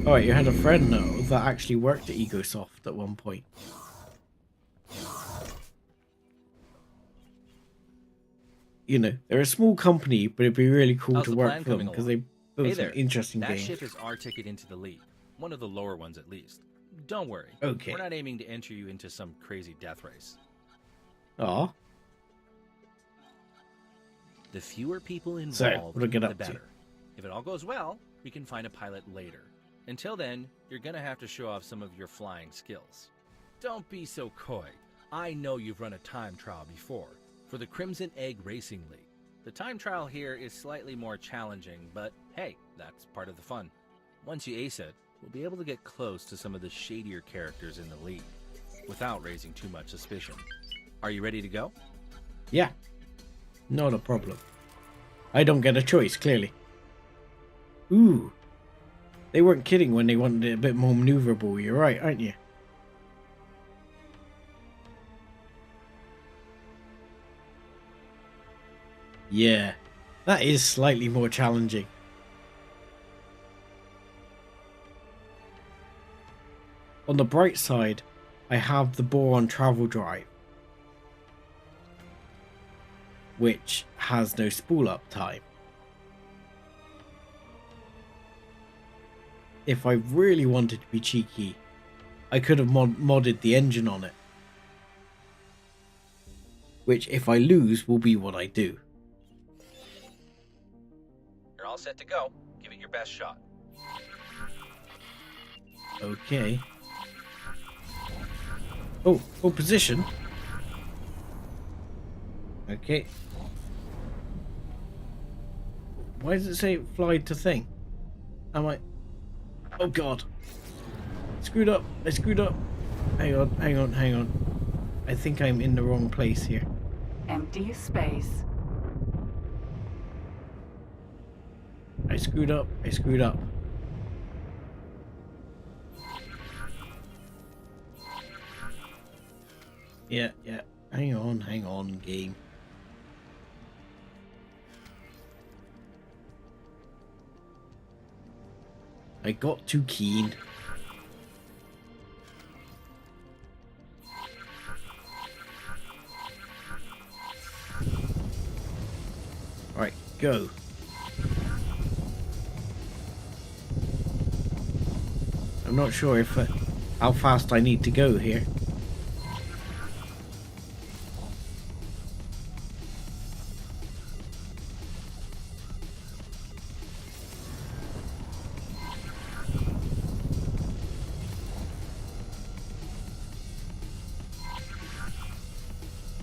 Speaker 1: Alright, you had a friend though that actually worked at Egosoft at one point. You know, they're a small company, but it'd be really cool
Speaker 9: How's
Speaker 1: to
Speaker 9: the
Speaker 1: work
Speaker 9: plan
Speaker 1: for them
Speaker 9: coming
Speaker 1: because
Speaker 9: along?
Speaker 1: they build
Speaker 9: Hey
Speaker 1: some
Speaker 9: there.
Speaker 1: interesting
Speaker 9: That
Speaker 1: games.
Speaker 9: ship is our ticket into the league. One of the lower ones at least. Don't worry.
Speaker 1: Okay.
Speaker 9: We're not aiming to enter you into some crazy death race.
Speaker 1: Aw.
Speaker 9: The fewer people involved,
Speaker 1: So, what do I get
Speaker 9: the
Speaker 1: up to?
Speaker 9: better. If it all goes well, we can find a pilot later. Until then, you're gonna have to show off some of your flying skills. Don't be so coy. I know you've run a time trial before, for the Crimson Egg Racing League. The time trial here is slightly more challenging, but hey, that's part of the fun. Once you ace it, we'll be able to get close to some of the shadier characters in the league, without raising too much suspicion. Are you ready to go?
Speaker 1: Yeah. Not a problem. I don't get a choice, clearly. Ooh. They weren't kidding when they wanted it a bit more maneuverable. You're right, aren't you? Yeah. That is slightly more challenging. On the bright side, I have the Boron Travel Drive, which has no spool up time. If I really wanted to be cheeky, I could have modded the engine on it. Which, if I lose, will be what I do.
Speaker 12: You're all set to go. Give it your best shot.
Speaker 1: Okay. Oh, position. Okay. Why does it say fly to thing? Am I... Oh god. Screwed up. I screwed up. Hang on. I think I'm in the wrong place here.
Speaker 2: Empty space.
Speaker 1: I screwed up. Yeah. Hang on, game. I got too keen. Right, go. I'm not sure if how fast I need to go here.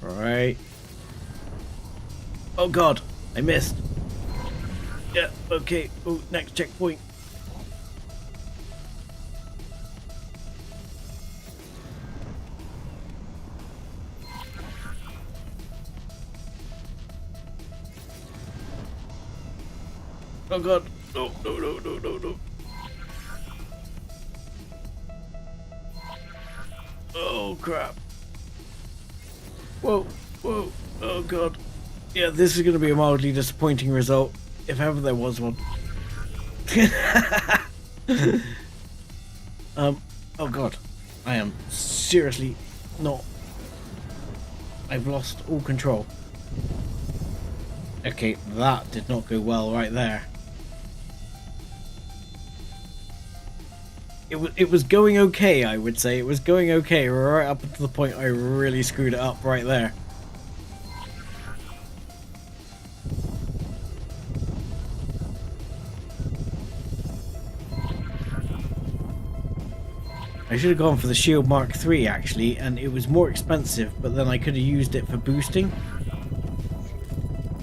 Speaker 1: Alright. Oh god, I missed. Yeah, okay. Oh, next checkpoint. Oh god. No. Oh crap. Whoa. Oh god. Yeah, this is going to be a mildly disappointing result, if ever there was one. Oh god. I am seriously not... I've lost all control. Okay, that did not go well right there. It was going okay, I would say. It was going okay right up to the point I really screwed it up right there. I should have gone for the Shield Mark III actually, and it was more expensive, but then I could have used it for boosting.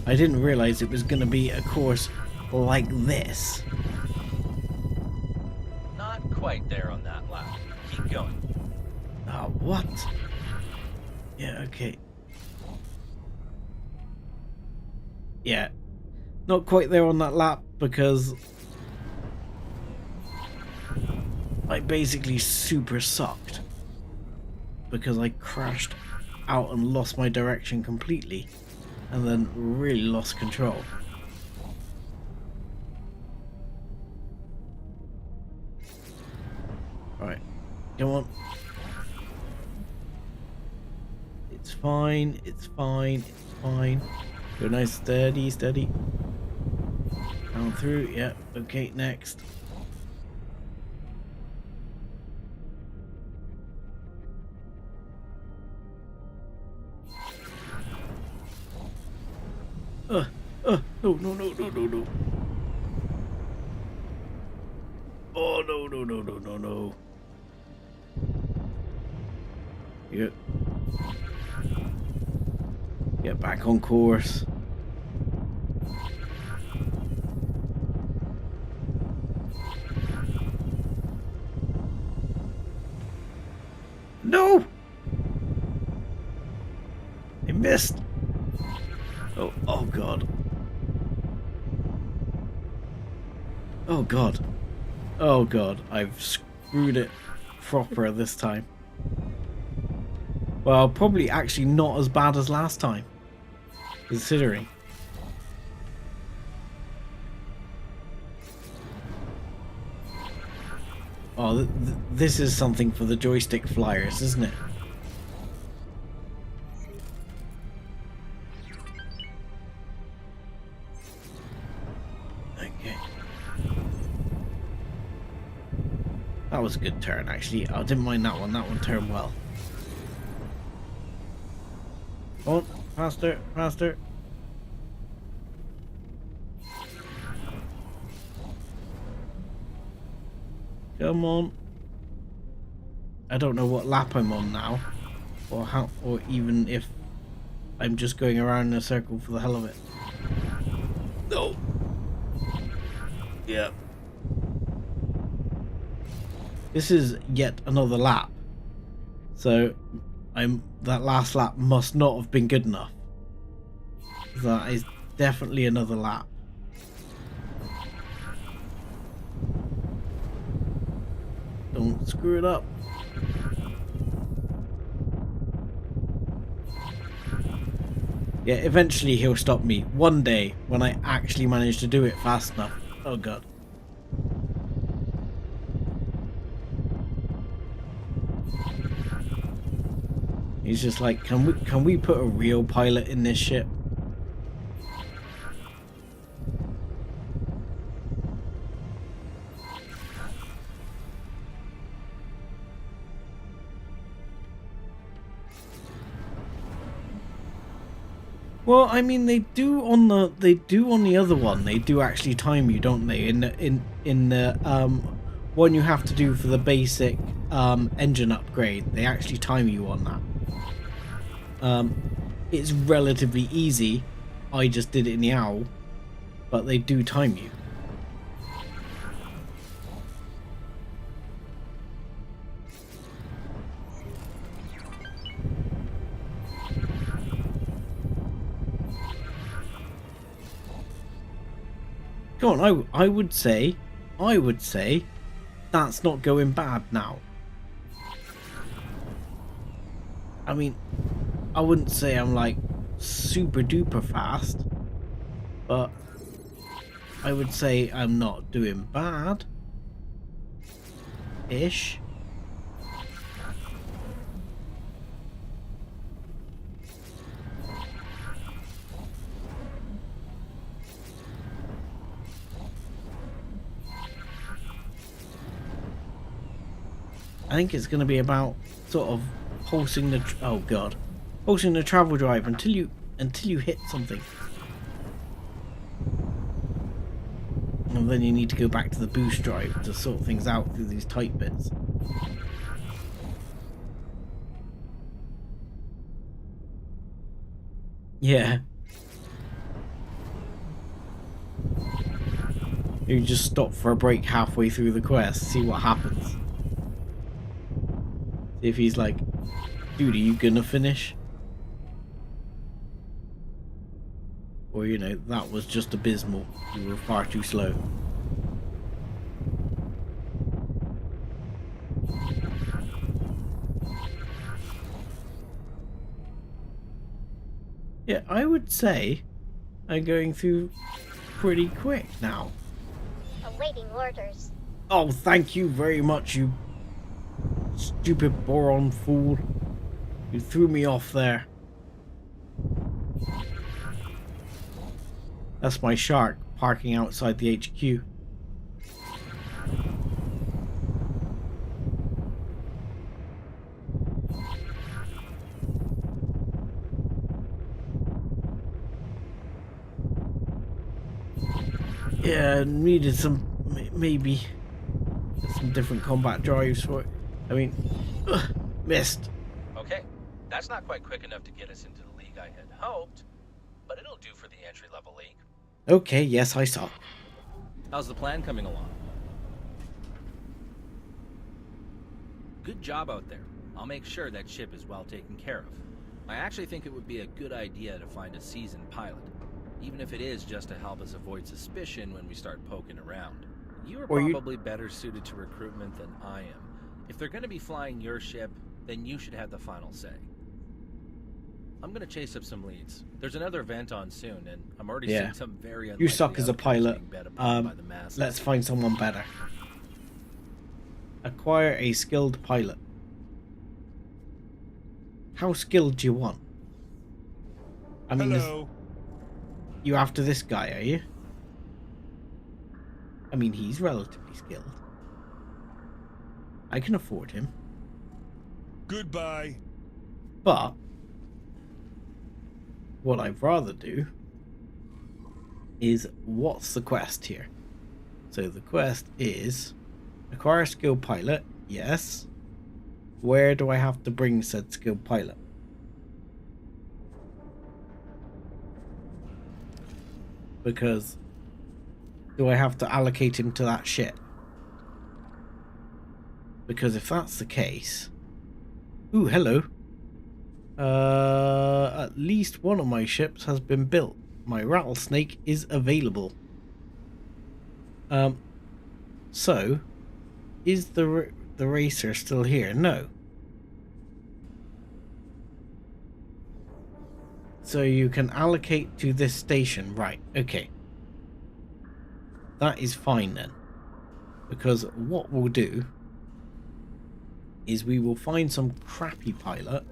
Speaker 1: I didn't realise it was going to be a course like this.
Speaker 12: Not quite there on that lap. Keep going.
Speaker 1: Oh, what? Yeah, okay. Yeah. Not quite there on that lap because I basically super sucked. Because I crashed out and lost my direction completely. And then really lost control. Right, come on. It's fine. Go nice, steady. Down through, yeah, okay, next. No. Oh, no. Yeah. Get back on course. No! I missed. Oh god. Oh god, I've screwed it proper this time. Well, probably actually not as bad as last time, considering. Oh, this is something for the joystick flyers, isn't it? That was a good turn, actually. I didn't mind that one. That one turned well. Come on, faster, faster. Come on. I don't know what lap I'm on now, or how, or even if I'm just going around in a circle for the hell of it. No. Yeah. This is yet another lap, so that last lap must not have been good enough. That is definitely another lap. Don't screw it up. Yeah, eventually he'll stop me. One day, when I actually manage to do it fast enough. Oh god. He's just like, can we put a real pilot in this ship? Well, I mean, they do on the other one. They do actually time you, don't they? In the one you have to do for the basic engine upgrade, they actually time you on that. It's relatively easy. I just did it in the owl, but they do time you. Go on, I would say that's not going bad now. I mean, I wouldn't say I'm like super duper fast, but I would say I'm not doing bad ish. I think it's going to be about sort of pulsing the pulsing the travel drive until you hit something, and then you need to go back to the boost drive to sort things out through these tight bits. Yeah. You just stop for a break halfway through the quest, see what happens. See if he's like, dude, are you gonna finish? Or, you know, that was just abysmal. You were far too slow. Yeah, I would say I'm going through pretty quick now.
Speaker 14: Awaiting orders.
Speaker 1: Oh, thank you very much, you stupid boron fool. You threw me off there. That's my shark parking outside the HQ. Yeah, needed some, maybe some different combat drives for it. I mean, missed.
Speaker 12: Okay, that's not quite quick enough to get us into the league I had hoped, but it'll do for the entry-level league.
Speaker 1: Okay, yes, I saw.
Speaker 9: How's the plan coming along? Good job out there. I'll make sure that ship is well taken care of. I actually think it would be a good idea to find a seasoned pilot, even if it is just to help us avoid suspicion when we start poking around. You are probably better suited to recruitment than I am. If they're going to be flying your ship, then you should have the final say. I'm going to chase up some leads. There's another event on soon, and I'm already seeing some very unlikely
Speaker 1: you suck as a pilot.
Speaker 12: being bet upon by the masses.
Speaker 1: Let's find someone better. Acquire a skilled pilot. How skilled do you want? I mean,
Speaker 10: hello.
Speaker 1: You after this guy, are you? I mean, he's relatively skilled. I can afford him.
Speaker 10: Goodbye.
Speaker 1: But what I'd rather do is, what's the quest here? So the quest is acquire a skilled pilot. Yes. Where do I have to bring said skilled pilot? Because do I have to allocate him to that ship? Because if that's the case... Ooh, hello. At least one of my ships has been built. My rattlesnake is available. So, is the racer still here? No. So you can allocate to this station. Right, okay. That is fine then. Because what we'll do is we will find some crappy pilot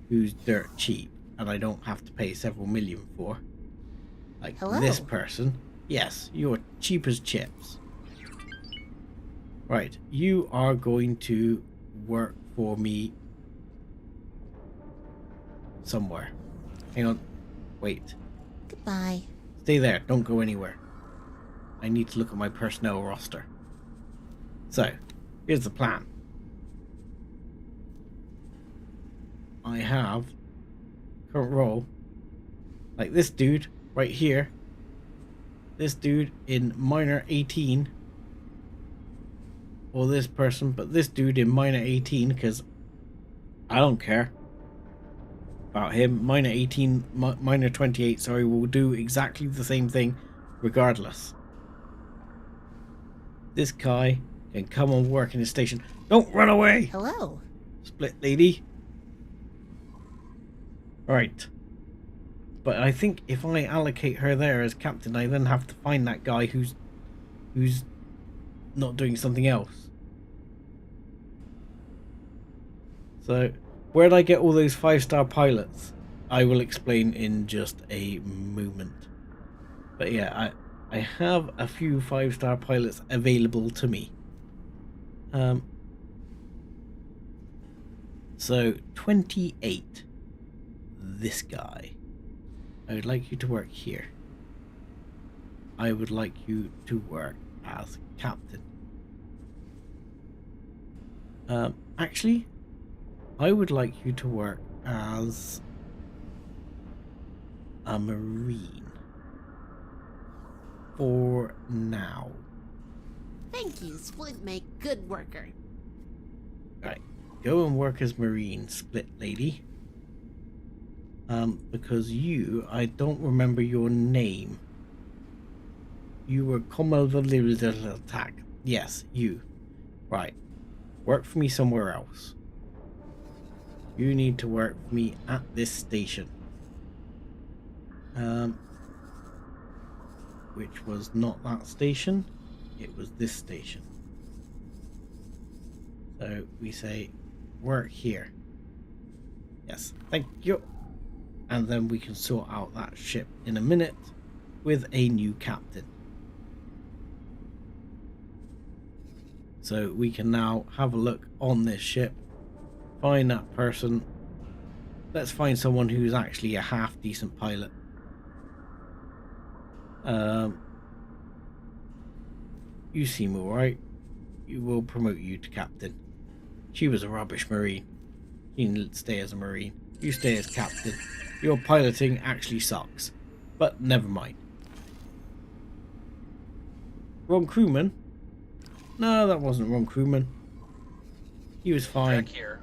Speaker 1: who's dirt cheap and I don't have to pay several million for. Like this person. Yes, you're cheap as chips. Right, you are going to work for me somewhere. Hang on. Wait.
Speaker 8: Goodbye.
Speaker 1: Stay there. Don't go anywhere. I need to look at my personnel roster. So, here's the plan. I have current role. Like this dude right here. This dude in minor 18. Or this person, but this dude in minor 18 because I don't care about him. Minor 18, minor 28, sorry, will do exactly the same thing regardless. This guy can come and work in his station. Don't run away!
Speaker 8: Hello.
Speaker 1: Split lady. Right. But I think if I allocate her there as captain, I then have to find that guy who's not doing something else. So, where'd I get all those 5-star pilots? I will explain in just a moment. But yeah, I have a few 5-star pilots available to me. So 28. This guy. I would like you to work here. I would like you to work as captain. Actually, I would like you to work as a marine for now.
Speaker 15: Thank you, Split make good worker.
Speaker 1: Right, go and work as marine, Split lady. Because I don't remember your name. You were the attack. Yes, you. Right. Work for me somewhere else. You need to work for me at this station. Which was not that station. It was this station. So we say, work here. Yes, thank you. And then we can sort out that ship in a minute with a new captain. So we can now have a look on this ship, find that person. Let's find someone who's actually a half decent pilot. You seem alright. You will promote you to captain. She was a rubbish marine. You can stay as a marine. You stay as captain. Your piloting actually sucks. But never mind. Wrong crewman? No, that wasn't wrong crewman. He was fine.
Speaker 12: Jack here.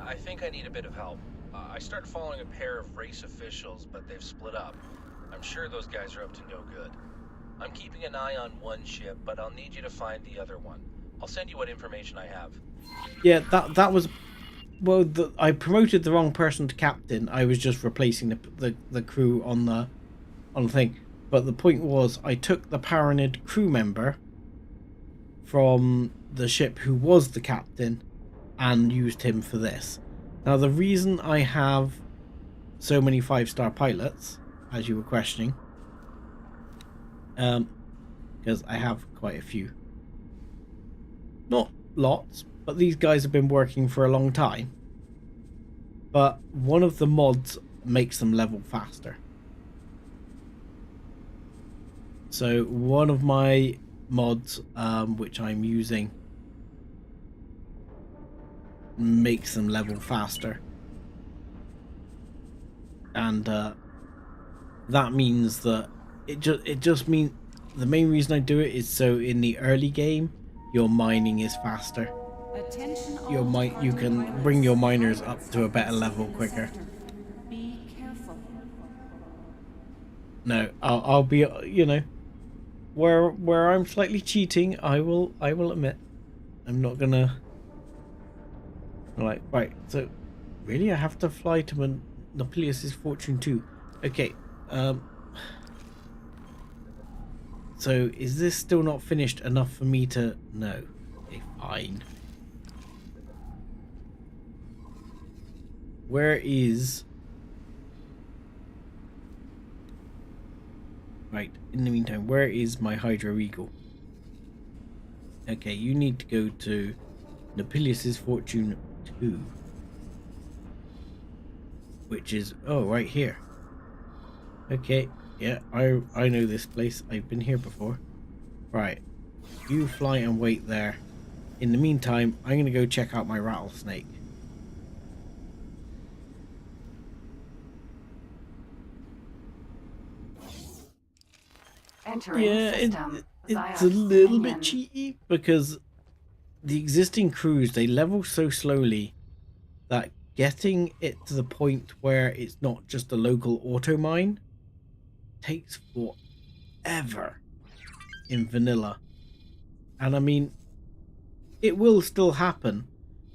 Speaker 12: I think I need a bit of help. I started following a pair of race officials, but they've split up. I'm sure those guys are up to no good. I'm keeping an eye on one ship, but I'll need you to find the other one. I'll send you what information I have.
Speaker 1: Yeah, that was... Well, I promoted the wrong person to captain. I was just replacing the crew on the thing. But the point was, I took the Paranid crew member from the ship who was the captain and used him for this. Now, the reason I have so many 5-star pilots, as you were questioning, because I have quite a few. Not lots, but these guys have been working for a long time. But one of the mods makes them level faster. So one of my mods, which I'm using, makes them level faster. And that means that it just means the main reason I do it is so in the early game your mining is faster. You can bring your miners up to a better level quicker.
Speaker 6: Be careful.
Speaker 1: No, I'll be, you know, where I'm slightly cheating, I will admit. I'm not gonna like, right, so really I have to fly to Nopileos Fortune too. Okay, so is this still not finished enough for me to... No. Okay, fine. Where is... Right, in the meantime, where is my Hydra Eagle? Okay, you need to go to Nopileos Fortune 2. Which is... Oh, right here. Okay, yeah, I know this place. I've been here before. Right, you fly and wait there. In the meantime, I'm going to go check out my rattlesnake.
Speaker 2: Entering system.
Speaker 1: It's a little bit cheaty because the existing crews, they level so slowly that getting it to the point where it's not just a local auto mine takes forever in vanilla. And I mean, it will still happen.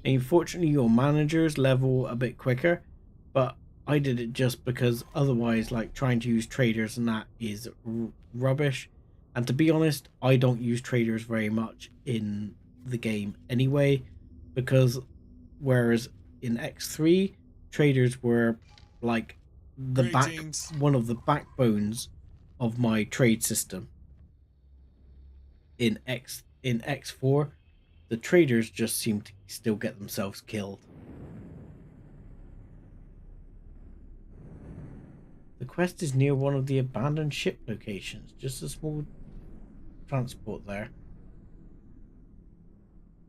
Speaker 1: And fortunately your managers level a bit quicker, but I did it just because otherwise, like, trying to use traders and that is rubbish. And to be honest, I don't use traders very much in the game anyway, because whereas in X3 traders were like one of the backbones of my trade system. In X4 the traders just seem to still get themselves killed. The quest is near one of the abandoned ship locations. Just a small transport there.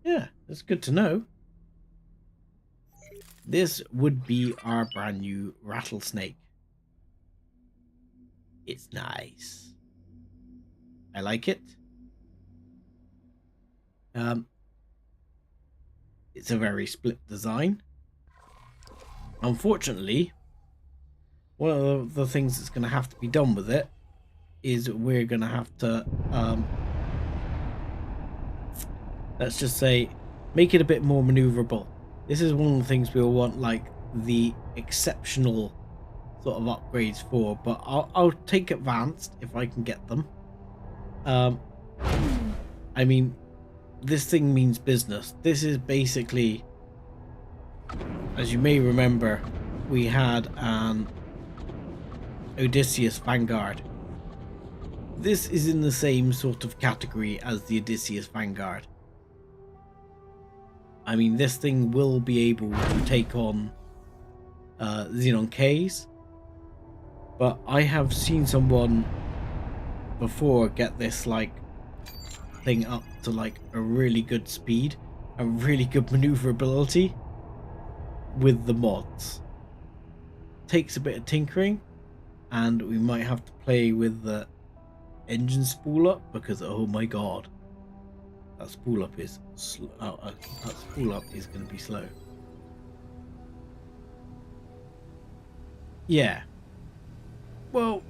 Speaker 1: Yeah, that's good to know. This would be our brand new rattlesnake. It's nice. I like it. It's a very split design. Unfortunately, one of the things that's going to have to be done with it is we're going to have to, let's just say, make it a bit more maneuverable. This is one of the things we'll want, like, the exceptional sort of upgrades for, but I'll take advanced if I can get them. I mean, this thing means business. This is basically, as you may remember, we had an Odysseus Vanguard. This is in the same sort of category as the Odysseus Vanguard. I mean, this thing will be able to take on Xenon Ks, but I have seen someone before get this like thing up to like a really good speed and really good maneuverability with the mods. Takes a bit of tinkering, and we might have to play with the engine spool up because, oh my god, that spool up is going to be slow. Yeah. Well,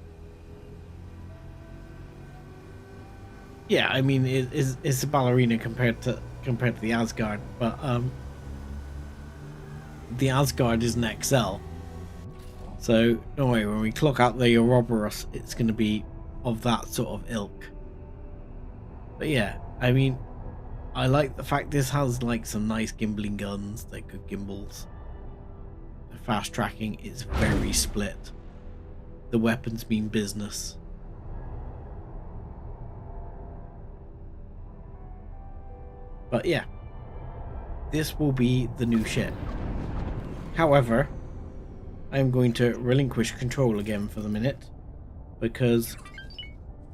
Speaker 1: yeah, I mean, it's a ballerina compared to the Asgard, but the Asgard is an XL. So don't worry, when we clock out the Ouroboros, it's going to be of that sort of ilk. But yeah, I mean, I like the fact this has like some nice gimbling guns, they're good gimbals. The fast tracking is very split. The weapons mean business. But yeah, this will be the new ship. However, I'm going to relinquish control again for the minute, because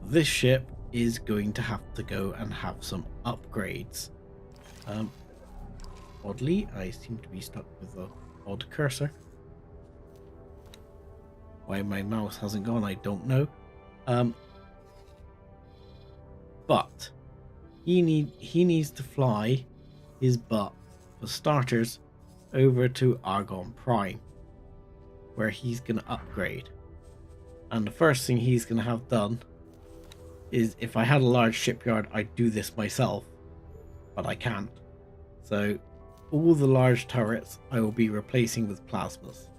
Speaker 1: this ship is going to have to go and have some upgrades. Oddly, I seem to be stuck with the odd cursor. Why my mouse hasn't gone, I don't know. But he needs to fly his butt, for starters, over to Argon Prime, where he's going to upgrade. And the first thing he's going to have done is, if I had a large shipyard, I'd do this myself, but I can't. So all the large turrets I will be replacing with plasmas,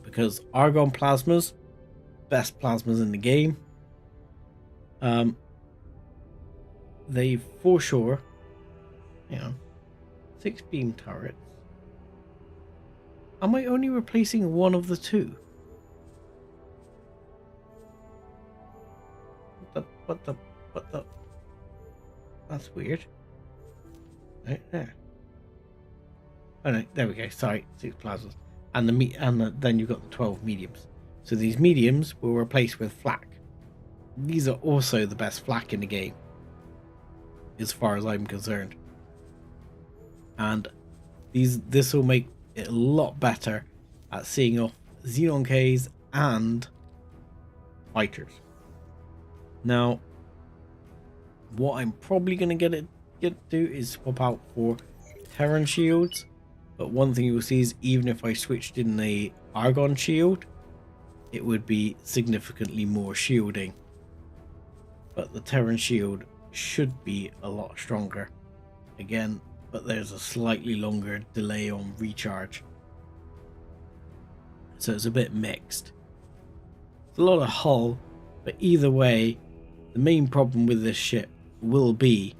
Speaker 1: because Argon plasmas, best plasmas in the game. They for sure, 6 beam turrets. Am I only replacing one of the two? What the? That's weird. Right there. Oh no, there we go. Sorry, 6 plasmas, and then you've got the 12 mediums. So these mediums will replace with flak. These are also the best flak in the game, as far as I'm concerned. And this will make it a lot better at seeing off Xenon Ks and fighters. Now, what I'm probably going to get to do is swap out for Terran shields. But one thing you'll see is, even if I switched in the Argon shield, it would be significantly more shielding. But the Terran shield should be a lot stronger. Again, but there's a slightly longer delay on recharge. So it's a bit mixed. It's a lot of hull, but either way, the main problem with this ship will be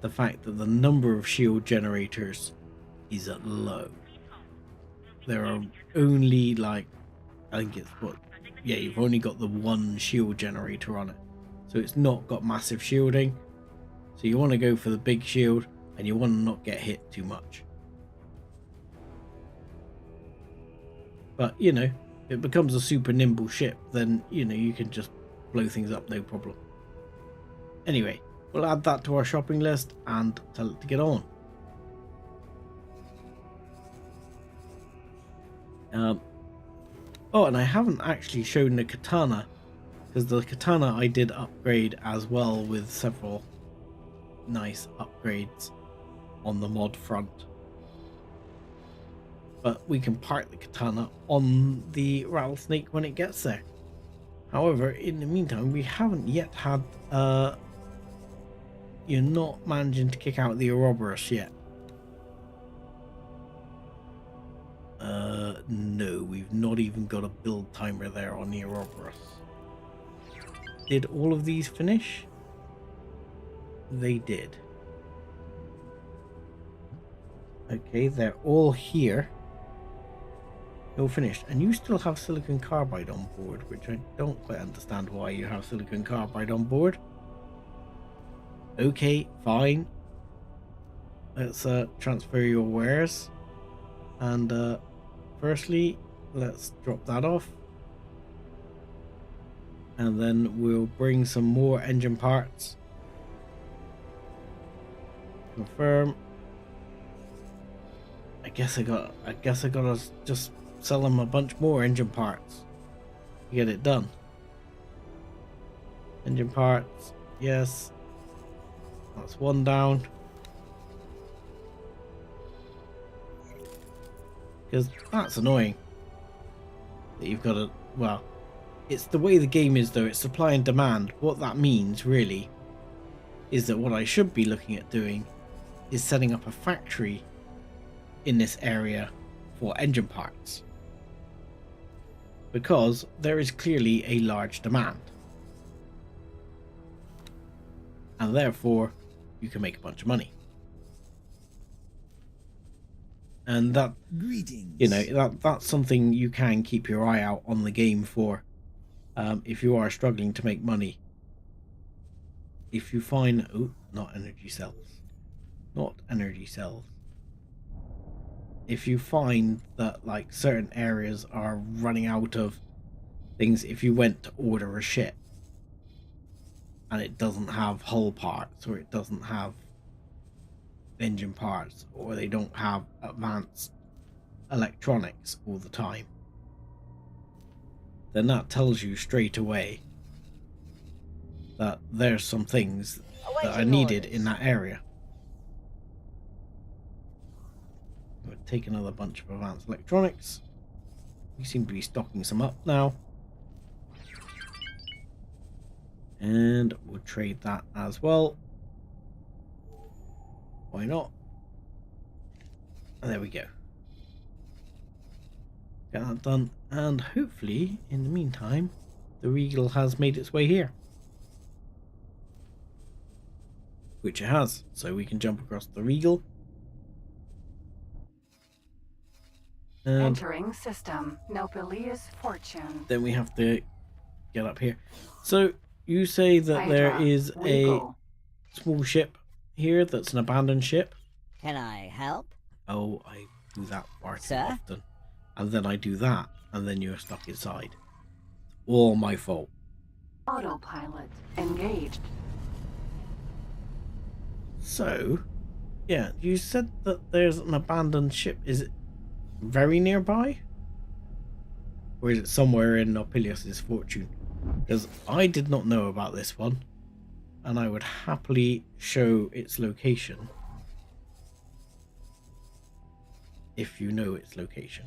Speaker 1: the fact that the number of shield generators is at low. There are only, like, I think it's you've only got the one shield generator on it. So it's not got massive shielding. So you want to go for the big shield, and you want to not get hit too much. But, if it becomes a super nimble ship, then, you can just blow things up, no problem. Anyway, we'll add that to our shopping list and tell it to get on. Oh, and I haven't actually shown the katana, because the katana I did upgrade as well with several nice upgrades on the mod front. But we can park the katana on the rattlesnake when it gets there. However, in the meantime, we haven't yet had you're not managing to kick out the Ouroboros yet. No, we've not even got a build timer there on the Ouroboros. Did all of these finish? They did. Okay, they're all here. They're all finished. And you still have silicon carbide on board, which I don't quite understand why you have silicon carbide on board. Okay, fine. Let's transfer your wares. And firstly, let's drop that off. And then we'll bring some more engine parts. Confirm. I guess I gotta just sell them a bunch more engine parts to get it done. Engine parts, yes. That's one down. Because that's annoying. That you've got to, well, it's the way the game is though, it's supply and demand. What that means really is that what I should be looking at doing is setting up a factory in this area for engine parts, because there is clearly a large demand, and therefore you can make a bunch of money. And that, that's something you can keep your eye out on the game for, if you are struggling to make money. If you find, not energy cells, not energy cells. If you find that like certain areas are running out of things, if you went to order a ship and it doesn't have hull parts, or it doesn't have engine parts, or they don't have advanced electronics all the time, then that tells you straight away that there's some things that are needed in that area. We'll take another bunch of advanced electronics. We seem to be stocking some up now. And we'll trade that as well. Why not? And there we go. Get that done. And hopefully, in the meantime, the Regal has made its way here. Which it has. So we can jump across the Regal. And
Speaker 2: entering system. Nopileos Fortune.
Speaker 1: then we have to get up here. So you say that there is a small ship here that's an abandoned ship.
Speaker 8: Can I help?
Speaker 1: Oh, I do that far too
Speaker 8: Sir?
Speaker 1: often. And then I do that, and then you're stuck inside. All my fault.
Speaker 2: Autopilot engaged.
Speaker 1: So, yeah, you said that there's an abandoned ship. Is it very nearby? Or is it somewhere in Nopileos' Fortune? Because I did not know about this one, and I would happily show its location if you know its location.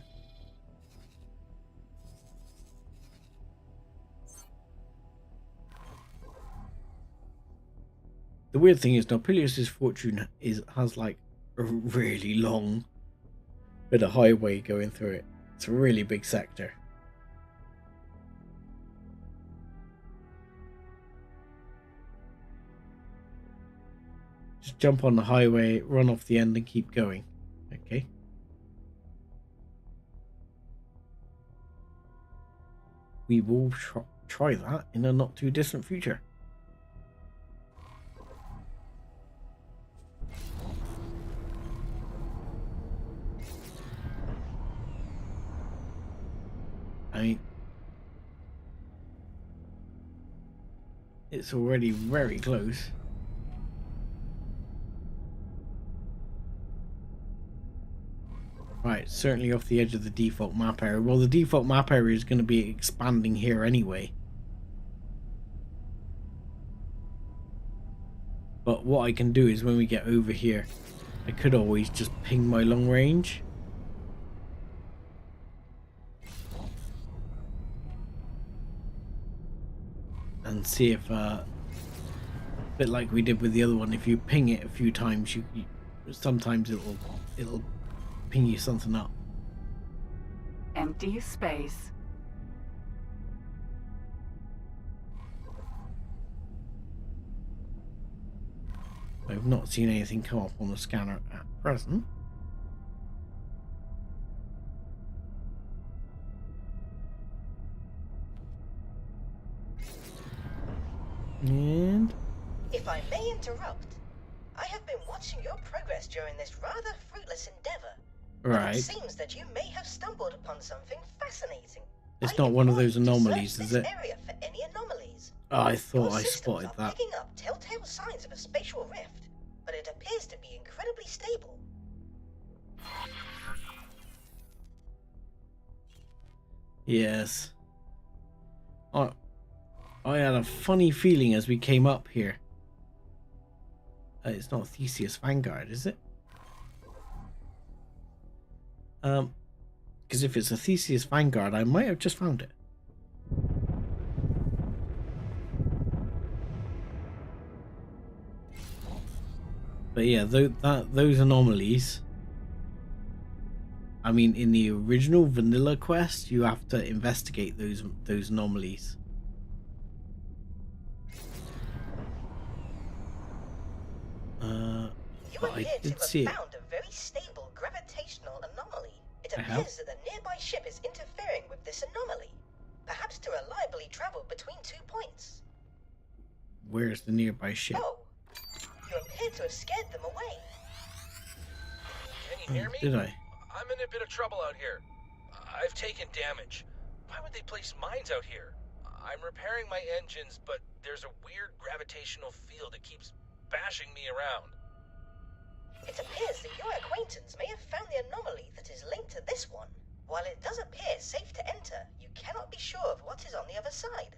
Speaker 1: The weird thing is Nopileos' Fortune has like a really long bit of highway going through it. It's a really big sector. Just jump on the highway, run off the end and keep going. Okay. We will try that in a not too distant future. I mean, it's already very close. Right, certainly off the edge of the default map area. Well, the default map area is going to be expanding here anyway. But what I can do is when we get over here, I could always just ping my long range. And see if, a bit like we did with the other one, if you ping it a few times, you sometimes it'll ping you something up.
Speaker 2: Empty space.
Speaker 1: I've not seen anything come up on the scanner at present. And
Speaker 3: if I may interrupt, I have been watching your progress during this rather fruitless endeavor.
Speaker 1: right,
Speaker 3: It seems that you may have stumbled upon something fascinating.
Speaker 1: it's not one of those anomalies, is it?
Speaker 3: Area for any anomalies.
Speaker 1: Oh, I thought
Speaker 3: Your
Speaker 1: I
Speaker 3: systems
Speaker 1: spotted
Speaker 3: are
Speaker 1: that.
Speaker 3: picking up telltale signs of a spatial rift, but it appears to be incredibly stable.
Speaker 1: Yes. I had a funny feeling as we came up here. It's not Theseus Vanguard, is it? Because if it's a Theseus Vanguard, I might have just found it. But yeah, those anomalies. I mean, in the original vanilla quest, you have to investigate those anomalies.
Speaker 3: You
Speaker 1: I
Speaker 3: appear to
Speaker 1: did
Speaker 3: have
Speaker 1: see it.
Speaker 3: found a very stable gravitational anomaly. It
Speaker 1: I have.
Speaker 3: appears that a nearby ship is interfering with this anomaly, perhaps to reliably travel between 2 points.
Speaker 1: Where's the nearby ship?
Speaker 3: Oh, you appear to have scared them away.
Speaker 12: you hear me?
Speaker 1: Did I?
Speaker 12: I'm in a bit of trouble out here. I've taken damage. Why would they place mines out here? I'm repairing my engines, but there's a weird gravitational field that keeps bashing me around.
Speaker 3: It appears that your acquaintance may have found the anomaly that is linked to this one. While it does appear safe to enter, you cannot be sure of what is on the other side.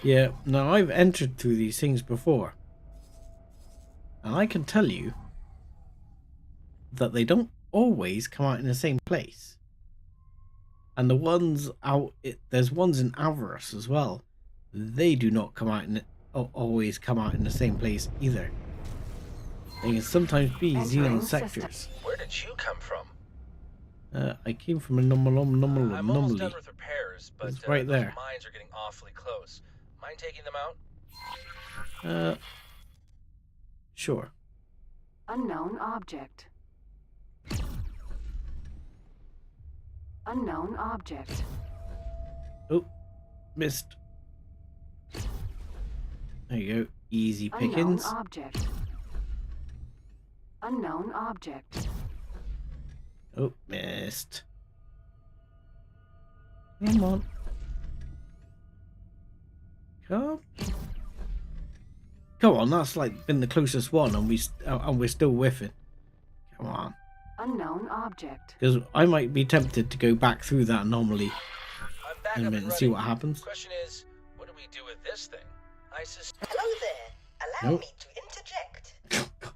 Speaker 1: Yeah, now I've entered through these things before. And I can tell you that they don't always come out in the same place. And the ones out, there's ones in Avarice as well. They do not come out in always come out in the same place either. They can sometimes be Xenon sectors.
Speaker 12: Where did you come from?
Speaker 1: I came from an anomaly.
Speaker 12: I'm almost done with repairs, but
Speaker 1: it's right there.
Speaker 12: those mines are getting awfully close. Mind taking them out?
Speaker 1: Sure.
Speaker 2: Unknown object. Unknown object.
Speaker 1: Oh, missed. There you go. Easy pickings.
Speaker 2: Unknown object. Unknown object.
Speaker 1: Oh, missed. Come on. Come on, that's like been the closest one, and we're still whiffing. Come on.
Speaker 2: Unknown object.
Speaker 1: Because I might be tempted to go back through that anomaly in a minute and see what happens.
Speaker 12: Question is, what do we do with this thing?
Speaker 3: Hello there. Allow me to interject.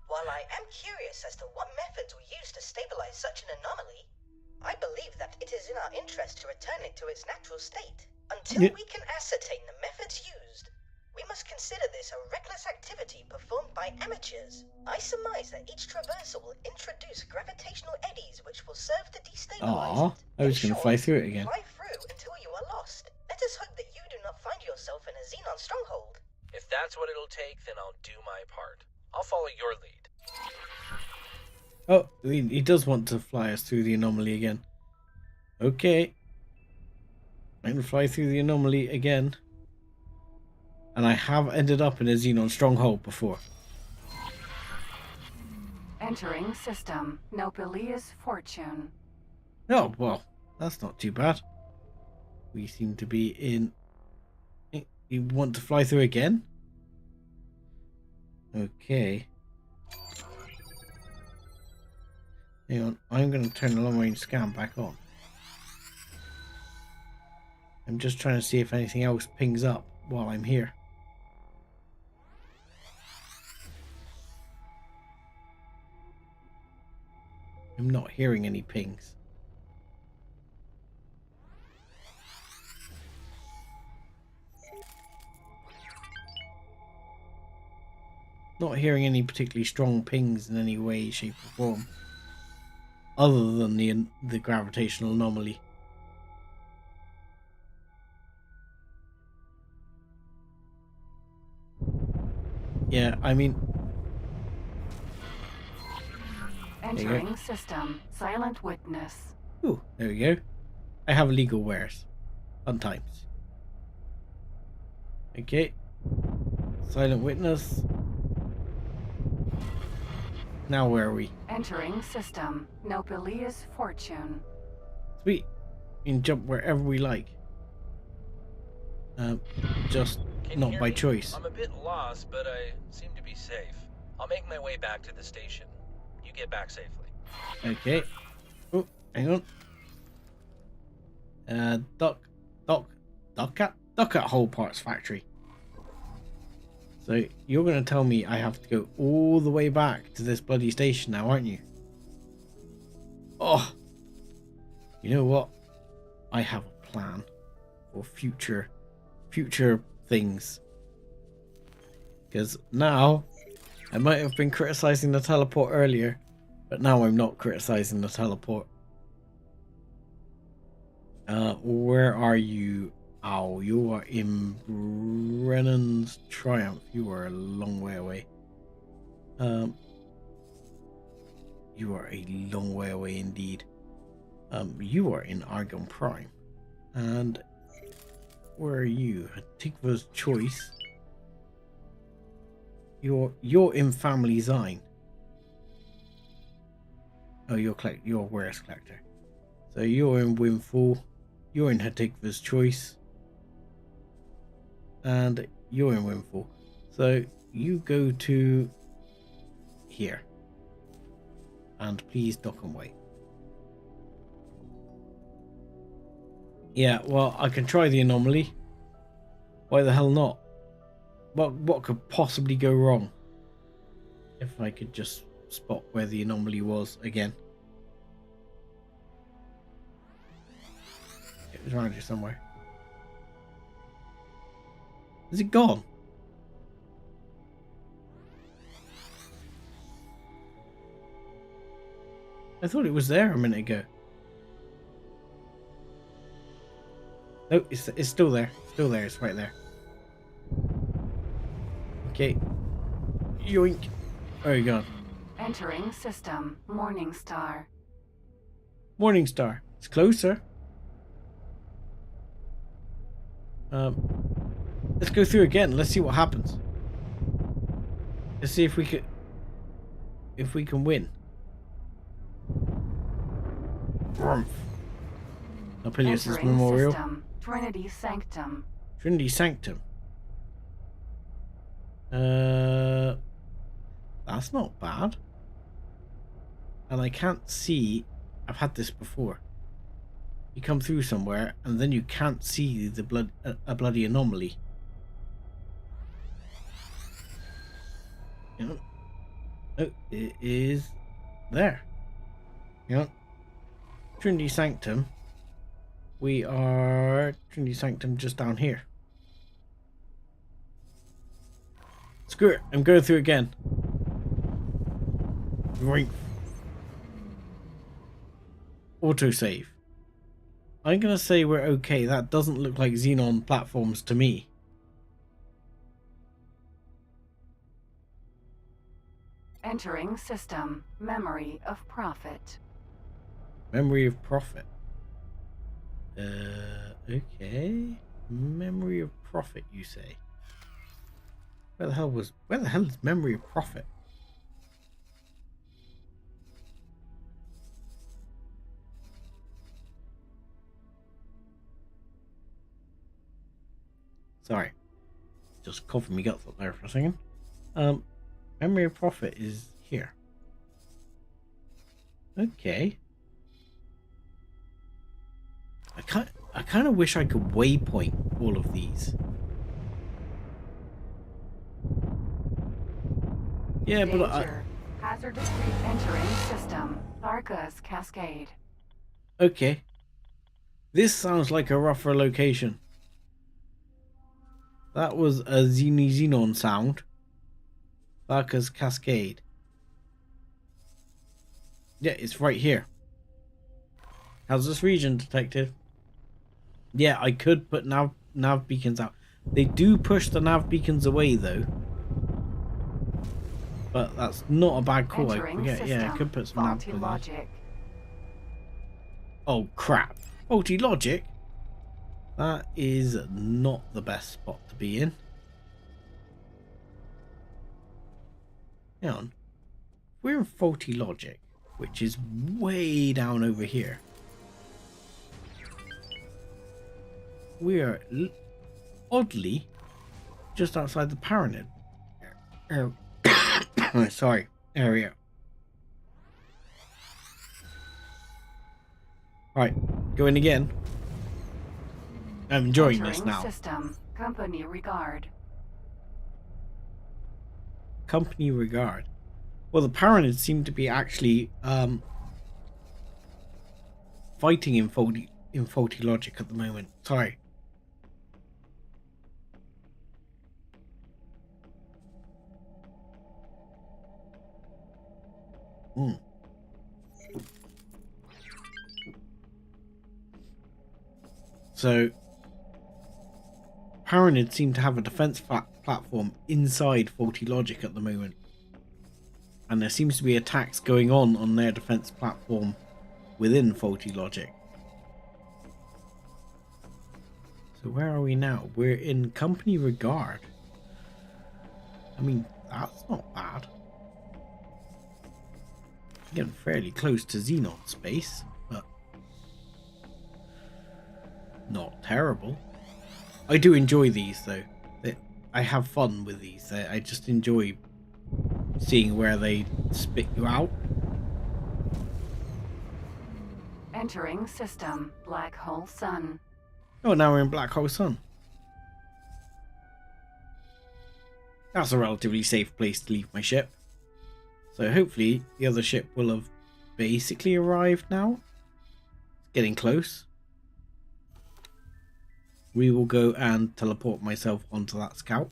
Speaker 3: While I am curious as to what methods were used to stabilize such an anomaly, I believe that it is in our interest to return it to its natural state. Until we can ascertain the methods used, we must consider this a reckless activity performed by amateurs. I surmise that each traversal will introduce gravitational eddies which will serve to destabilize it.
Speaker 1: I was going to fly through it again.
Speaker 3: Fly through until you are lost. Let us hope that you do not find yourself in a Xenon stronghold.
Speaker 12: If that's what it'll take, then I'll do my part. I'll follow your lead.
Speaker 1: Oh, he does want to fly us through the anomaly again. Okay. I'm going to fly through the anomaly again. And I have ended up in a Xenon stronghold before.
Speaker 2: Entering system. Nopileos Fortune.
Speaker 1: Oh, well, that's not too bad. We seem to be in... You want to fly through again? Okay. Hang on, I'm going to turn the long range scan back on. I'm just trying to see if anything else pings up while I'm here. I'm not hearing any pings. Not hearing any particularly strong pings in any way, shape or form. Other than the gravitational anomaly. Yeah, I mean...
Speaker 2: Entering system. Silent witness.
Speaker 1: Ooh, there we go. I have legal wares. Fun times. Okay. Silent witness. Now where are we?
Speaker 2: Entering system. Nopileos Fortune.
Speaker 1: Sweet. We can jump wherever we like. Just not by choice.
Speaker 12: I'm a bit lost, but I seem to be safe. I'll make my way back to the station. You get back safely.
Speaker 1: Okay. Oh, hang on. Dock at Whole Parts Factory. So you're going to tell me I have to go all the way back to this bloody station now, aren't you? Oh, you know what? I have a plan for future things. Because now, I might have been criticizing the teleport earlier, but now I'm not criticizing the teleport. Where are you? Oh, you are in Brennan's Triumph. You are a long way away. You are a long way away indeed. You are in Argon Prime. And where are you? Tikva's Choice. You're in Family Zine. Oh, you're wares collector. So you're in Windfall. You're in Hatikva's Choice. And you're in Windfall. So you go to here. And please dock and wait. Yeah, well, I can try the anomaly. Why the hell not? What could possibly go wrong? If I could just spot where the anomaly was again. It was around here somewhere. Is it gone? I thought it was there a minute ago. No, it's still there. Still there. It's right there. Okay. Yoink. Oh, you gone.
Speaker 2: Entering system. Morningstar.
Speaker 1: Morningstar. It's closer. Let's go through again. Let's see what happens. Let's see if we can win. Nopileos Memorial.
Speaker 2: System. Trinity Sanctum.
Speaker 1: Trinity Sanctum. That's not bad. And I can't see. I've had this before. You come through somewhere and then you can't see the a bloody anomaly. You know? Oh, it is there. You know? Trinity Sanctum. We are Trinity Sanctum just down here. Screw it, I'm going through again. Right. Autosave. I'm gonna say we're okay. That doesn't look like Xenon platforms to me.
Speaker 2: Entering system. Memory of Prophet.
Speaker 1: Memory of Prophet. Okay. Memory of Prophet, you say? Where the hell is Memory of Prophet? Sorry. Just coughing me guts up there for a second. Memory of Prophet is here. Okay. I kind of wish I could waypoint all of these. Yeah,
Speaker 2: Danger.
Speaker 1: but
Speaker 2: Hazardous entering system. Tharka's Cascade.
Speaker 1: Okay. This sounds like a rougher location. That was a Xenon sound. Tharka's Cascade. Yeah, it's right here. How's this region detected? Yeah, I could put nav beacons out. They do push the nav beacons away though. But that's not a bad call. I forget. Yeah, I could put some nav beacons. Oh crap. Faulty logic? That is not the best spot to be in. Hang on. We're in faulty logic, which is way down over here. We are oddly just outside the Paranid sorry, area. Right, going again. I'm enjoying this now.
Speaker 2: System. Company regard.
Speaker 1: Company regard. Well, the Paranids seem to be actually fighting in faulty logic at the moment. Sorry. So, Paranids seem to have a defense platform inside faulty logic at the moment. And there seems to be attacks going on their defense platform within faulty logic. So where are we now? We're in company regard. I mean, that's not bad. Getting fairly close to Xenon space, but not terrible. I do enjoy these though. I have fun with these. I just enjoy seeing where they spit you out.
Speaker 2: Entering system. Black hole sun.
Speaker 1: Oh, now we're in Black Hole Sun. That's a relatively safe place to leave my ship. So hopefully the other ship will have basically arrived now. It's getting close. We will go and teleport myself onto that scout.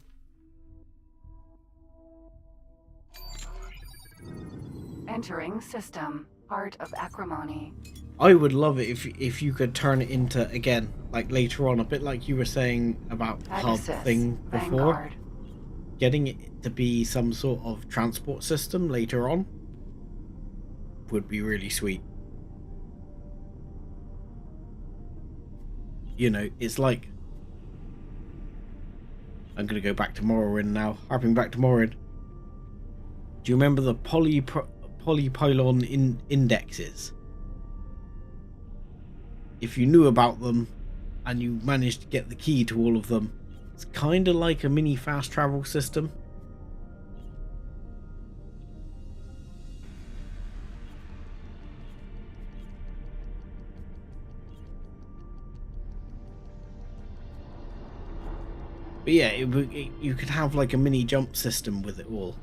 Speaker 2: Entering system. Heart of acrimony.
Speaker 1: I would love it if you could turn it into, again, like later on, a bit like you were saying about the hub
Speaker 2: Pegasus,
Speaker 1: thing before.
Speaker 2: Vanguard.
Speaker 1: Getting it to be some sort of transport system later on would be really sweet. You know, it's like... I'm going to go back to Morrowind now. Harping back to Morrowind. Do you remember the polypylon indexes? If you knew about them and you managed to get the key to all of them, it's kind of like a mini fast travel system. But yeah, you could have like a mini jump system with it all.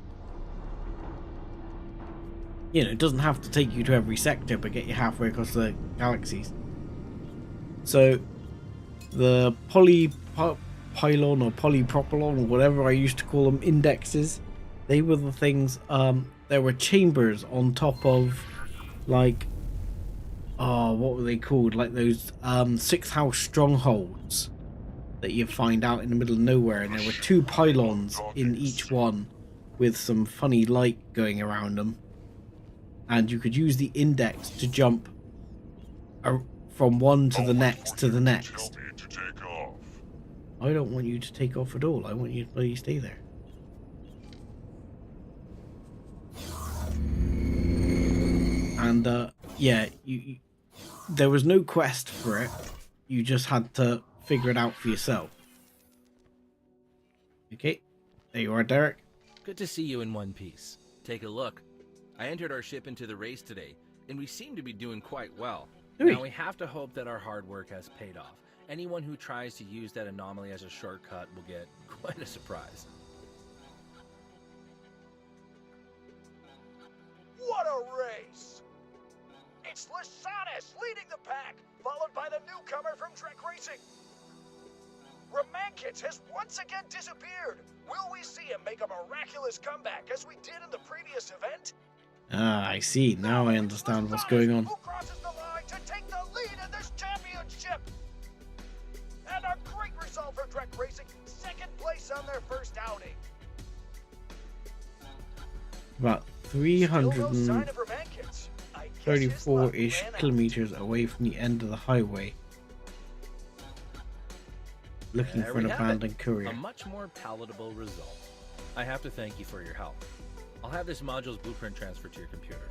Speaker 1: You know, it doesn't have to take you to every sector, but get you halfway across the galaxies. So, the polypylon or polypropylon or whatever I used to call them, indexes, they were the things, there were chambers on top of, like, oh, what were they called? Like those 6-house strongholds that you find out in the middle of nowhere, and there were 2 pylons in each one with some funny light going around them, and you could use the index to jump from one to the next to the next. I don't want you to take off at all. I want you to bloody stay there. And yeah, there was no quest for it. You just had to figure it out for yourself. Okay, there you are, Derek.
Speaker 9: Good to see you in one piece. Take a look. I entered our ship into the race today, and we seem to be doing quite well. Now we have to hope that our hard work has paid off. Anyone who tries to use that anomaly as a shortcut will get quite a surprise.
Speaker 5: What a race! It's Lysanis leading the pack, followed by the newcomer from Trek Racing. Romankits has once again disappeared. Will we see him make a miraculous comeback as we did in the previous event?
Speaker 1: Ah, I see. Now I understand what's going on.
Speaker 5: Who crosses the line to take the lead in this championship? And a great result for Trek Racing, 2nd place on their first outing.
Speaker 1: About 334-ish kilometers away from the end of the highway. Looking for an abandoned courier.
Speaker 9: A much more palatable result. I have to thank you for your help. I'll have this module's blueprint transferred to your computer.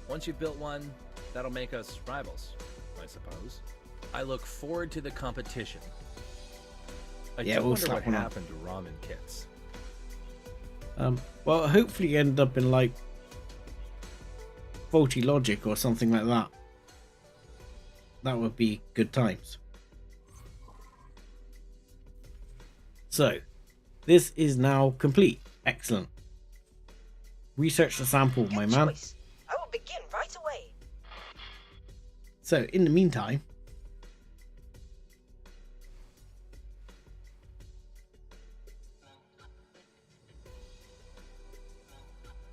Speaker 9: Once you've built one, that'll make us rivals, I suppose. I look forward to the competition. I
Speaker 1: yeah,
Speaker 9: do
Speaker 1: we'll
Speaker 9: wonder
Speaker 1: slap
Speaker 9: what
Speaker 1: one
Speaker 9: happened to ramen kits.
Speaker 1: Well, hopefully you end up in like faulty logic or something like that. That would be good times. So, this is now complete. Excellent. Research the sample, my man.
Speaker 3: I will begin right away.
Speaker 1: So, in the meantime,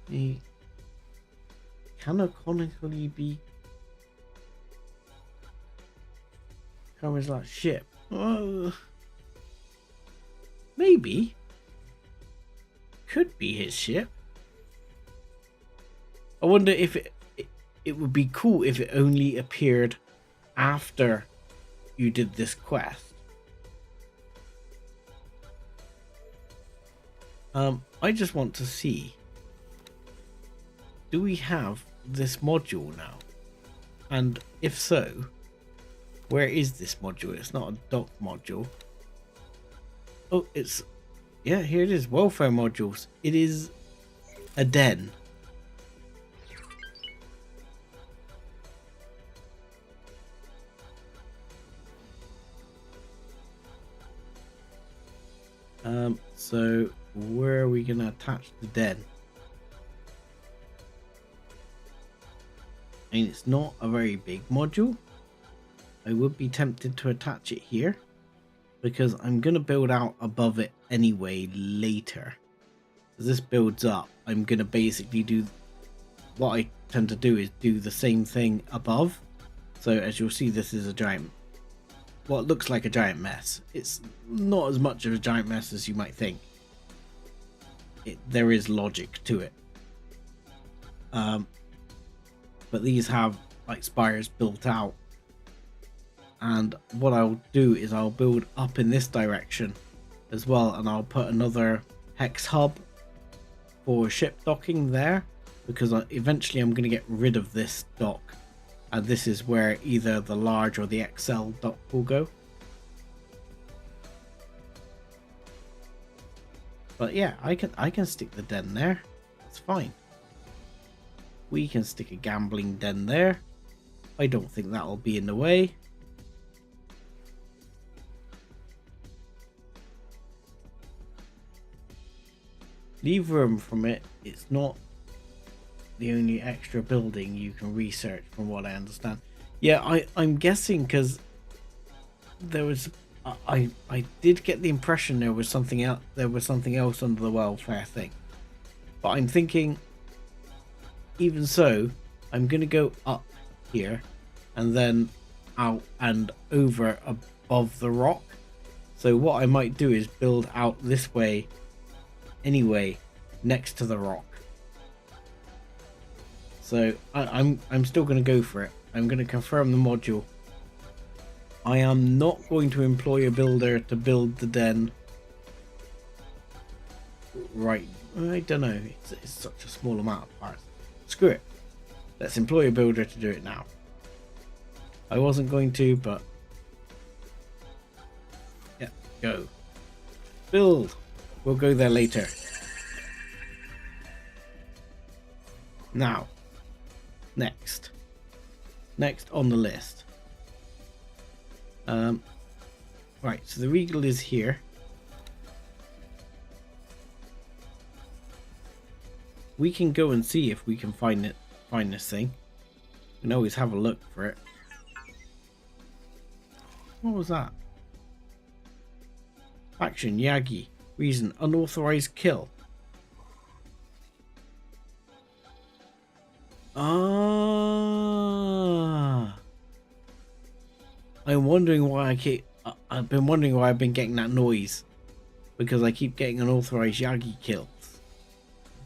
Speaker 1: the canonically be covers that ship. Maybe could be his ship. I wonder if it would be cool if it only appeared after you did this quest. I just want to see, do we have this module now? And if so, where is this module? It's not a dock module. Oh, it's... Yeah, here it is. Welfare modules. It is a den. So where are we going to attach the den? I mean, it's not a very big module. I would be tempted to attach it here, because I'm going to build out above it anyway later. As this builds up, I'm going to basically do what I tend to do, is do the same thing above. So as you'll see, this is a giant, what looks like a giant mess. It's not as much of a giant mess as you might think. There is logic to it. But these have like spires built out. And what I'll do is I'll build up in this direction as well, and I'll put another hex hub for ship docking there, because eventually I'm going to get rid of this dock, and this is where either the large or the XL dock will go. But yeah, I can stick the den there. That's fine. We can stick a gambling den there. I don't think that'll be in the way. Leave room from it. It's not the only extra building you can research, from what I understand. Yeah, I'm guessing, because there was I did get the impression there was something else. There was something else under the welfare thing, but I'm thinking, even so, I'm gonna go up here and then out and over above the rock. So what I might do is build out this way anyway, next to the rock. So I'm still going to go for it. I'm going to confirm the module. I am not going to employ a builder to build the den. Right, I don't know. It's such a small amount of parts. Screw it. Let's employ a builder to do it now. I wasn't going to, but yeah, go. Build. We'll go there later. Now, next on the list. Right, so the Regal is here. We can go and see if we can find this thing. We can always have a look for it. What was that? Action, Yagi. Reason, unauthorized kill. Ah. I'm wondering why I've been wondering why I've been getting that noise. Because I keep getting unauthorized Yagi kills.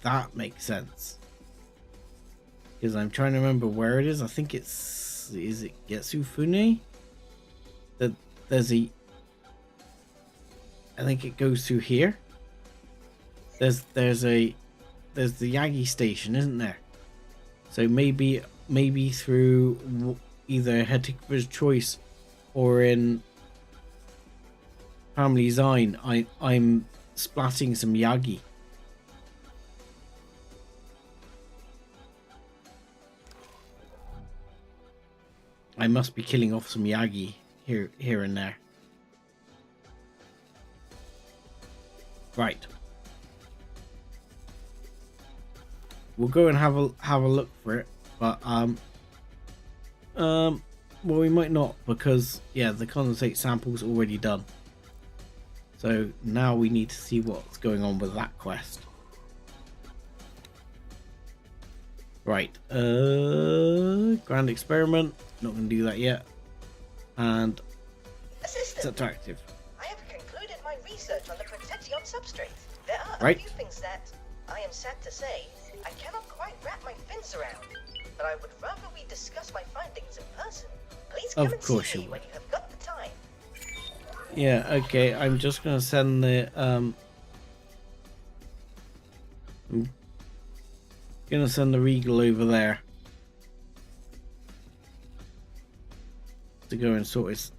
Speaker 1: That makes sense. Because I'm trying to remember where it is. I think it's... Is it Getsufune? There's a... I think it goes through here. There's the Yagi station, isn't there? So maybe through either Hetika's Choice or in Family Zine, I'm splatting some Yagi. I must be killing off some Yagi here and there. Right. We'll go and have a look for it, but well, we might not, because yeah, the condensate sample's already done. So now we need to see what's going on with that quest. Right. Grand experiment. Not going to do that yet. And
Speaker 3: Assistant,
Speaker 1: it's attractive.
Speaker 3: I have concluded my research on the Protection substrate. There are a few things that, I am sad to say, I cannot quite wrap my fins around. But I would rather we discuss my findings in person. Please come and see me when you have got the time.
Speaker 1: Yeah, okay, I'm just going to send the I'm gonna send the Regal over there to go and sort it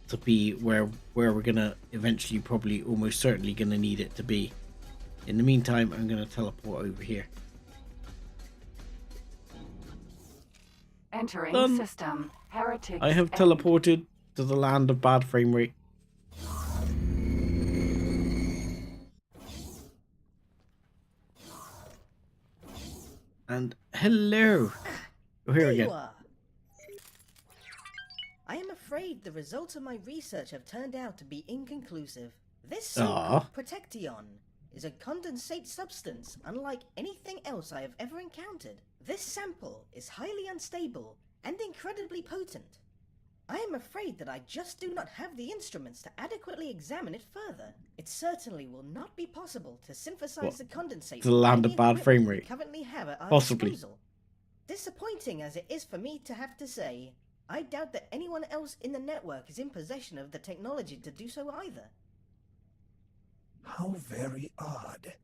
Speaker 1: to be where we're gonna eventually, probably almost certainly gonna need it to be. In the meantime, I'm gonna teleport over here.
Speaker 2: Entering system. Heretics.
Speaker 1: I have teleported to the land of bad frame rate. And hello. Oh, here again.
Speaker 3: I am afraid the results of my research have turned out to be inconclusive. This so-called protection is a condensate substance unlike anything else I have ever encountered. This sample is highly unstable and incredibly potent. I am afraid that I just do not have the instruments to adequately examine it further. It certainly will not be possible to synthesize the condensate
Speaker 1: to the land of bad frame rate.
Speaker 3: Currently have at our
Speaker 1: Possibly.
Speaker 3: disposal. Disappointing as it is for me to have to say, I doubt that anyone else in the network is in possession of the technology to do so either.
Speaker 11: How very odd.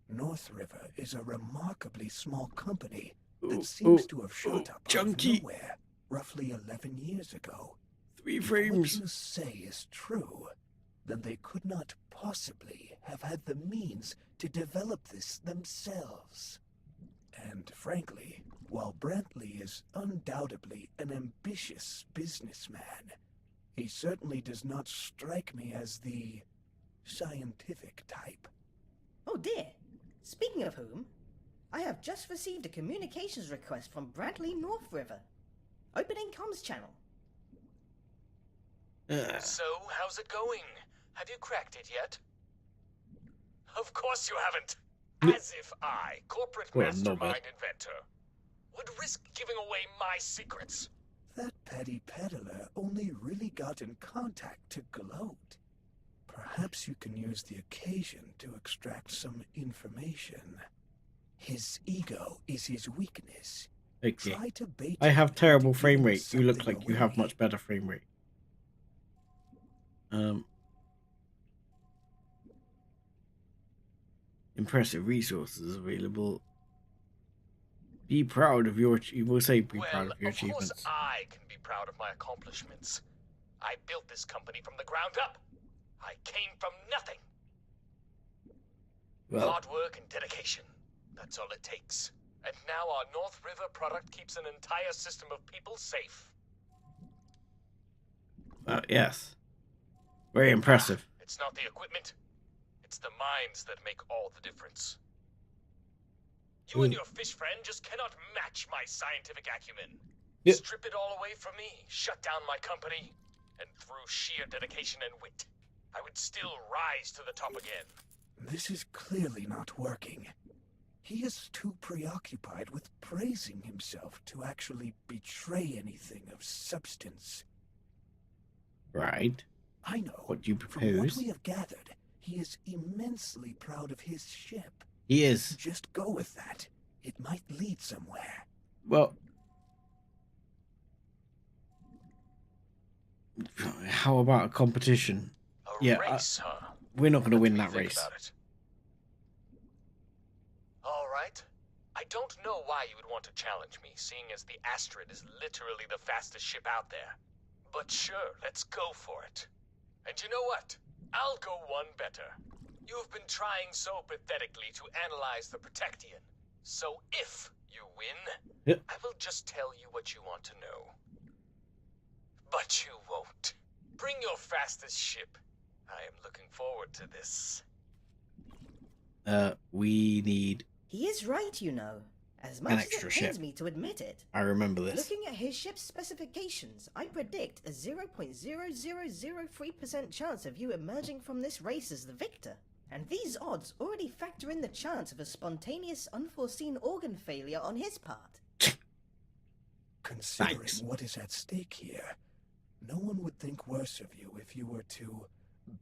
Speaker 11: North River is a remarkably small company that seems to have shot up out of nowhere roughly 11 years ago.
Speaker 1: 3
Speaker 11: If
Speaker 1: frames.
Speaker 11: what you say is true, then they could not possibly have had the means to develop this themselves. And frankly, while Brantley is undoubtedly an ambitious businessman, he certainly does not strike me as the scientific type.
Speaker 3: Oh dear. Speaking of whom, I have just received a communications request from Brantley North River. Opening comms channel.
Speaker 5: So, how's it going? Have you cracked it yet? Of course you haven't. As if I, corporate mastermind inventor, would risk giving away my secrets.
Speaker 11: That petty peddler only really got in contact to gloat. Perhaps you can use the occasion to extract some information. His ego is his weakness.
Speaker 1: Okay.
Speaker 11: Try to bait
Speaker 1: I have
Speaker 11: him
Speaker 1: terrible
Speaker 11: into
Speaker 1: frame
Speaker 11: giving
Speaker 1: rate. You look
Speaker 11: something
Speaker 1: like you have
Speaker 11: away.
Speaker 1: much better frame rate. Impressive resources available. Be proud of your. You will say be proud of your achievements.
Speaker 5: Of course I can be proud of my accomplishments. I built this company from the ground up. I came from nothing.
Speaker 1: Well,
Speaker 5: Hard work and dedication. That's all it takes. And now our North River product keeps an entire system of people safe.
Speaker 1: yes. Very impressive.
Speaker 5: It's not the equipment. It's the minds that make all the difference. You and your fish friend just cannot match my scientific acumen.
Speaker 1: Yep.
Speaker 5: Strip it all away from me, shut down my company, and through sheer dedication and wit, I would still rise to the top again.
Speaker 11: This is clearly not working. He is too preoccupied with praising himself to actually betray anything of substance.
Speaker 1: Right.
Speaker 11: I know.
Speaker 1: What do you
Speaker 11: From what
Speaker 1: propose?
Speaker 11: we have gathered, he is immensely proud of his ship.
Speaker 1: He is.
Speaker 11: Just go with that. It might lead somewhere.
Speaker 1: Well, how about a competition?
Speaker 5: A race, huh?
Speaker 1: We're not going to win
Speaker 5: Let
Speaker 1: that
Speaker 5: me think
Speaker 1: race.
Speaker 5: about it. All right. I don't know why you would want to challenge me, seeing as the Astrid is literally the fastest ship out there. But sure, let's go for it. And you know what? I'll go one better. You've been trying so pathetically to analyze the Protectian. So if you win, I will just tell you what you want to know. But you won't. Bring your fastest ship. I am looking forward to this.
Speaker 1: We need
Speaker 3: He is right, you know. As much
Speaker 1: an
Speaker 3: as
Speaker 1: extra
Speaker 3: it pains
Speaker 1: ship.
Speaker 3: me to admit it.
Speaker 1: I remember this.
Speaker 3: Looking at his ship's specifications, I predict a 0.0003% chance of you emerging from this race as the victor. And these odds already factor in the chance of a spontaneous, unforeseen organ failure on his part.
Speaker 11: Considering what is at stake here, no one would think worse of you if you were to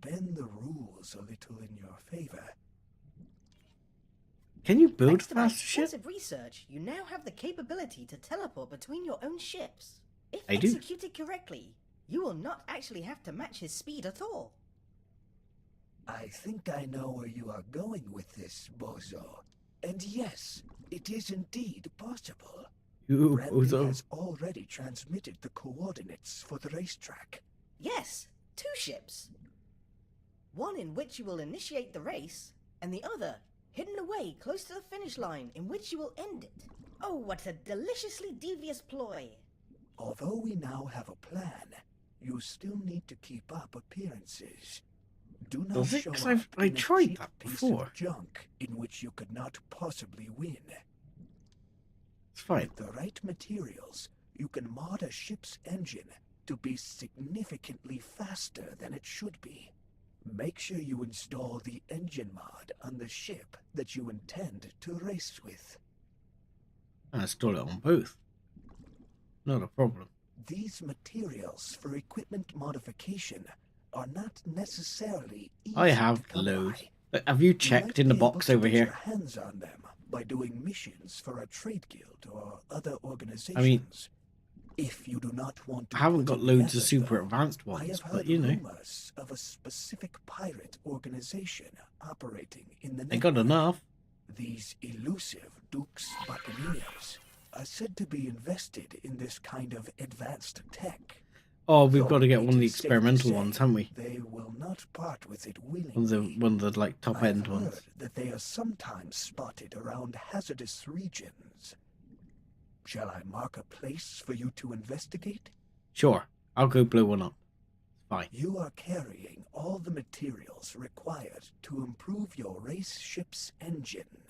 Speaker 11: bend the rules a little in your favor.
Speaker 1: Can you build
Speaker 3: Thanks to my
Speaker 1: faster ship?
Speaker 3: extensive research, you now have the capability to teleport between your own ships. If
Speaker 1: I do.
Speaker 3: executed correctly, you will not actually have to match his speed at all.
Speaker 11: I think I know where you are going with this, Bozo. And yes, it is indeed possible.
Speaker 1: You
Speaker 11: Brandy has already transmitted the coordinates for the racetrack.
Speaker 3: Yes, 2 ships. One in which you will initiate the race, and the other hidden away close to the finish line in which you will end it. Oh, what a deliciously devious ploy.
Speaker 11: Although we now have a plan, you still need to keep up appearances. Do not
Speaker 1: Does it?
Speaker 11: show
Speaker 1: 'Cause
Speaker 11: up
Speaker 1: I
Speaker 11: in a
Speaker 1: tried
Speaker 11: cheap
Speaker 1: that
Speaker 11: piece
Speaker 1: before.
Speaker 11: of junk in which you could not possibly win.
Speaker 1: It's fine.
Speaker 11: With the right materials, you can mod a ship's engine to be significantly faster than it should be. Make sure you install the engine mod on the ship that you intend to race with.
Speaker 1: I install it on both. Not a problem.
Speaker 11: These materials for equipment modification are not necessarily easy
Speaker 1: I
Speaker 11: to
Speaker 1: have
Speaker 11: come
Speaker 1: loads.
Speaker 11: by.
Speaker 1: Have you
Speaker 11: You
Speaker 1: checked
Speaker 11: might
Speaker 1: in the
Speaker 11: be able
Speaker 1: box
Speaker 11: to
Speaker 1: over
Speaker 11: get
Speaker 1: here?
Speaker 11: your hands on them by doing missions for a trade guild or other organizations.
Speaker 1: I mean,
Speaker 11: if you do not want to
Speaker 1: I haven't
Speaker 11: put
Speaker 1: got
Speaker 11: in
Speaker 1: loads
Speaker 11: the
Speaker 1: of
Speaker 11: effort,
Speaker 1: super
Speaker 11: though,
Speaker 1: advanced
Speaker 11: I
Speaker 1: ones,
Speaker 11: have
Speaker 1: but
Speaker 11: heard
Speaker 1: you know.
Speaker 11: rumors of a specific pirate organization operating in the
Speaker 1: They got
Speaker 11: network.
Speaker 1: enough.
Speaker 11: These elusive Duke's Buccaneers are said to be invested in this kind of advanced tech.
Speaker 1: Oh, we've
Speaker 11: Though
Speaker 1: got to get
Speaker 11: it
Speaker 1: one of the
Speaker 11: is safe to
Speaker 1: experimental
Speaker 11: say,
Speaker 1: ones, haven't we?
Speaker 11: They will not part with it willingly.
Speaker 1: One of the like top
Speaker 11: I've
Speaker 1: end
Speaker 11: heard
Speaker 1: ones.
Speaker 11: that they are sometimes spotted around hazardous regions. Shall I mark a place for you to investigate?
Speaker 1: Sure, I'll go blow one up. Fine.
Speaker 11: You are carrying all the materials required to improve your race ship's engine.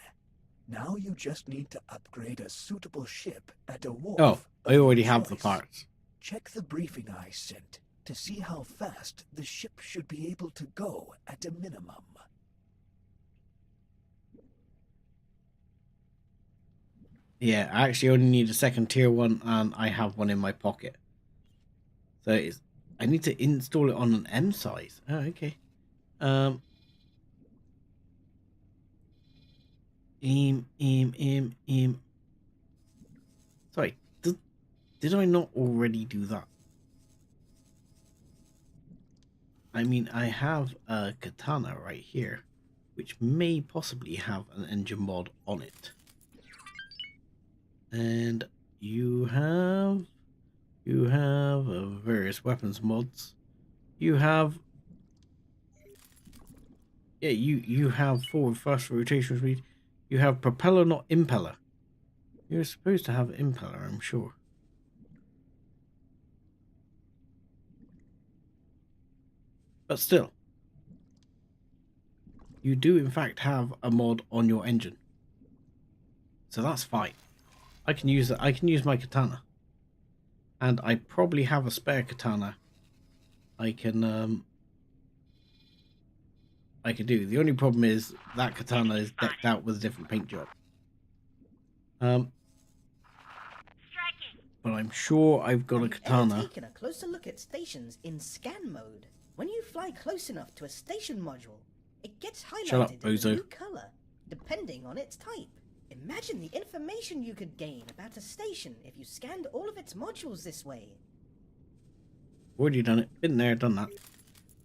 Speaker 11: Now you just need to upgrade a suitable ship at a wharf.
Speaker 1: Oh, I already have the
Speaker 11: choice.
Speaker 1: parts.
Speaker 11: Check the briefing I sent to see how fast the ship should be able to go at a minimum.
Speaker 1: Yeah, I actually only need a second tier one, and I have one in my pocket. So I need to install it on an M size. Oh, okay. Sorry, did I not already do that? I mean, I have a katana right here, which may possibly have an engine mod on it. And you have various weapons mods. You have you have forward fast rotation speed. You have propeller, not impeller. You're supposed to have impeller, I'm sure. But still, you do in fact have a mod on your engine, so that's fine. I can use that. I can use my katana, and I probably have a spare katana. I can do. The only problem is that katana is decked out with a different paint job. But I'm sure I've got a katana.
Speaker 3: Taken a closer look at stations in scan mode. When you fly close enough to a station module, it gets
Speaker 1: Shut up,
Speaker 3: highlighted in a
Speaker 1: bozo.
Speaker 3: new color, depending on its type. Imagine the information you could gain about a station if you scanned all of its modules this way.
Speaker 1: Already done it. Been there, done that.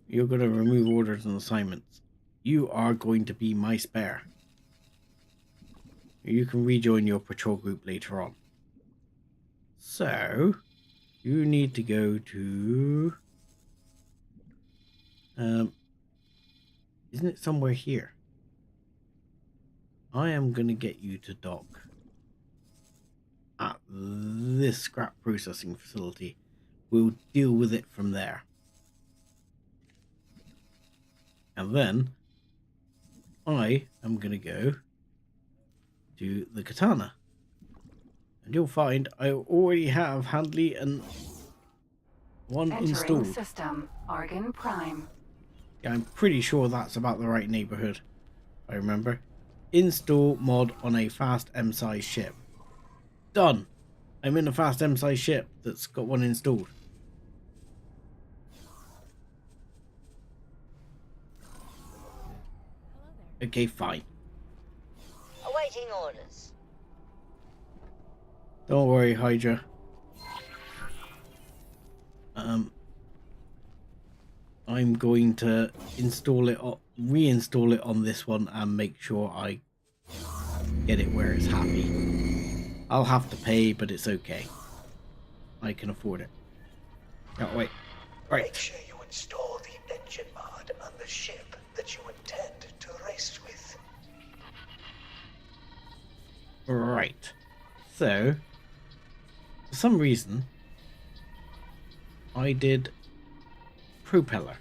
Speaker 1: You're going to remove orders and assignments. You are going to be my spare. You can rejoin your patrol group later on. So, you need to go to... isn't it somewhere here? I am going to get you to dock at this scrap processing facility. We'll deal with it from there. And then I am going to go to the katana. And you'll find I already have Handley and one
Speaker 2: Entering
Speaker 1: installed.
Speaker 2: system, Argon Prime.
Speaker 1: Yeah, I'm pretty sure that's about the right neighborhood. I remember. Install mod on a fast M-size ship. Done. I'm in a fast M-size ship that's got one installed. Okay, fine.
Speaker 13: Awaiting orders.
Speaker 1: Don't worry, Hydra. I'm going to install it, reinstall it on this one and make sure I get it where it's happy. I'll have to pay, but it's okay. I can afford it. Oh, wait. Right.
Speaker 11: Make sure you install the engine mod on the ship that you intend to race with.
Speaker 1: Right. So, for some reason, I did propeller.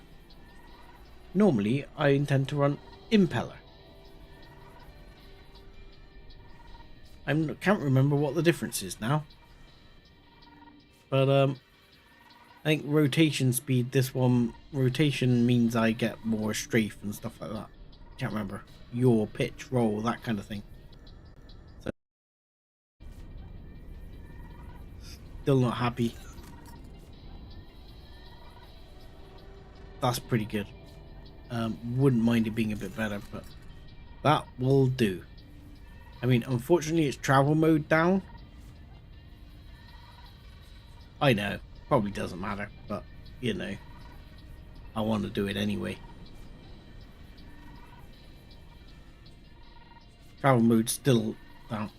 Speaker 1: Normally, I intend to run impeller. I can't remember what the difference is now. But, I think rotation speed, this one, rotation means I get more strafe and stuff like that. Can't remember. Yaw, pitch, roll, that kind of thing. So, still not happy. That's pretty good. Wouldn't mind it being a bit better, but that will do. I mean, unfortunately, it's travel mode down. I know, probably doesn't matter, but you know, I want to do it anyway. Travel mode still down.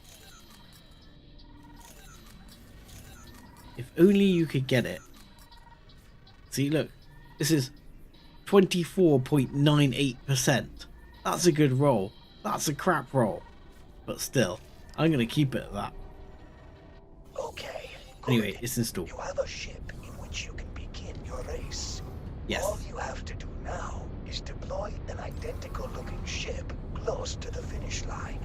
Speaker 1: If only you could get it. See, look, this is 24.98%. That's a good roll. That's a crap roll. But still, I'm going to keep it at that.
Speaker 11: Okay.
Speaker 1: Anyway, it's installed.
Speaker 11: You have a ship in which you can begin your race.
Speaker 1: Yes.
Speaker 11: All you have to do now is deploy an identical looking ship close to the finish line.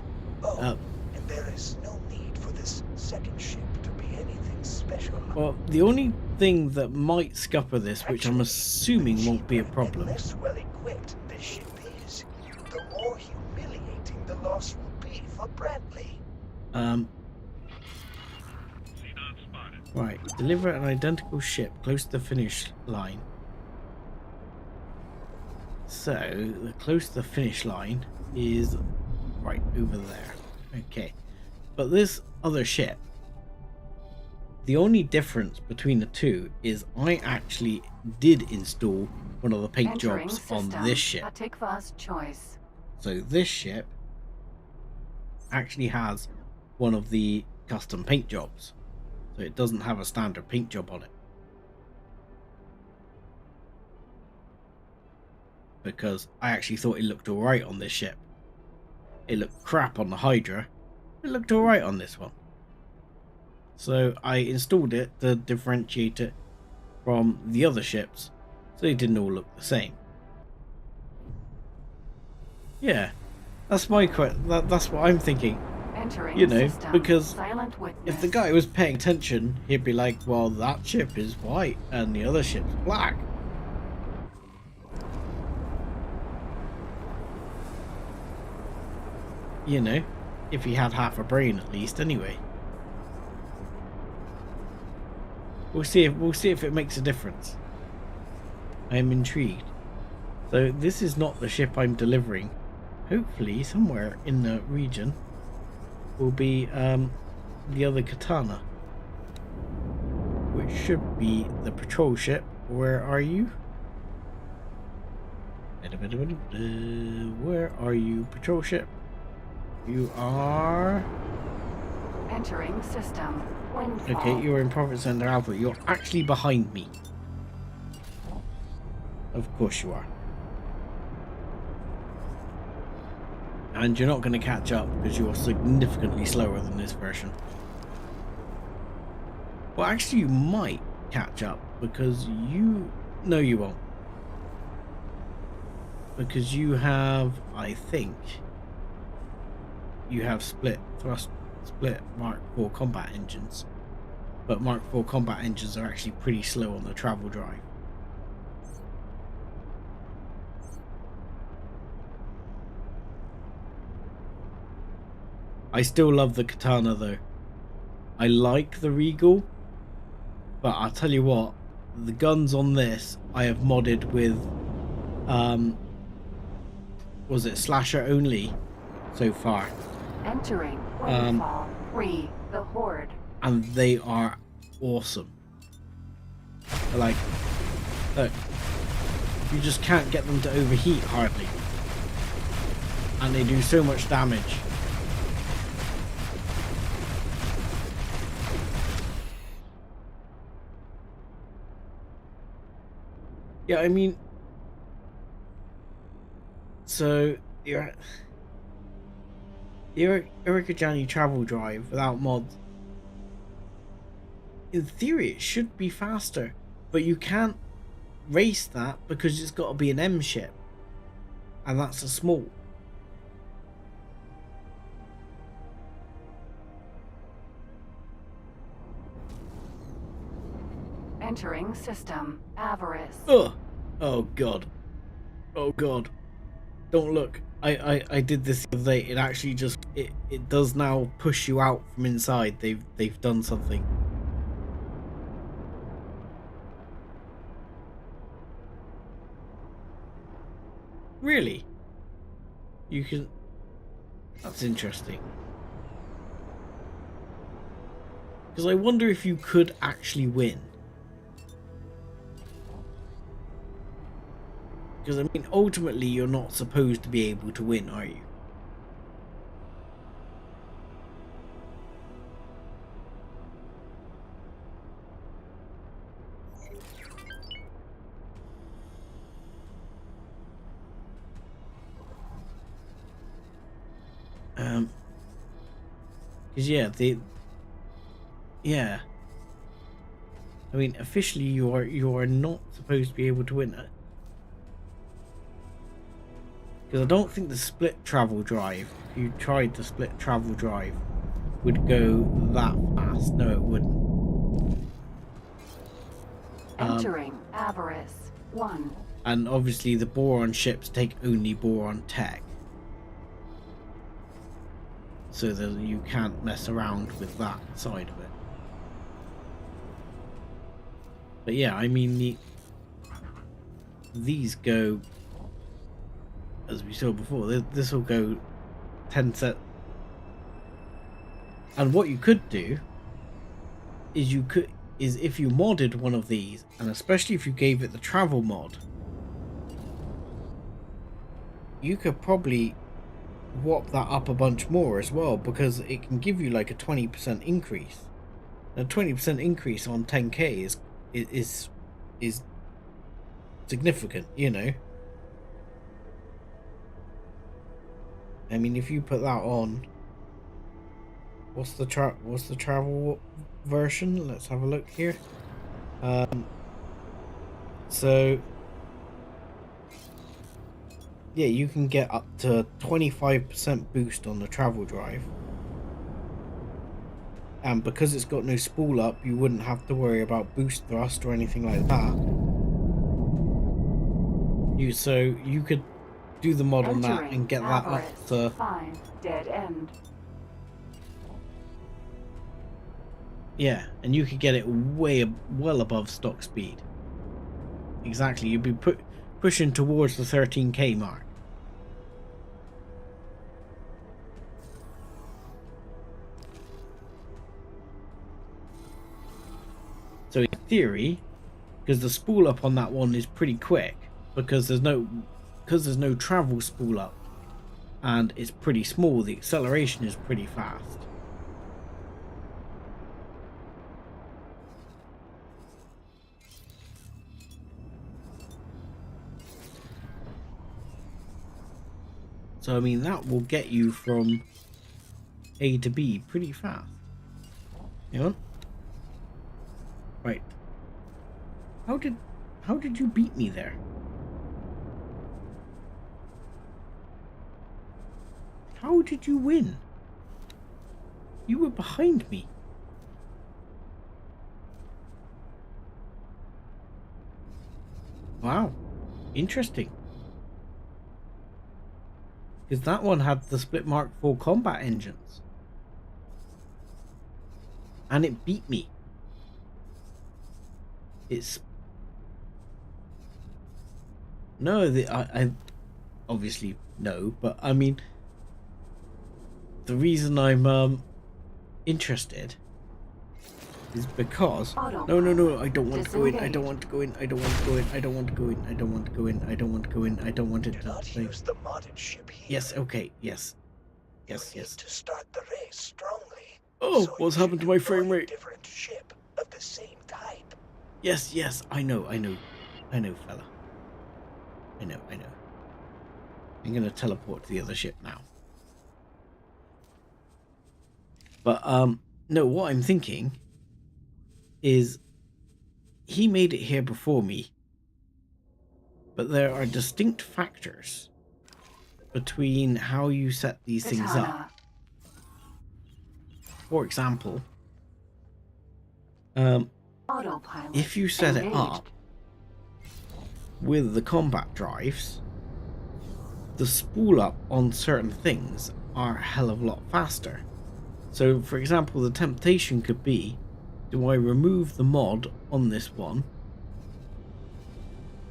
Speaker 11: Oh, and there is no need for this second ship to be anything special.
Speaker 1: Well, the only thing that might scupper this, which I'm assuming won't be a problem.
Speaker 11: The less well equipped this ship is, the more humiliating the loss will be for Bradley.
Speaker 1: Right, deliver an identical ship close to the finish line. So, the close to the finish line is right over there. Okay, but this other ship, the only difference between the two is I actually did install one of the paint jobs on this ship.
Speaker 2: Choice.
Speaker 1: So this ship actually has one of the custom paint jobs. So it doesn't have a standard paint job on it. Because I actually thought it looked alright on this ship. It looked crap on the Hydra. It looked alright on this one. So I installed it to differentiate it from the other ships, so they didn't all look the same. Yeah, that's my that's what I'm thinking. You know, because if the guy was paying attention, he'd be like, well, that ship is white and the other ship's black. You know, if he had half a brain at least, anyway. We'll see if it makes a difference. I am intrigued. So this is not the ship I'm delivering. Hopefully, somewhere in the region will be the other katana, which should be the patrol ship. Where are you? Where are you, patrol ship? You are
Speaker 2: entering system. Windfall.
Speaker 1: Okay, you're in Profit Center Alpha. You're actually behind me. Of course you are. And you're not going to catch up because you're significantly slower than this version. Well, actually you might catch up because you... No, you won't. Because you have, I think, you have split Mark IV combat engines. But Mark IV combat engines are actually pretty slow on the travel drive. I still love the katana though. I like the Regal, but I'll tell you what, the guns on this I have modded with was it slasher only so far.
Speaker 2: Entering Windfall. Free the Horde.
Speaker 1: And they are awesome. Like, look, you just can't get them to overheat hardly. And they do so much damage. Yeah, I mean, so the req'd travel drive without mods, in theory it should be faster, but you can't race that because it's got to be an M ship, and that's a small.
Speaker 2: Entering system. Avarice.
Speaker 1: Ugh. Oh god. Oh god. Don't look. I did this the other day. It actually just it does now push you out from inside. They've done something. Really? You can. That's interesting. Because I wonder if you could actually win. Because, I mean, ultimately, you're not supposed to be able to win, are you? Because, yeah, I mean, officially, you are not supposed to be able to win. Because I don't think the split travel drive, if you tried the split travel drive, would go that fast. No, it wouldn't.
Speaker 2: Entering Avarice 1.
Speaker 1: And obviously the boron ships take only boron tech. So that you can't mess around with that side of it. But yeah, I mean, these go, as we saw before, this will go 10 set. And what you could do is if you modded one of these, and especially if you gave it the travel mod, you could probably whop that up a bunch more as well, because it can give you like a 20% increase. A 20% increase on 10k is significant, you know. I mean, if you put that on, what's the travel version? Let's have a look here. So yeah, you can get up to 25% boost on the travel drive, and because it's got no spool up, you wouldn't have to worry about boost thrust or anything like that. So you could do the mod on that and get that up to
Speaker 2: 5 dead end.
Speaker 1: Yeah, and you could get it well above stock speed. Exactly, you'd be pushing towards the 13k mark. So in theory, because the spool up on that one is pretty quick, because there's no travel spool up, and it's pretty small, the acceleration is pretty fast. So I mean, that will get you from A to B pretty fast. Hang on. Right. How did you beat me there? How did you win? You were behind me. Wow. Interesting. Because that one had the split Mark IV combat engines. And it beat me. It's... No, I obviously no, but I mean, the reason I'm interested is because no, I don't want to go in, I don't want to go in, I don't want to go in, I don't want to go in, I don't want to go in, I don't want to go in, I don't want to
Speaker 11: do not use the modded ship here.
Speaker 1: Yes, okay, yes. Yes.
Speaker 11: To start the race strongly.
Speaker 1: Oh, so what's happened to my frame rate?
Speaker 11: Different ship of the same type.
Speaker 1: Yes, I know, fella. I know. I'm going to teleport to the other ship now. But, no, what I'm thinking is he made it here before me. But there are distinct factors between how you set these things up. For example, if you set it up with the combat drives, the spool up on certain things are a hell of a lot faster. So, for example, the temptation could be, do I remove the mod on this one?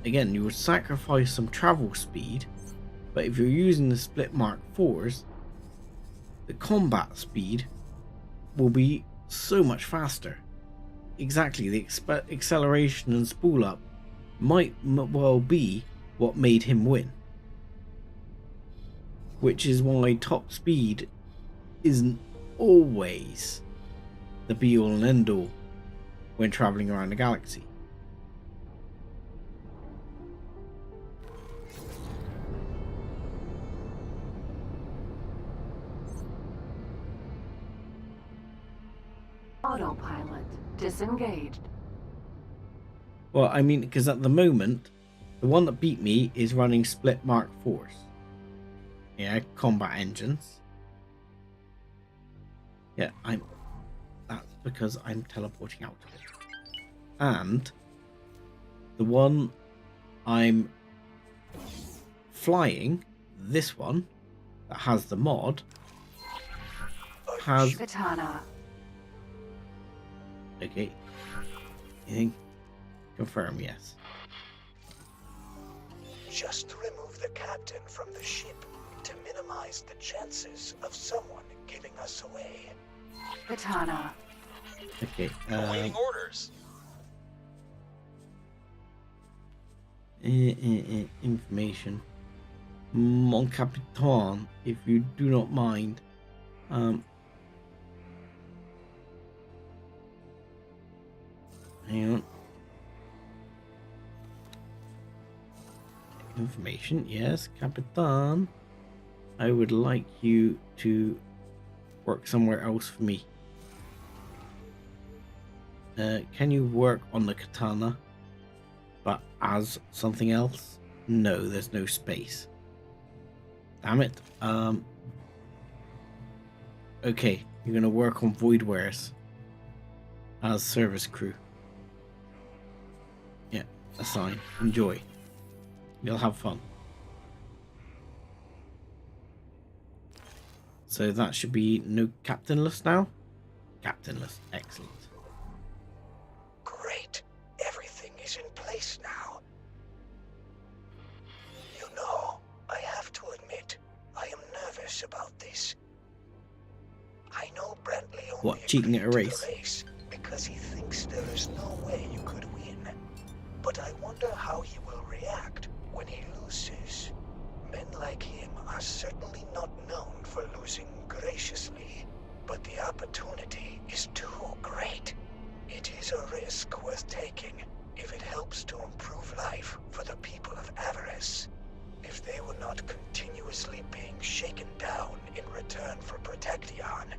Speaker 1: Again, you would sacrifice some travel speed, but if you're using the split Mark IVs, the combat speed will be so much faster. Exactly, the acceleration and spool up might well be what made him win. Which is why top speed isn't always the be all and end all when traveling around the galaxy.
Speaker 2: Autopilot disengaged.
Speaker 1: Well, I mean, because at the moment, the one that beat me is running split Mark IVs. Yeah, combat engines. Yeah, that's because I'm teleporting out of it. And the one I'm flying, this one, that has the mod, has...
Speaker 2: Katana.
Speaker 1: Okay. You think? Confirm, yes.
Speaker 11: Just remove the captain from the ship to minimize the chances of someone giving us away.
Speaker 2: Katana.
Speaker 1: Okay.
Speaker 5: Awaiting orders.
Speaker 1: Information. Mon Capitan, if you do not mind. Hang on. Information, yes, Capitan. I would like you to work somewhere else for me. Can you work on the katana, but as something else? No, there's no space. Damn it. Okay, you're gonna work on void wares as service crew. Yeah, assign. Enjoy. You'll have fun. So that should be no captainless now? Captainless. Excellent.
Speaker 11: Great. Everything is in place now. You know, I have to admit, I am nervous about this. I know Brantley only
Speaker 1: What, cheating at a race?
Speaker 11: Because he thinks there is no way you could win. But I wonder how he will react when he loses. Men like him are certainly not known for losing graciously, but the opportunity is too great. It is a risk worth taking if it helps to improve life for the people of Avarice. If they were not continuously being shaken down in return for Protection,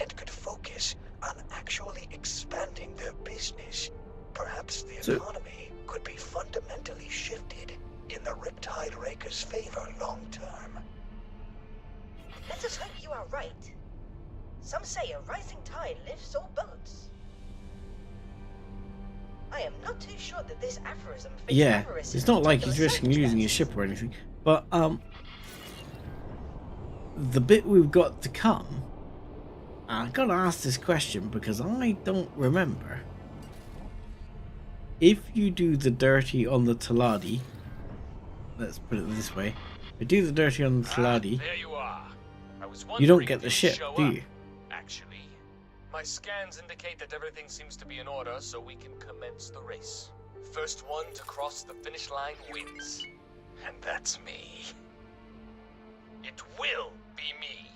Speaker 11: and could focus on actually expanding their business, perhaps the economy could be fundamentally shifted in the Riptide Raker's favor long term.
Speaker 3: Let us hope you are right. Some say a rising tide lifts all boats. I am not too sure that this aphorism fits Avarice.
Speaker 1: It's not like he's risking losing his ship or anything, but the bit we've got to come, I gotta ask this question because I don't remember. If you do the dirty on the Taladi, let's put it this way, if you do the dirty on the Taladi,
Speaker 5: There you are. I was
Speaker 1: you don't
Speaker 5: wondering
Speaker 1: get
Speaker 5: if
Speaker 1: the
Speaker 5: you'd
Speaker 1: ship,
Speaker 5: show
Speaker 1: do
Speaker 5: up.
Speaker 1: you?
Speaker 5: Actually, my scans indicate that everything seems to be in order, so we can commence the race. First one to cross the finish line wins. And that's me. It will be me.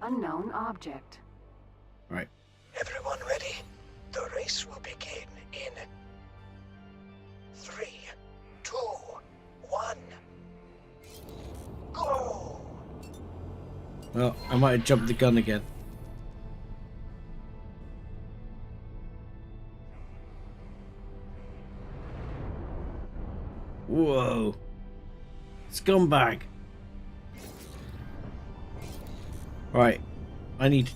Speaker 2: Unknown object.
Speaker 1: Right.
Speaker 11: Everyone ready? The race will begin in 3,
Speaker 1: Well, I might have jumped the gun again. Whoa. Scumbag. Right. I need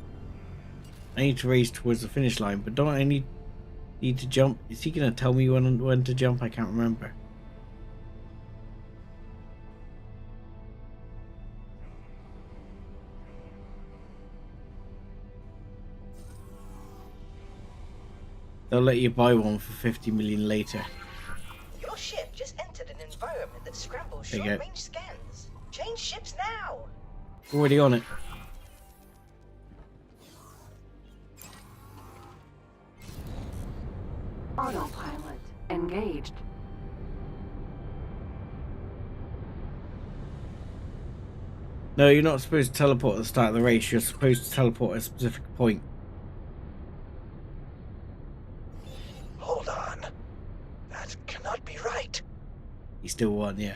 Speaker 1: to race towards the finish line, but don't I need to jump? Is he gonna tell me when to jump? I can't remember. They'll let you buy one for 50 million later.
Speaker 3: Your ship just entered an environment that scrambles short-range scans. Change ships now.
Speaker 1: Already on it.
Speaker 2: Autopilot engaged.
Speaker 1: No, you're not supposed to teleport at the start of the race. You're supposed to teleport at a specific point.
Speaker 11: Hold on. That cannot be right.
Speaker 1: He still won, yeah.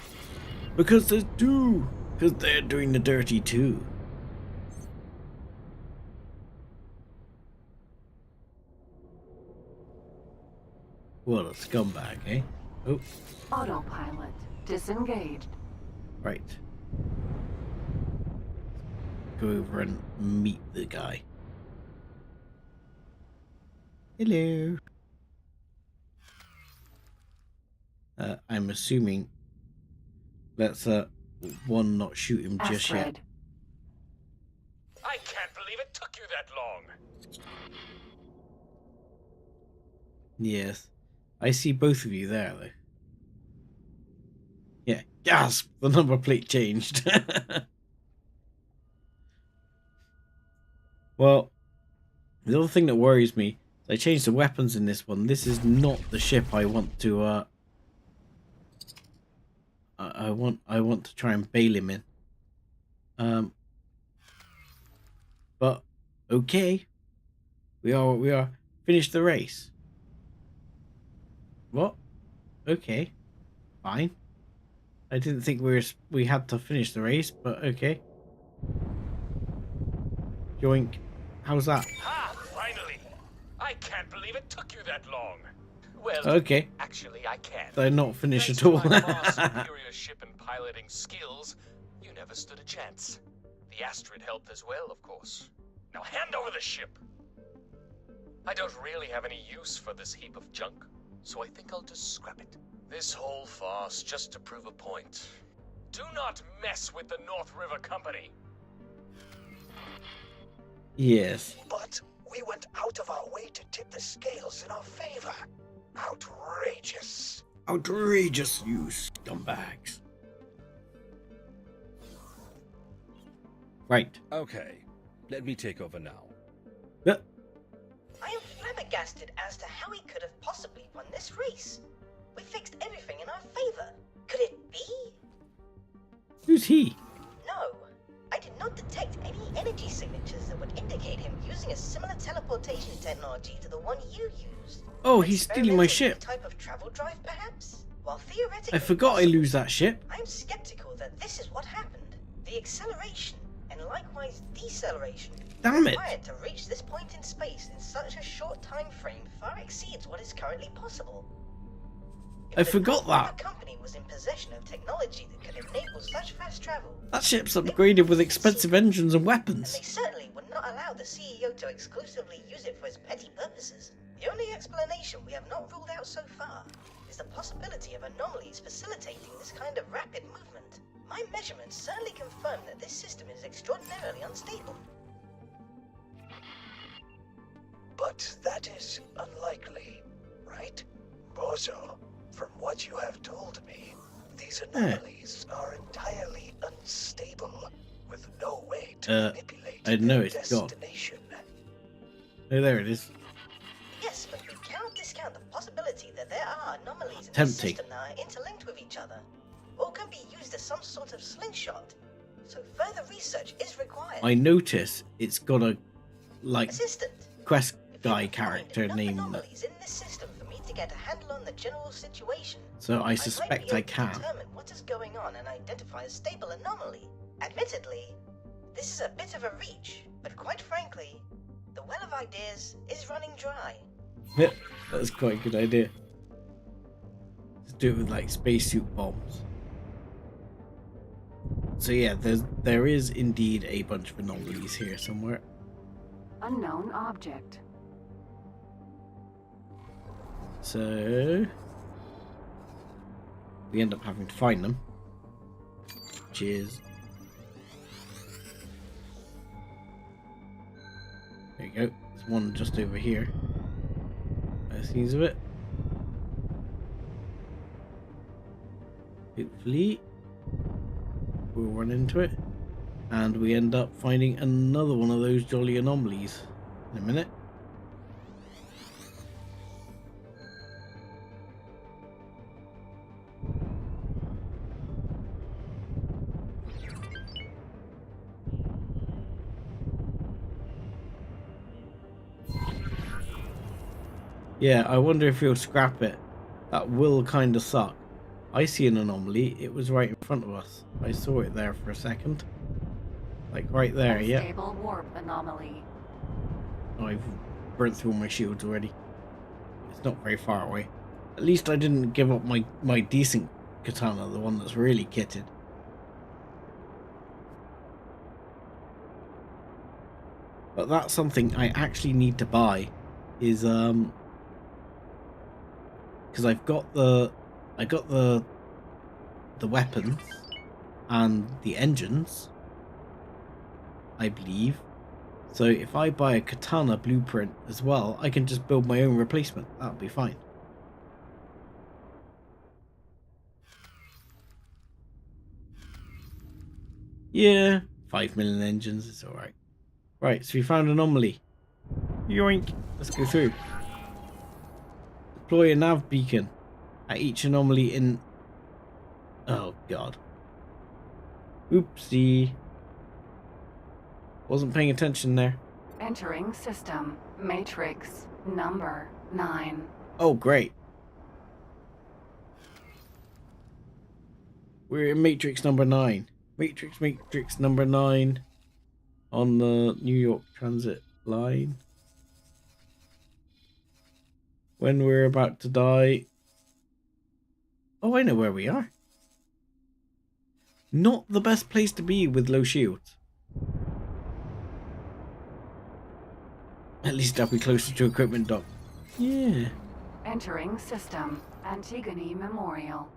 Speaker 1: Because there's two. Because they're doing the dirty too. What a scumbag, eh? Oh.
Speaker 2: Autopilot disengaged.
Speaker 1: Right. Go over and meet the guy. Hello. I'm assuming let's one not shoot him just yet.
Speaker 5: I can't believe it took you that long.
Speaker 1: Yes. I see both of you there though. Yeah. Gasp! The number plate changed. Well, the other thing that worries me is I changed the weapons in this one. This is not the ship I want to I want to try and bail him in. But okay. We are finished the race. What? Okay. Fine. I didn't think we had to finish the race, but okay. Yoink. How's that?
Speaker 5: Ha! Finally! I can't believe it took you that long. Well,
Speaker 1: okay.
Speaker 5: Actually, I can.
Speaker 1: They're not finished
Speaker 5: Thanks
Speaker 1: at all.
Speaker 5: to my far superior ship and piloting skills, you never stood a chance. The Astrid helped as well, of course. Now hand over the ship. I don't really have any use for this heap of junk, so I think I'll just scrap it. This whole farce just to prove a point. Do not mess with the North River Company.
Speaker 1: Yes.
Speaker 11: But we went out of our way to tip the scales in our favor. Outrageous.
Speaker 1: Outrageous, you scumbags. Right.
Speaker 9: Okay, let me take over now.
Speaker 1: Yep.
Speaker 3: I am flabbergasted as to how we could have possibly won this race. We fixed everything in our favor. Could it be?
Speaker 1: Who's he?
Speaker 3: No. I did not detect any energy signatures that would indicate him using a similar teleportation technology to the one you used.
Speaker 1: Oh, he's stealing my ship.
Speaker 3: Type of travel drive, perhaps? While theoretically
Speaker 1: I forgot I lose that ship.
Speaker 3: I'm skeptical that this is what happened. The acceleration and likewise deceleration
Speaker 1: Damn it.
Speaker 3: required to reach this point in space in such a short time frame far exceeds what is currently possible.
Speaker 1: I forgot that.
Speaker 3: The company was in possession of technology that could enable such fast travel.
Speaker 1: That ship's upgraded with expensive engines and weapons.
Speaker 3: And they certainly would not allow the CEO to exclusively use it for his petty purposes. The only explanation we have not ruled out so far is the possibility of anomalies facilitating this kind of rapid movement. My measurements certainly confirm that this system is extraordinarily unstable.
Speaker 11: But that is unlikely, right? Bozo, from what you have told me, these anomalies are entirely unstable, with no way to manipulate
Speaker 1: I know
Speaker 11: their
Speaker 1: it's gone.
Speaker 11: destination.
Speaker 1: Oh, there it is.
Speaker 3: Yes, but we cannot discount the possibility that there are anomalies in the
Speaker 1: Tempting.
Speaker 3: system that are interlinked with each other, or can be used as some sort of slingshot. So further research is required.
Speaker 1: I notice it's got a like
Speaker 3: Assistant,
Speaker 1: quest guy character
Speaker 3: enough
Speaker 1: name.
Speaker 3: anomalies in this system for me to get a handle on the general situation.
Speaker 1: So I
Speaker 3: might
Speaker 1: suspect
Speaker 3: be
Speaker 1: I
Speaker 3: able to
Speaker 1: can.
Speaker 3: determine what is going on and identify a stable anomaly. Admittedly, This is a bit of a reach, but quite frankly, the well of ideas is running dry.
Speaker 1: Yeah, that's quite a good idea. Let's do it with like spacesuit bombs. So yeah, there is indeed a bunch of anomalies here somewhere.
Speaker 2: Unknown object.
Speaker 1: So we end up having to find them, which is, there you go. There's one just over here. By the scenes of it. Hopefully we'll run into it, and we end up finding another one of those jolly anomalies in a minute. Yeah, I wonder if he'll scrap it. That will kind of suck. I see an anomaly. It was right in front of us. I saw it there for a second. Like right there, yeah.
Speaker 2: Unstable warp anomaly.
Speaker 1: Oh, I've burnt through all my shields already. It's not very far away. At least I didn't give up my decent katana, the one that's really kitted. But that's something I actually need to buy. Is because I got the weapons and the engines, I believe. So if I buy a katana blueprint as well, I can just build my own replacement. That'll be fine. Yeah, 5 million engines, it's alright. Right, so we found an anomaly. Yoink! Let's go through. Deploy a nav beacon at each anomaly in... Oh god. Oopsie. Wasn't paying attention there.
Speaker 2: Entering system. Matrix number 9.
Speaker 1: Oh great. We're in Matrix number 9. Matrix number 9 on the New York Transit line. When we're about to die. Oh, I know where we are. Not the best place to be with low shields. At least I'll be closer to equipment dock. Yeah.
Speaker 2: Entering system. Antigone Memorial.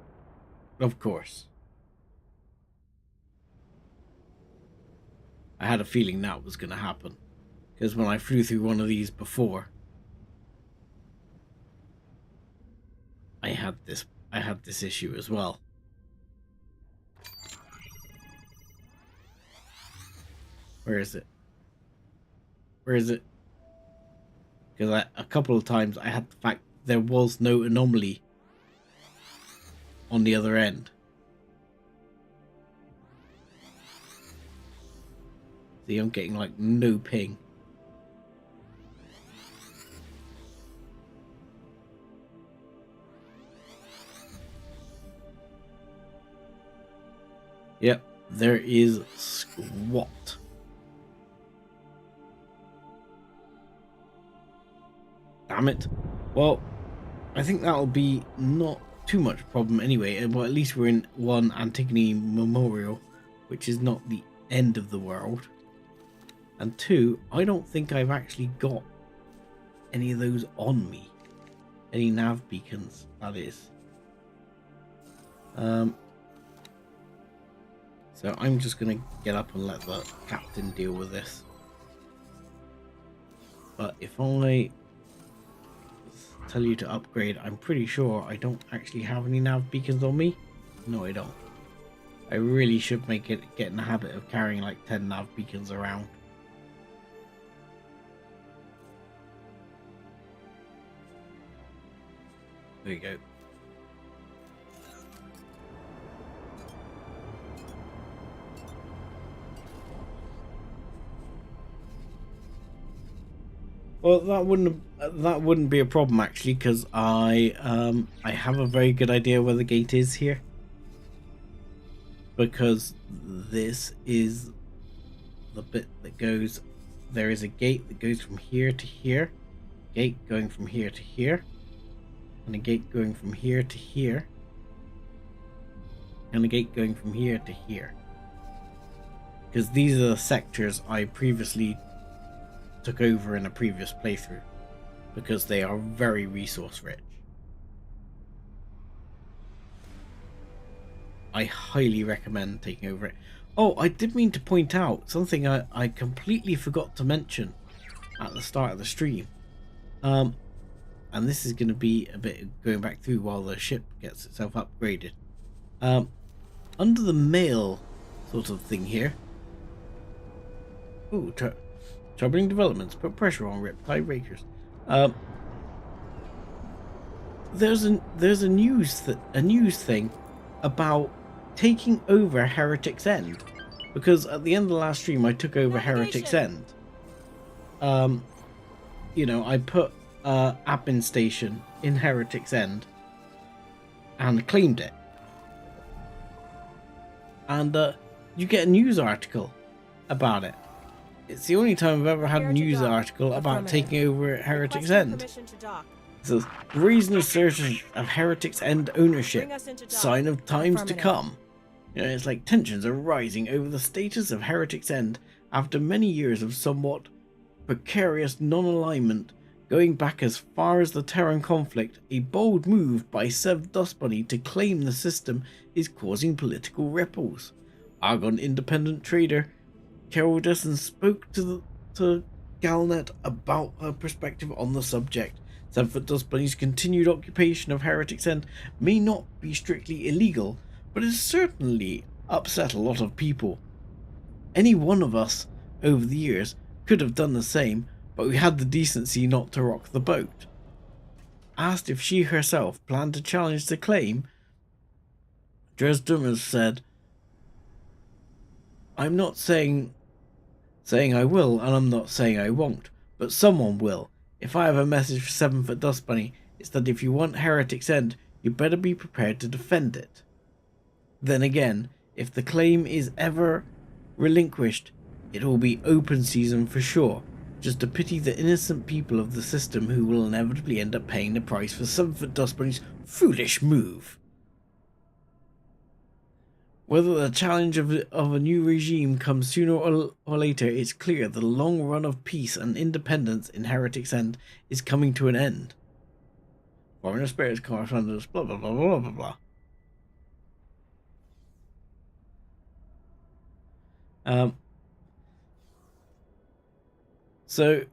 Speaker 1: Of course. I had a feeling that was going to happen. Because when I flew through one of these before, I had this issue as well. Where is it? Where is it? Because a couple of times I had the fact there was no anomaly on the other end. See, I'm getting like no ping. Yep, there is squat. Damn it. Well, I think that'll be not too much problem anyway. Well, at least we're in one Antigone Memorial, which is not the end of the world. And two, I don't think I've actually got any of those on me. Any nav beacons, that is. So I'm just going to get up and let the captain deal with this. But if I tell you to upgrade, I'm pretty sure I don't actually have any nav beacons on me. No, I don't. I really should get in the habit of carrying like 10 nav beacons around. There you go. Well, that wouldn't be a problem actually, because I have a very good idea where the gate is here. Because this is the bit that goes, there is a gate that goes from here to here, gate going from here to here, and a gate going from here to here, and a gate going from here to here. Because these are the sectors I previously took over in a previous playthrough, because they are very resource rich. I highly recommend taking over it. Oh, I did mean to point out something I completely forgot to mention at the start of the stream. And this is going to be a bit going back through while the ship gets itself upgraded. Under the mail sort of thing here. Ooh, troubling developments. Put pressure on Riptide Rakers. There's a news thing about taking over Heretic's End, because at the end of the last stream I took over Heretic's End. You know, I put admin station in Heretic's End and claimed it, and you get a news article about it. It's the only time I've ever had a news article about taking over Heretic's End. So, reason assertion of Heretic's End ownership, sign of times to come. You know, it's like tensions are rising over the status of Heretic's End after many years of somewhat precarious non-alignment, going back as far as the Terran conflict. A bold move by Sev Dustbunny to claim the system is causing political ripples. Argon independent trader Carol Desson spoke to Galnet about her perspective on the subject. Sev Dustbunny's continued occupation of Heretic's End may not be strictly illegal, but it certainly upset a lot of people. Any one of us over the years could have done the same, but we had the decency not to rock the boat. Asked if she herself planned to challenge the claim, Dresden said, "I'm not saying I will, and I'm not saying I won't, but someone will. If I have a message for 7-Foot Dustbunny, it's that if you want Heretic's End, you better be prepared to defend it. Then again, if the claim is ever relinquished, it will be open season for sure. Just a pity the innocent people of the system who will inevitably end up paying the price for 7-Foot Dustbunny's foolish move. Whether the challenge of a new regime comes sooner or later, it's clear the long run of peace and independence in Heretic's End is coming to an end. Foreigner spirits, correspondence, blah blah blah blah blah blah." So,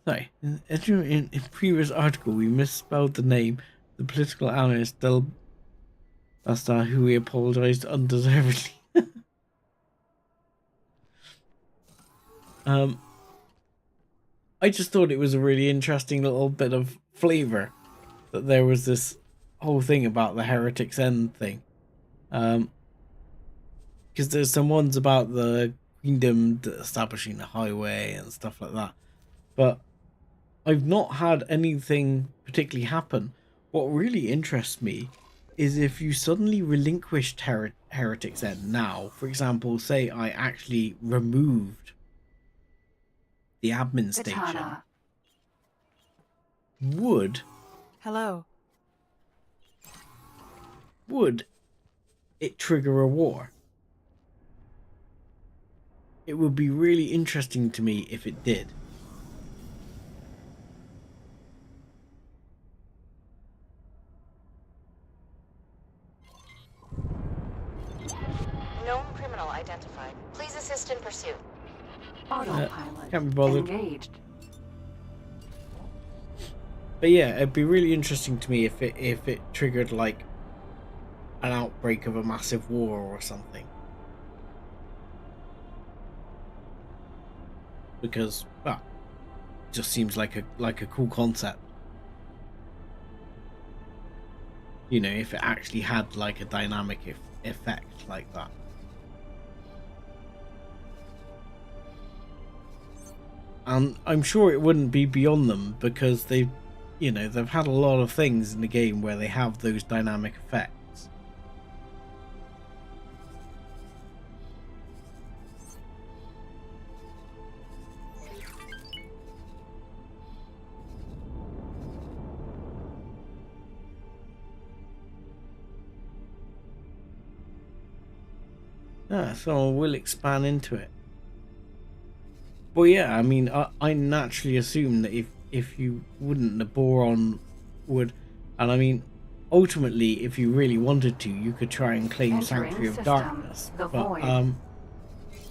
Speaker 1: sorry, in previous article we misspelled the name. The political analyst Del Bastar, who we apologized undeservedly. I just thought it was a really interesting little bit of flavor that there was this whole thing about the Heretic's End thing. Because there's some ones about the kingdom establishing the highway and stuff like that, but I've not had anything particularly happen. What really interests me is if you suddenly relinquished Heretic's End now, for example, say I actually removed the admin station, would it trigger a war? It would be really interesting to me if it did.
Speaker 16: Known criminal identified. Please assist in pursuit.
Speaker 2: Autopilot
Speaker 1: can't be bothered.
Speaker 2: engaged.
Speaker 1: But yeah, it'd be really interesting to me if it triggered like an outbreak of a massive war or something. Because, well, it just seems like a cool concept. You know, if it actually had like a dynamic effect like that. And I'm sure it wouldn't be beyond them, because they've had a lot of things in the game where they have those dynamic effects. So we'll expand into it. Well, yeah, I mean, I naturally assume that if you wouldn't, the boron would. And I mean, ultimately, if you really wanted to, you could try and claim Sanctuary of Darkness. But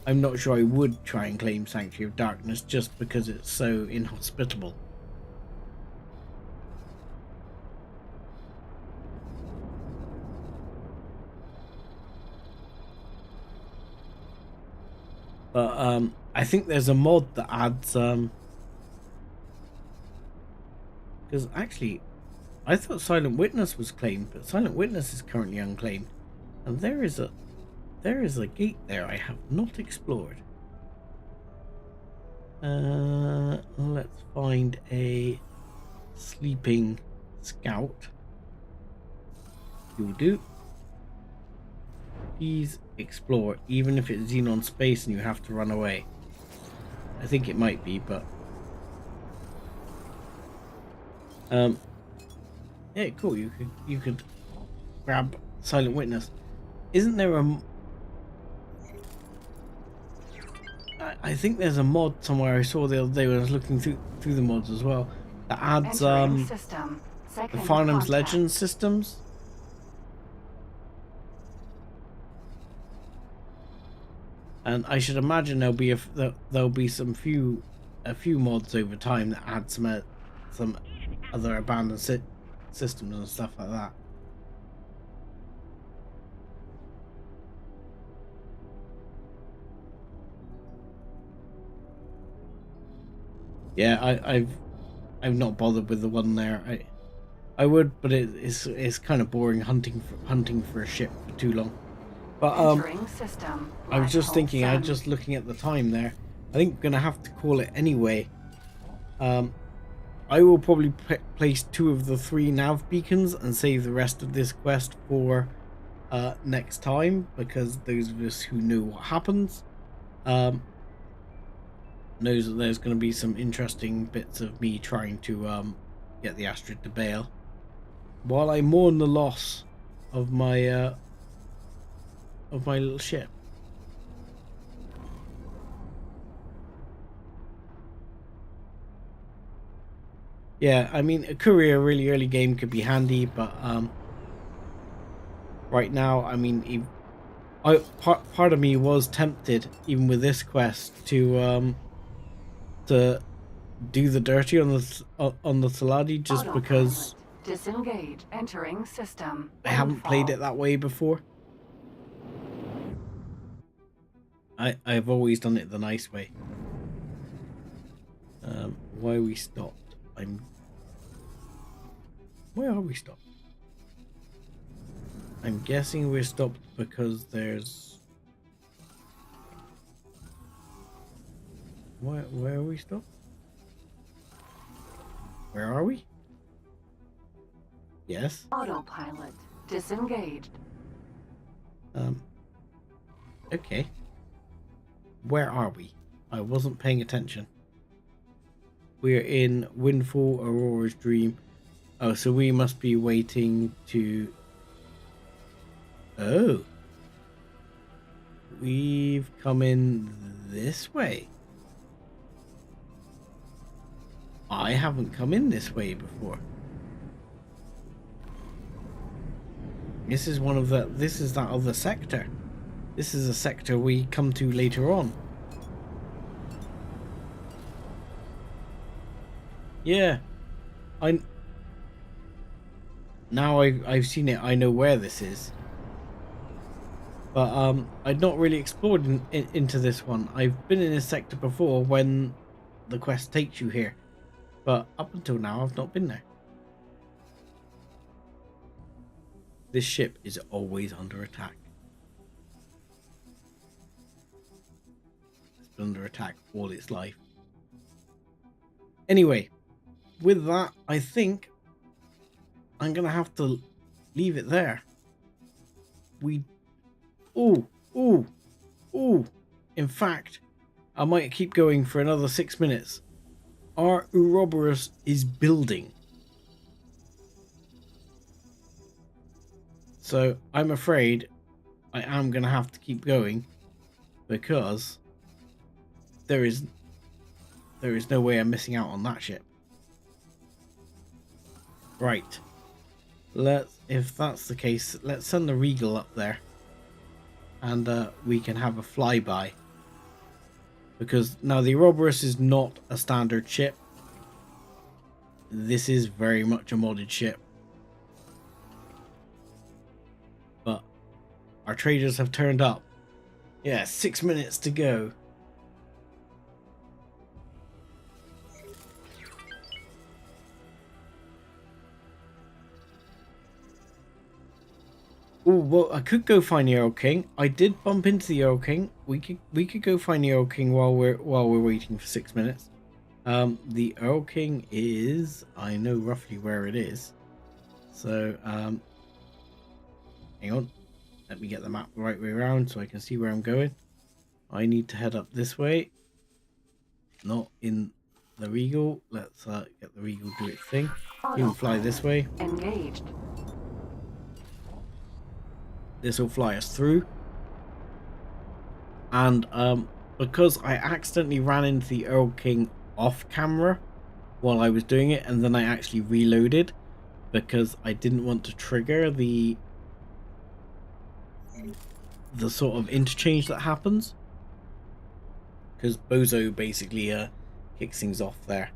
Speaker 1: I'm not sure I would try and claim Sanctuary of Darkness just because it's so inhospitable. But I think there's a mod that adds because actually I thought Silent Witness was claimed, but Silent Witness is currently unclaimed, and there is a gate there I have not explored. Let's find a sleeping scout. You'll do. Please explore, even if it's Xenon space and you have to run away. I think it might be, but yeah, cool. You could grab Silent Witness. Isn't there a? I think there's a mod somewhere I saw the other day when I was looking through the mods as well that adds the Farnham's Legends systems. And I should imagine there'll be a few mods over time that add some other abandoned systems and stuff like that. Yeah, I've not bothered with the one there. I would, but it's kind of boring hunting for a ship for too long. But I was just thinking, I was just looking at the time there. I think I'm gonna have to call it anyway. I will probably place 2 of the 3 nav beacons and save the rest of this quest for next time, because those of us who know what happens knows that there's going to be some interesting bits of me trying to get the Astrid to bail while I mourn the loss of my little ship. Yeah, I mean, a courier really early game could be handy, but right now, I mean, part of me was tempted, even with this quest, to do the dirty on the Saladi, just because
Speaker 2: disengage entering system.
Speaker 1: I haven't played it that way before. I've always done it the nice way. Why we stopped? Where are we stopped? I'm guessing we're stopped because there's... Where are we stopped? Where are we? Yes.
Speaker 2: Autopilot disengaged.
Speaker 1: Okay. Where are we? I wasn't paying attention. We're in Windfall, Aurora's Dream. Oh, so we must be waiting to... Oh. We've come in this way. I haven't come in this way before. This is that other sector. This is a sector we come to later on. Yeah. Now I've seen it, I know where this is. But I'd not really explored into this one. I've been in this sector before when the quest takes you here. But up until now, I've not been there. This ship is always under attack. It's been under attack all its life. Anyway, with that, I think I'm going to have to leave it there. In fact, I might keep going for another 6 minutes. Our Ouroboros is building. So I'm afraid I am going to have to keep going because there is no way I'm missing out on that ship. Right. If that's the case, let's send the Regal up there. And we can have a flyby. Because now the Ouroboros is not a standard ship. This is very much a modded ship. But our traders have turned up. Yeah, 6 minutes to go. Oh, well, I could go find the Earl King. I did bump into the Earl King. We could go find the Earl King while we're waiting for 6 minutes. The Earl King is, I know roughly where it is. So, hang on. Let me get the map the right way around so I can see where I'm going. I need to head up this way. Not in the Regal. Let's get the Regal do its thing. You can fly this way.
Speaker 2: Engaged.
Speaker 1: This will fly us through. And because I accidentally ran into the Earl King off camera while I was doing it, and then I actually reloaded because I didn't want to trigger the sort of interchange that happens, because Bozo basically kicks things off there.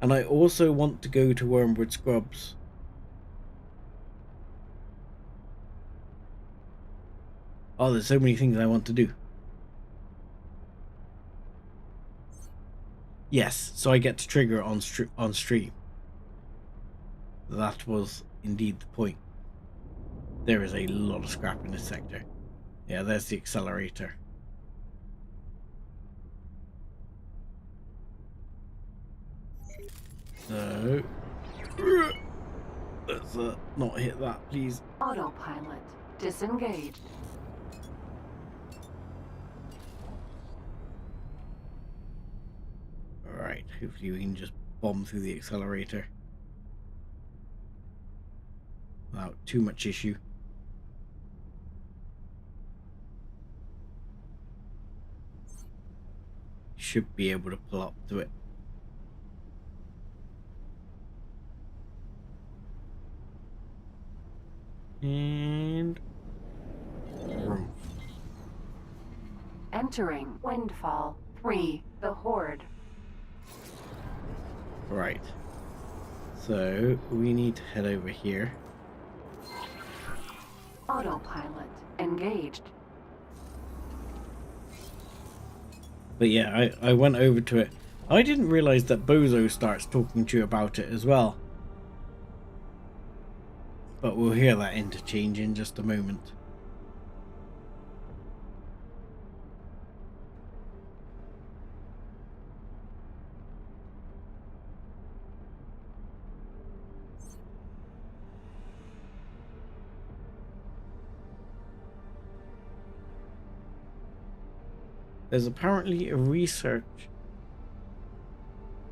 Speaker 1: And I also want to go to Wormwood Scrubs. Oh, there's so many things I want to do. Yes, so I get to trigger on stream. That was indeed the point. There is a lot of scrap in this sector. Yeah, there's the accelerator. So let's not hit that, please.
Speaker 2: Autopilot disengaged.
Speaker 1: Alright, hopefully we can just bomb through the accelerator without too much issue. Should be able to pull up to it. And
Speaker 2: Entering Windfall 3, the Horde.
Speaker 1: Right. So we need to head over here.
Speaker 2: Autopilot engaged.
Speaker 1: But yeah, I went over to it. I didn't realize that Bozo starts talking to you about it as well. But we'll hear that interchange in just a moment. There's apparently a research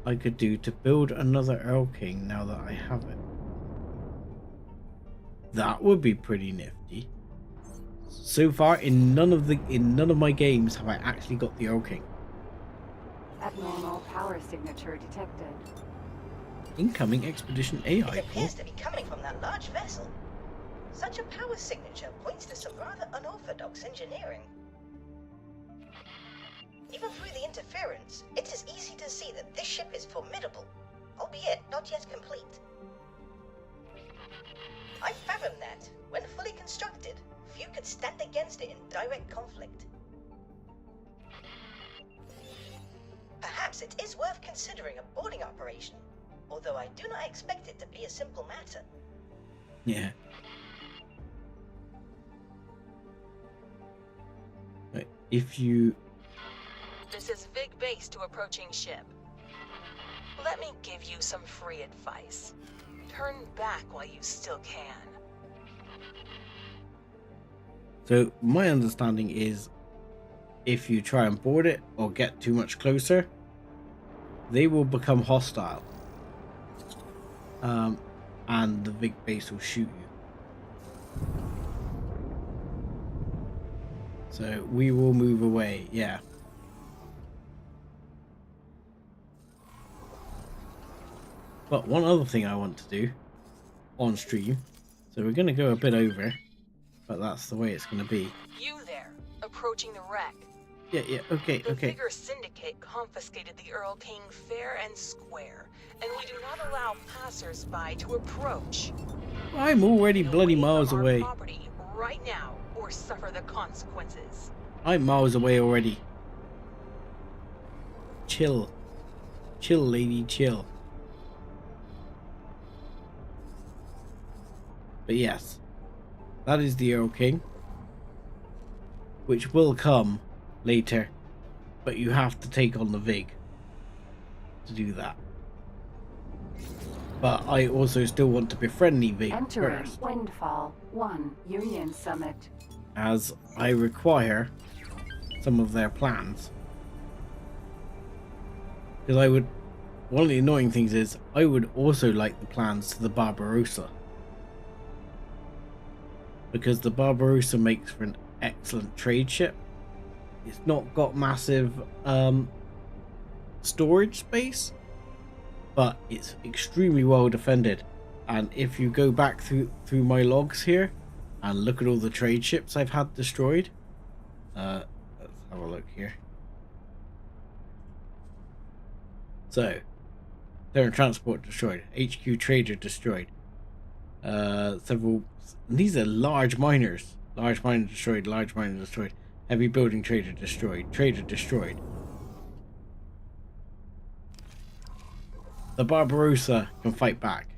Speaker 1: I could do to build another Earl King now that I have it. That would be pretty nifty. So far, in none of my games have I actually got the Earl King.
Speaker 2: Abnormal power signature detected.
Speaker 1: Incoming expedition AI.
Speaker 3: It appears to be coming from that large vessel. Such a power signature points to some rather unorthodox engineering. Even through the interference, it is easy to see that this ship is formidable, albeit not yet complete. I fathom that, when fully constructed, few could stand against it in direct conflict. Perhaps it is worth considering a boarding operation, although I do not expect it to be a simple matter.
Speaker 1: Yeah. But if you...
Speaker 17: This is Vig Base to approaching ship. Let me give you some free advice. Turn back while you still can.
Speaker 1: So my understanding is if you try and board it or get too much closer, they will become hostile. And the Vig Base will shoot you. So we will move away, yeah. But one other thing I want to do on stream, so we're going to go a bit over, but that's the way it's going to be.
Speaker 17: You there, approaching the wreck.
Speaker 1: Yeah, okay,
Speaker 17: The
Speaker 1: okay.
Speaker 17: Vigor Syndicate confiscated the Earl King fair and square, and we do not allow passers-by to approach.
Speaker 1: I'm already bloody miles
Speaker 17: Our
Speaker 1: away.
Speaker 17: property right now, or suffer the consequences.
Speaker 1: I'm miles away already. Chill. Chill, lady, chill. But yes, that is the Earl King, which will come later, but you have to take on the Vig to do that. But I also still want to befriend the Vig
Speaker 2: Entering
Speaker 1: first,
Speaker 2: Windfall 1 Union Summit.
Speaker 1: as I require some of their plans. Because I would, one of the annoying things is, I would also like the plans to the Barbarossa. Because the Barbarossa makes for an excellent trade ship. It's not got massive storage space, but it's extremely well defended. And if you go back through my logs here and look at all the trade ships I've had destroyed, let's have a look here. So, Terran Transport destroyed, HQ Trader destroyed, several. These are large miners. Large miner destroyed, large miner destroyed. Heavy building trader destroyed, trader destroyed. The Barbarossa can fight back.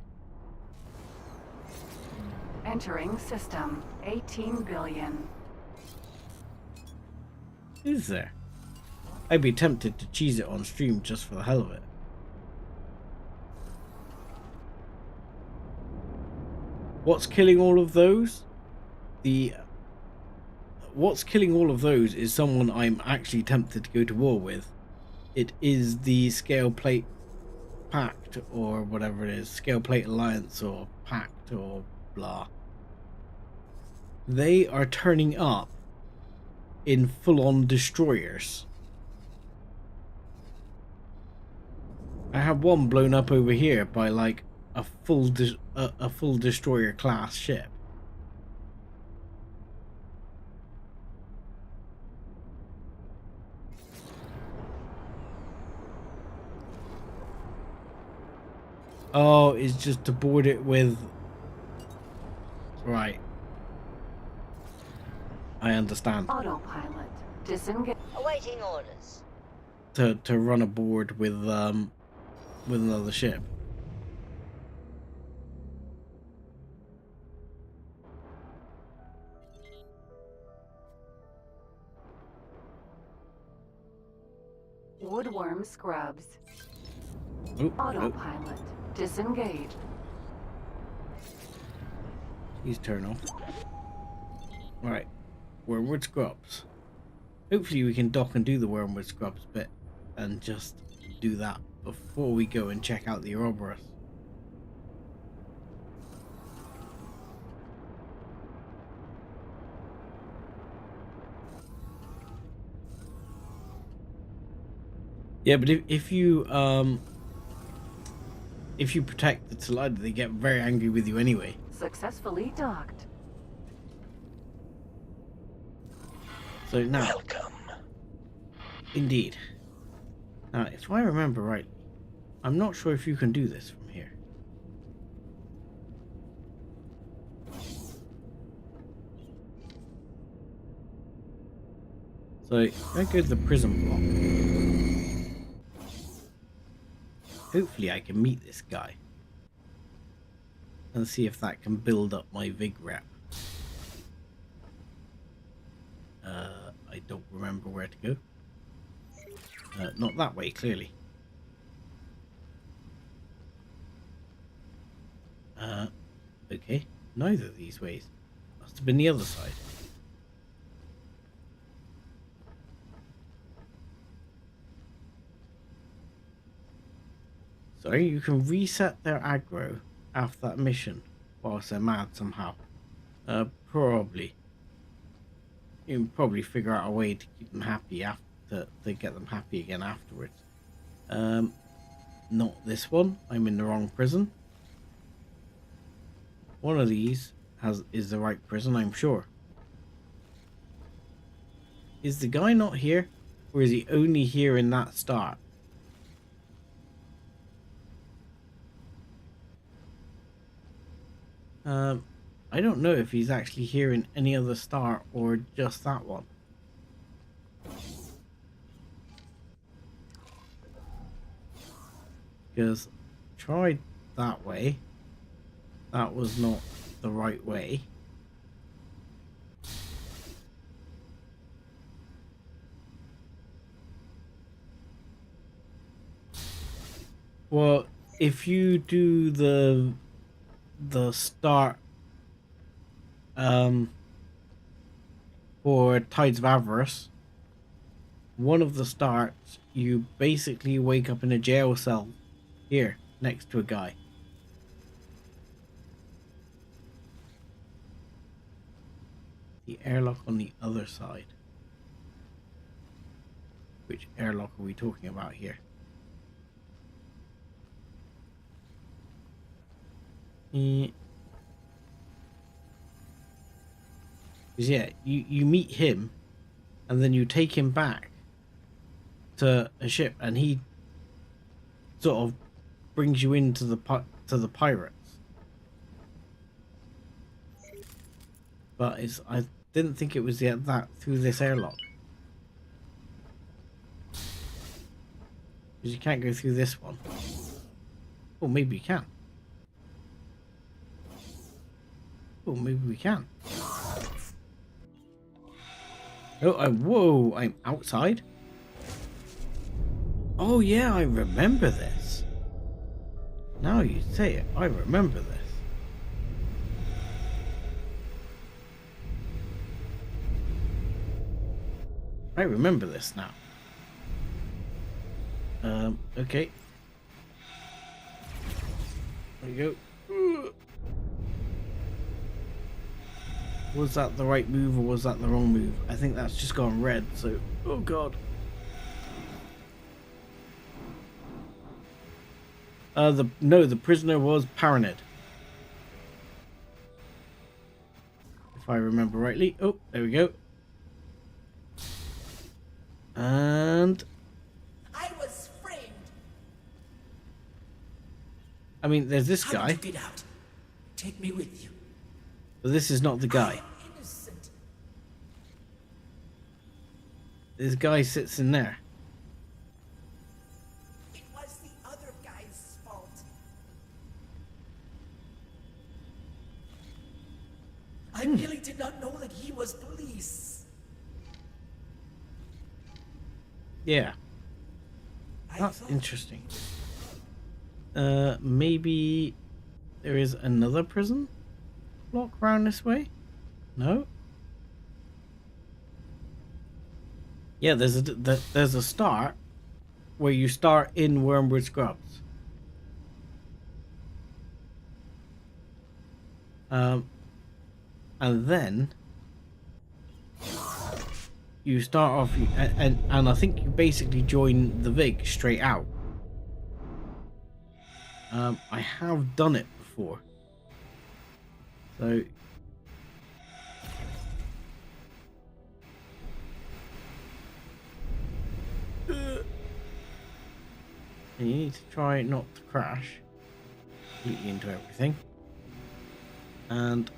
Speaker 2: Entering system 18 billion.
Speaker 1: Is there? I'd be tempted to cheese it on stream just for the hell of it. What's killing all of those? What's killing all of those is someone I'm actually tempted to go to war with. It is the Scale Plate Pact, or whatever it is, Scale Plate Alliance or Pact or blah. They are turning up in full-on destroyers. I have one blown up over here by like a full destroyer class ship. Oh, it's just to board it with. Right. I understand.
Speaker 2: Autopilot. Disengage.
Speaker 13: Awaiting orders.
Speaker 1: To run aboard with another ship.
Speaker 2: Woodworm scrubs.
Speaker 1: Oh,
Speaker 2: Autopilot. Disengage.
Speaker 1: Please turn off. Right. Wormwood scrubs. Hopefully we can dock and do the wormwood scrubs bit and just do that before we go and check out the Ouroboros. Yeah, but if you protect the Talida, they get very angry with you anyway.
Speaker 2: Successfully docked.
Speaker 1: So now,
Speaker 11: Welcome.
Speaker 1: Indeed. Now, if I remember right, I'm not sure if you can do this from here. So, I go to the prison block. Hopefully I can meet this guy. And see if that can build up my Vig rep. I don't remember where to go. Not that way, clearly. Okay, neither of these ways. Must have been the other side. Sorry, you can reset their aggro after that mission whilst they're mad somehow. Probably. You can probably figure out a way to keep them happy after to get them happy again afterwards. Not this one. I'm in the wrong prison. One of these is the right prison, I'm sure. Is the guy not here? Or is he only here in that start? I don't know if he's actually here in any other start or just that one. Because tried that way. That was not the right way. Well, if you do the start for Tides of Avarice, one of the starts, you basically wake up in a jail cell here next to a guy. The airlock on the other side. Which airlock are we talking about here? Yeah, you meet him and then you take him back to a ship and he sort of brings you into the pirates. But I didn't think it was that through this airlock. Because you can't go through this one. Or maybe you can. Oh, maybe we can. Oh, whoa, I'm outside? Oh yeah, I remember this. Now you say it, I remember this. I remember this now. Okay. There you go. Was that the right move or was that the wrong move? I think that's just gone red, so... Oh god. No, the prisoner was Paranid. If I remember rightly. Oh, there we go. And...
Speaker 11: I was framed.
Speaker 1: I mean, there's this
Speaker 11: How
Speaker 1: guy.
Speaker 11: did you get out? Take me with you.
Speaker 1: But this is not the guy.
Speaker 11: Innocent.
Speaker 1: This guy sits in there.
Speaker 11: It was the other guy's fault. I really did not know that he was police.
Speaker 1: Yeah. That's interesting. Maybe there is another prison block around this way? No? Yeah, there's a start where you start in Wormwood Scrubs. And then you start off and I think you basically join the Vig straight out. I have done it before. So and you need to try not to crash completely into everything. And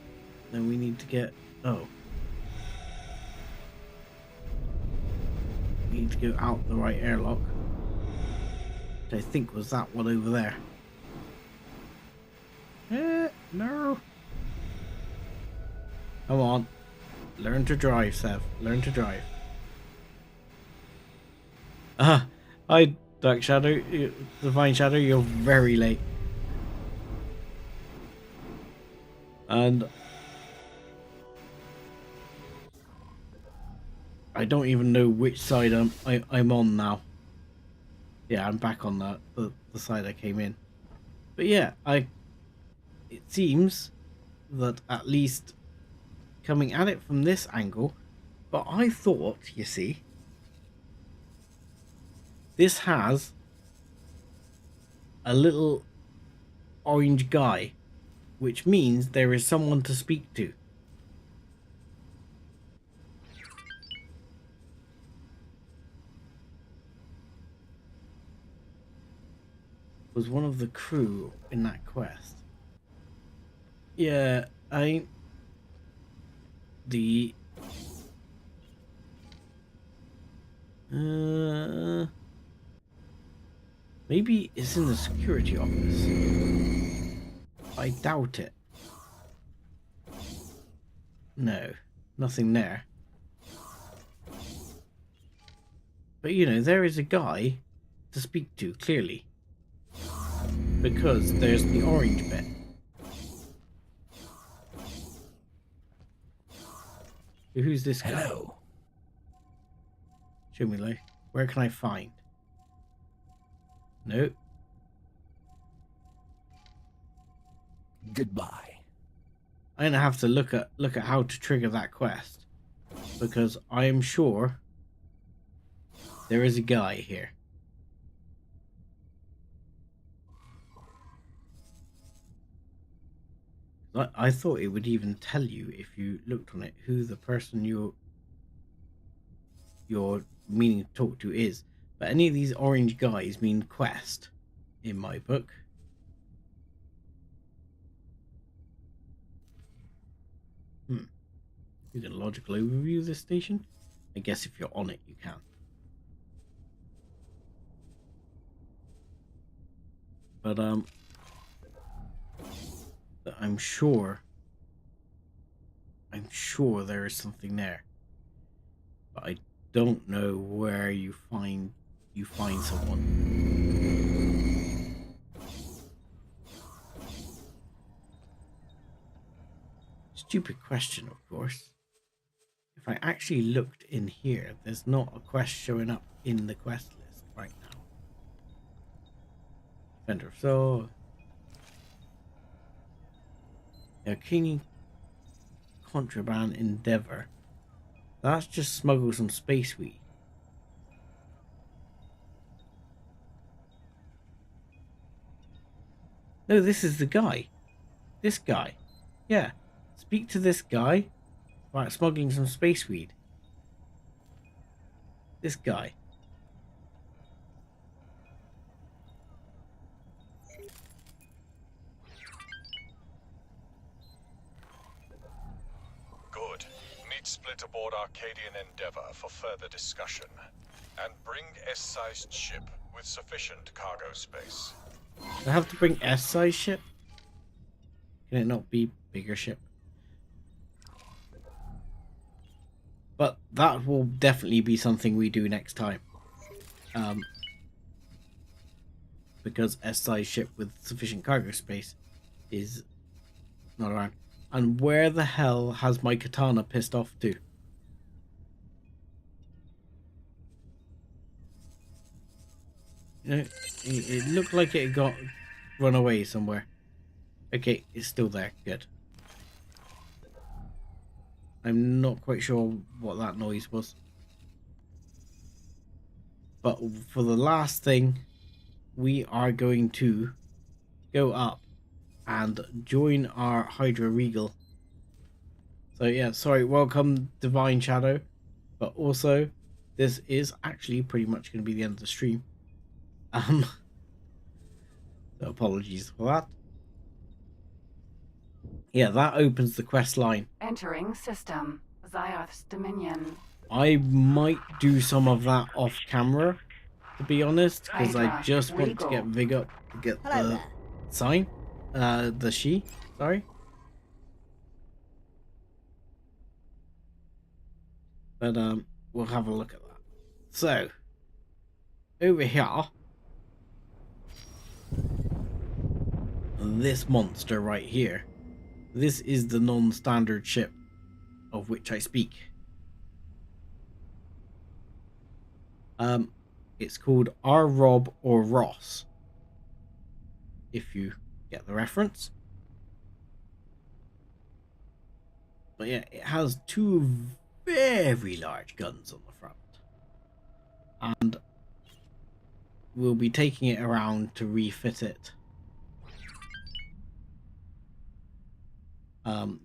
Speaker 1: then we need to get we need to go out the right airlock, which I think was that one over there. No. Come on. Learn to drive, Sev. Learn to drive. Hi, Dark Shadow. Divine Shadow, you're very late. And I don't even know which side I'm on now. Yeah, I'm back on the side I came in. But yeah, it seems that at least coming at it from this angle, But I thought, you see, this has a little orange guy, which means there is someone to speak to. Was one of the crew in that quest. Yeah, maybe it's in the security office. I doubt it. No, nothing there. But you know, there is a guy to speak to, clearly. Because there's the orange bit. Who's this guy?
Speaker 11: Hello.
Speaker 1: Show me, like, where can I find? Nope.
Speaker 11: Goodbye.
Speaker 1: I'm gonna have to look at how to trigger that quest, because I am sure there is a guy here. I thought it would even tell you if you looked on it who the person you're meaning to talk to is. But any of these orange guys mean quest in my book. You get a logical overview of this station? I guess if you're on it, you can. But I'm sure there is something there, but I don't know where you find someone. Stupid question, of course. If I actually looked in here, there's not a quest showing up in the quest list right now. Defender of Soul. Keening contraband endeavor. That's just smuggle some space weed. No, this is the guy. This guy. Yeah. Speak to this guy about smuggling some space weed. This guy.
Speaker 5: Good. Meet split aboard Arcadian Endeavor for further discussion. And bring S-sized ship with sufficient cargo space.
Speaker 1: I have to bring S-size ship? Can it not be bigger ship? But that will definitely be something we do next time. Because S-size ship with sufficient cargo space is not around. And where the hell has my katana pissed off to? You know, it looked like it got run away somewhere. Okay, it's still there. Good. I'm not quite sure what that noise was. But for the last thing, we are going to go up and join our Hydra Regal. So yeah, sorry, welcome Divine Shadow. But also, this is actually pretty much going to be the end of the stream. So apologies for that. Yeah, that opens the quest line.
Speaker 2: Entering system. Zioth's Dominion.
Speaker 1: I might do some of that off camera, to be honest, because I just want to get Vig up to get the sign. The she, sorry. But we'll have a look at that. So, over here, this monster right here. This is the non-standard ship of which I speak. It's called R. Rob or Ross, if you get the reference. But yeah, it has two very large guns on the front. And we'll be taking it around to refit it.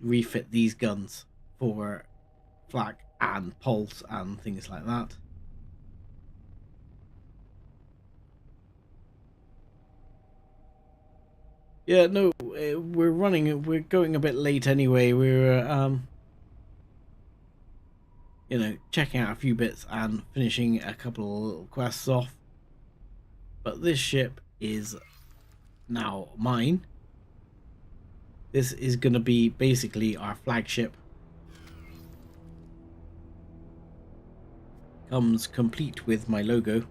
Speaker 1: Refit these guns for flak and pulse and things like that. Yeah, no, we're going a bit late anyway. We're you know, checking out a few bits and finishing a couple of little quests off. But this ship is now mine. This is going to be basically our flagship. Comes complete with my logo,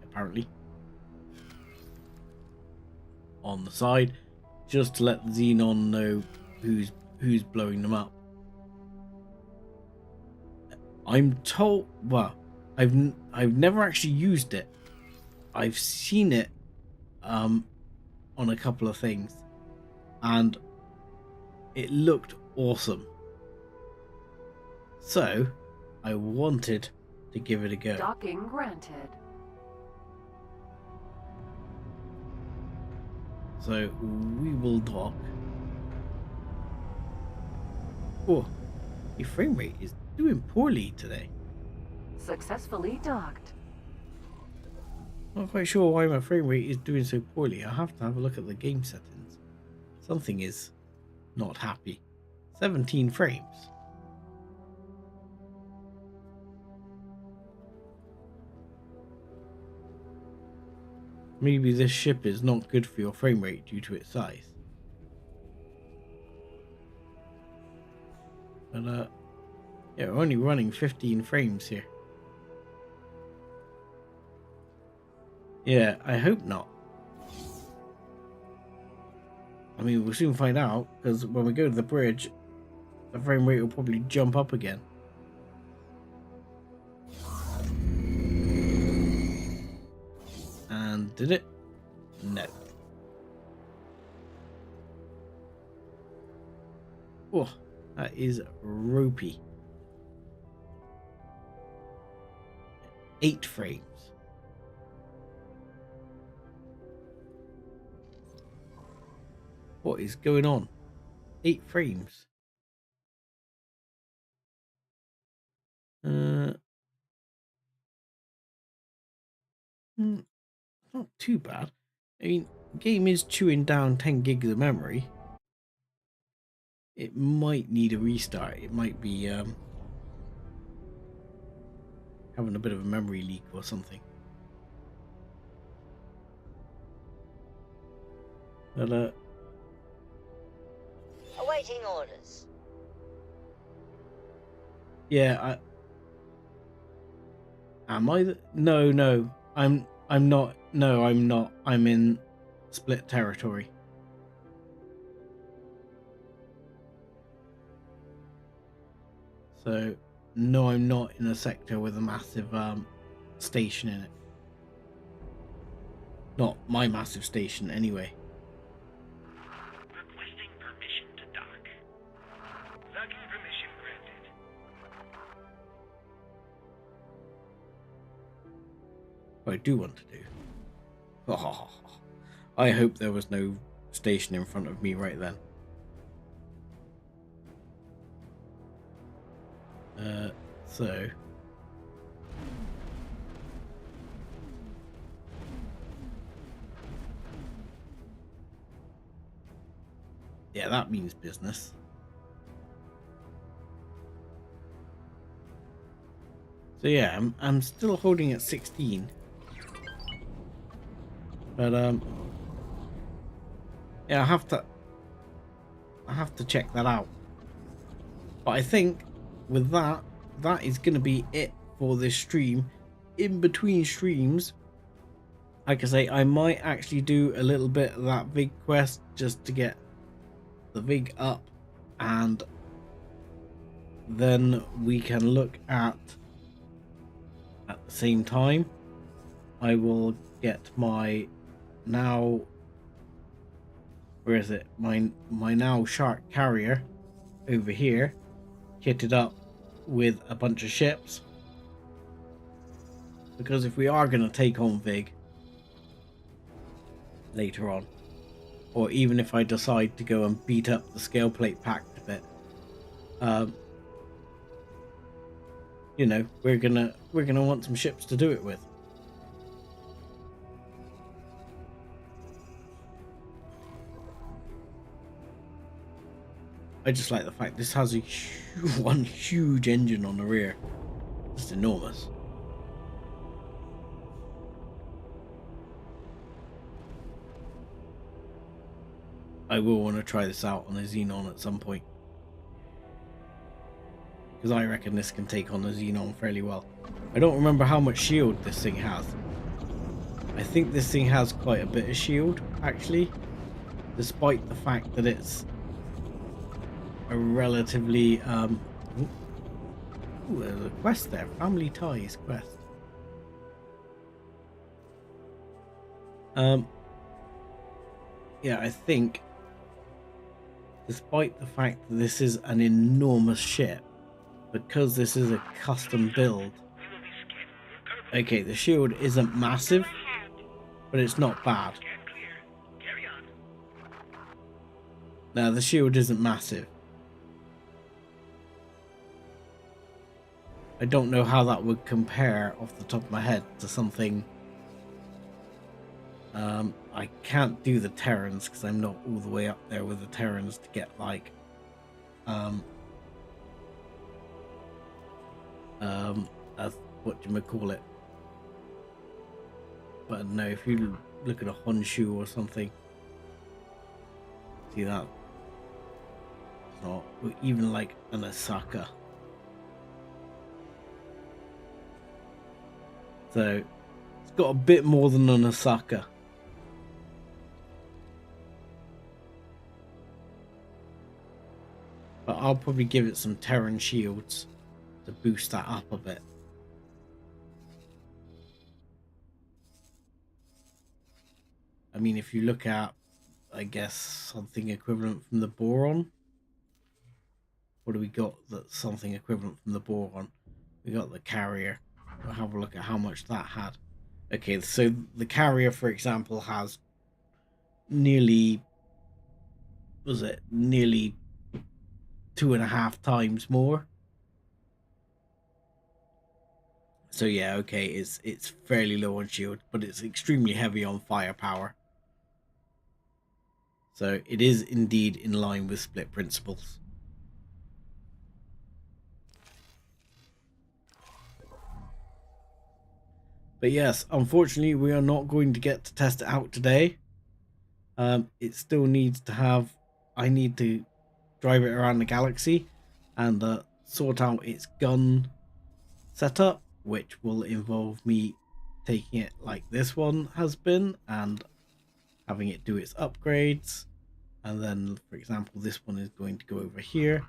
Speaker 1: apparently, on the side, just to let Xenon know who's blowing them up. I'm told, well, I've never actually used it. I've seen it on a couple of things, and it looked awesome. So I wanted to give it a go.
Speaker 2: Docking granted.
Speaker 1: So we will dock. Oh, your frame rate is doing poorly today.
Speaker 2: Successfully docked.
Speaker 1: Not quite sure why my frame rate is doing so poorly. I have to have a look at the game settings. Something is not happy. 17 frames. Maybe this ship is not good for your frame rate due to its size. But yeah, we're only running 15 frames here. Yeah, I hope not. I mean, we'll soon find out, because when we go to the bridge, the frame rate will probably jump up again. And did it? No. Oh, that is ropey. 8 frames. What is going on? 8 frames. Not too bad. I mean, the game is chewing down 10 gigs of memory. It might need a restart. It might be having a bit of a memory leak or something. But
Speaker 13: Awaiting orders.
Speaker 1: yeah, am I? No, I'm not. No, I'm not. I'm in split territory. So, no, I'm not in a sector with a massive station in it. Not my massive station, anyway.
Speaker 18: Requesting permission to dock. Docking permission granted.
Speaker 1: What I do want to do. Oh, I hope there was no station in front of me right then. So yeah, that means business. So yeah, I'm still holding at 16. But yeah, I have to check that out. But I think with that is going to be it for this stream. In between streams, like I say, I might actually do a little bit of that Vig quest just to get the Vig up, and then we can look at the same time I will get my now, where is it, my now shark carrier over here kitted up with a bunch of ships. Because if we are going to take on Vig later on, or even if I decide to go and beat up the scale plate pact a bit, you know, we're gonna want some ships to do it with. I just like the fact this has a one huge engine on the rear. Just enormous. I will want to try this out on a Xenon at some point, because I reckon this can take on a Xenon fairly well. I don't remember how much shield this thing has. I think this thing has quite a bit of shield, actually, despite the fact that it's a relatively ooh, there's a quest there. Family Ties quest. Yeah, I think despite the fact that this is an enormous ship, because this is a custom build, okay, the shield isn't massive, but it's not bad. Now, the shield isn't massive. I don't know how that would compare off the top of my head to something. I can't do the Terrans because I'm not all the way up there with the Terrans to get like what do you call it? But I don't know, if you look at a Honshu or something, see that? It's not, or even like an Osaka. So it's got a bit more than an Osaka. But I'll probably give it some Terran shields to boost that up a bit. I mean, if you look at, I guess, something equivalent from the Boron. What do we got that's something equivalent from the Boron? We got the Carrier. We'll have a look at how much that had. Okay, so the Carrier, for example, has nearly, was it, nearly 2.5 times more. So yeah, okay, it's fairly low on shield, but it's extremely heavy on firepower. So it is indeed in line with split principles. But yes, unfortunately, we are not going to get to test it out today. It still needs to have, I need to drive it around the galaxy and sort out its gun setup, which will involve me taking it like this one has been and having it do its upgrades. And then, for example, this one is going to go over here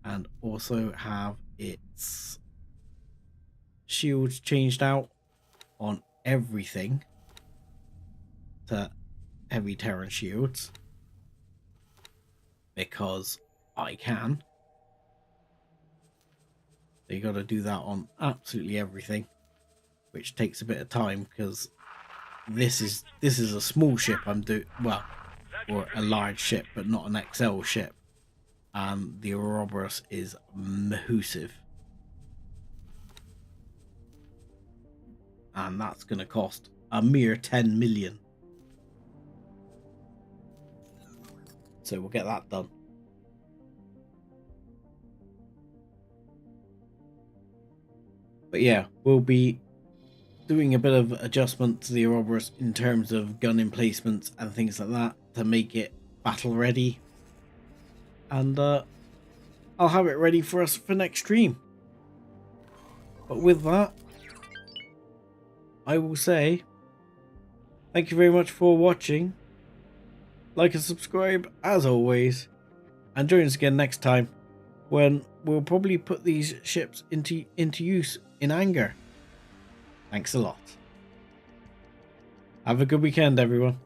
Speaker 1: and also have its shields changed out on everything to heavy Terran shields, because I can. So you got to do that on absolutely everything, which takes a bit of time because this is a small ship I'm doing, well, or a large ship, but not an XL ship, and the Ouroboros is massive, and that's going to cost a mere 10 million. So we'll get that done. But yeah, we'll be doing a bit of adjustment to the Ouroboros in terms of gun emplacements and things like that to make it battle ready. And I'll have it ready for us for next stream. But with that, I will say thank you very much for watching. Like and subscribe as always, and join us again next time when we'll probably put these ships into use in anger. Thanks a lot. Have a good weekend, everyone.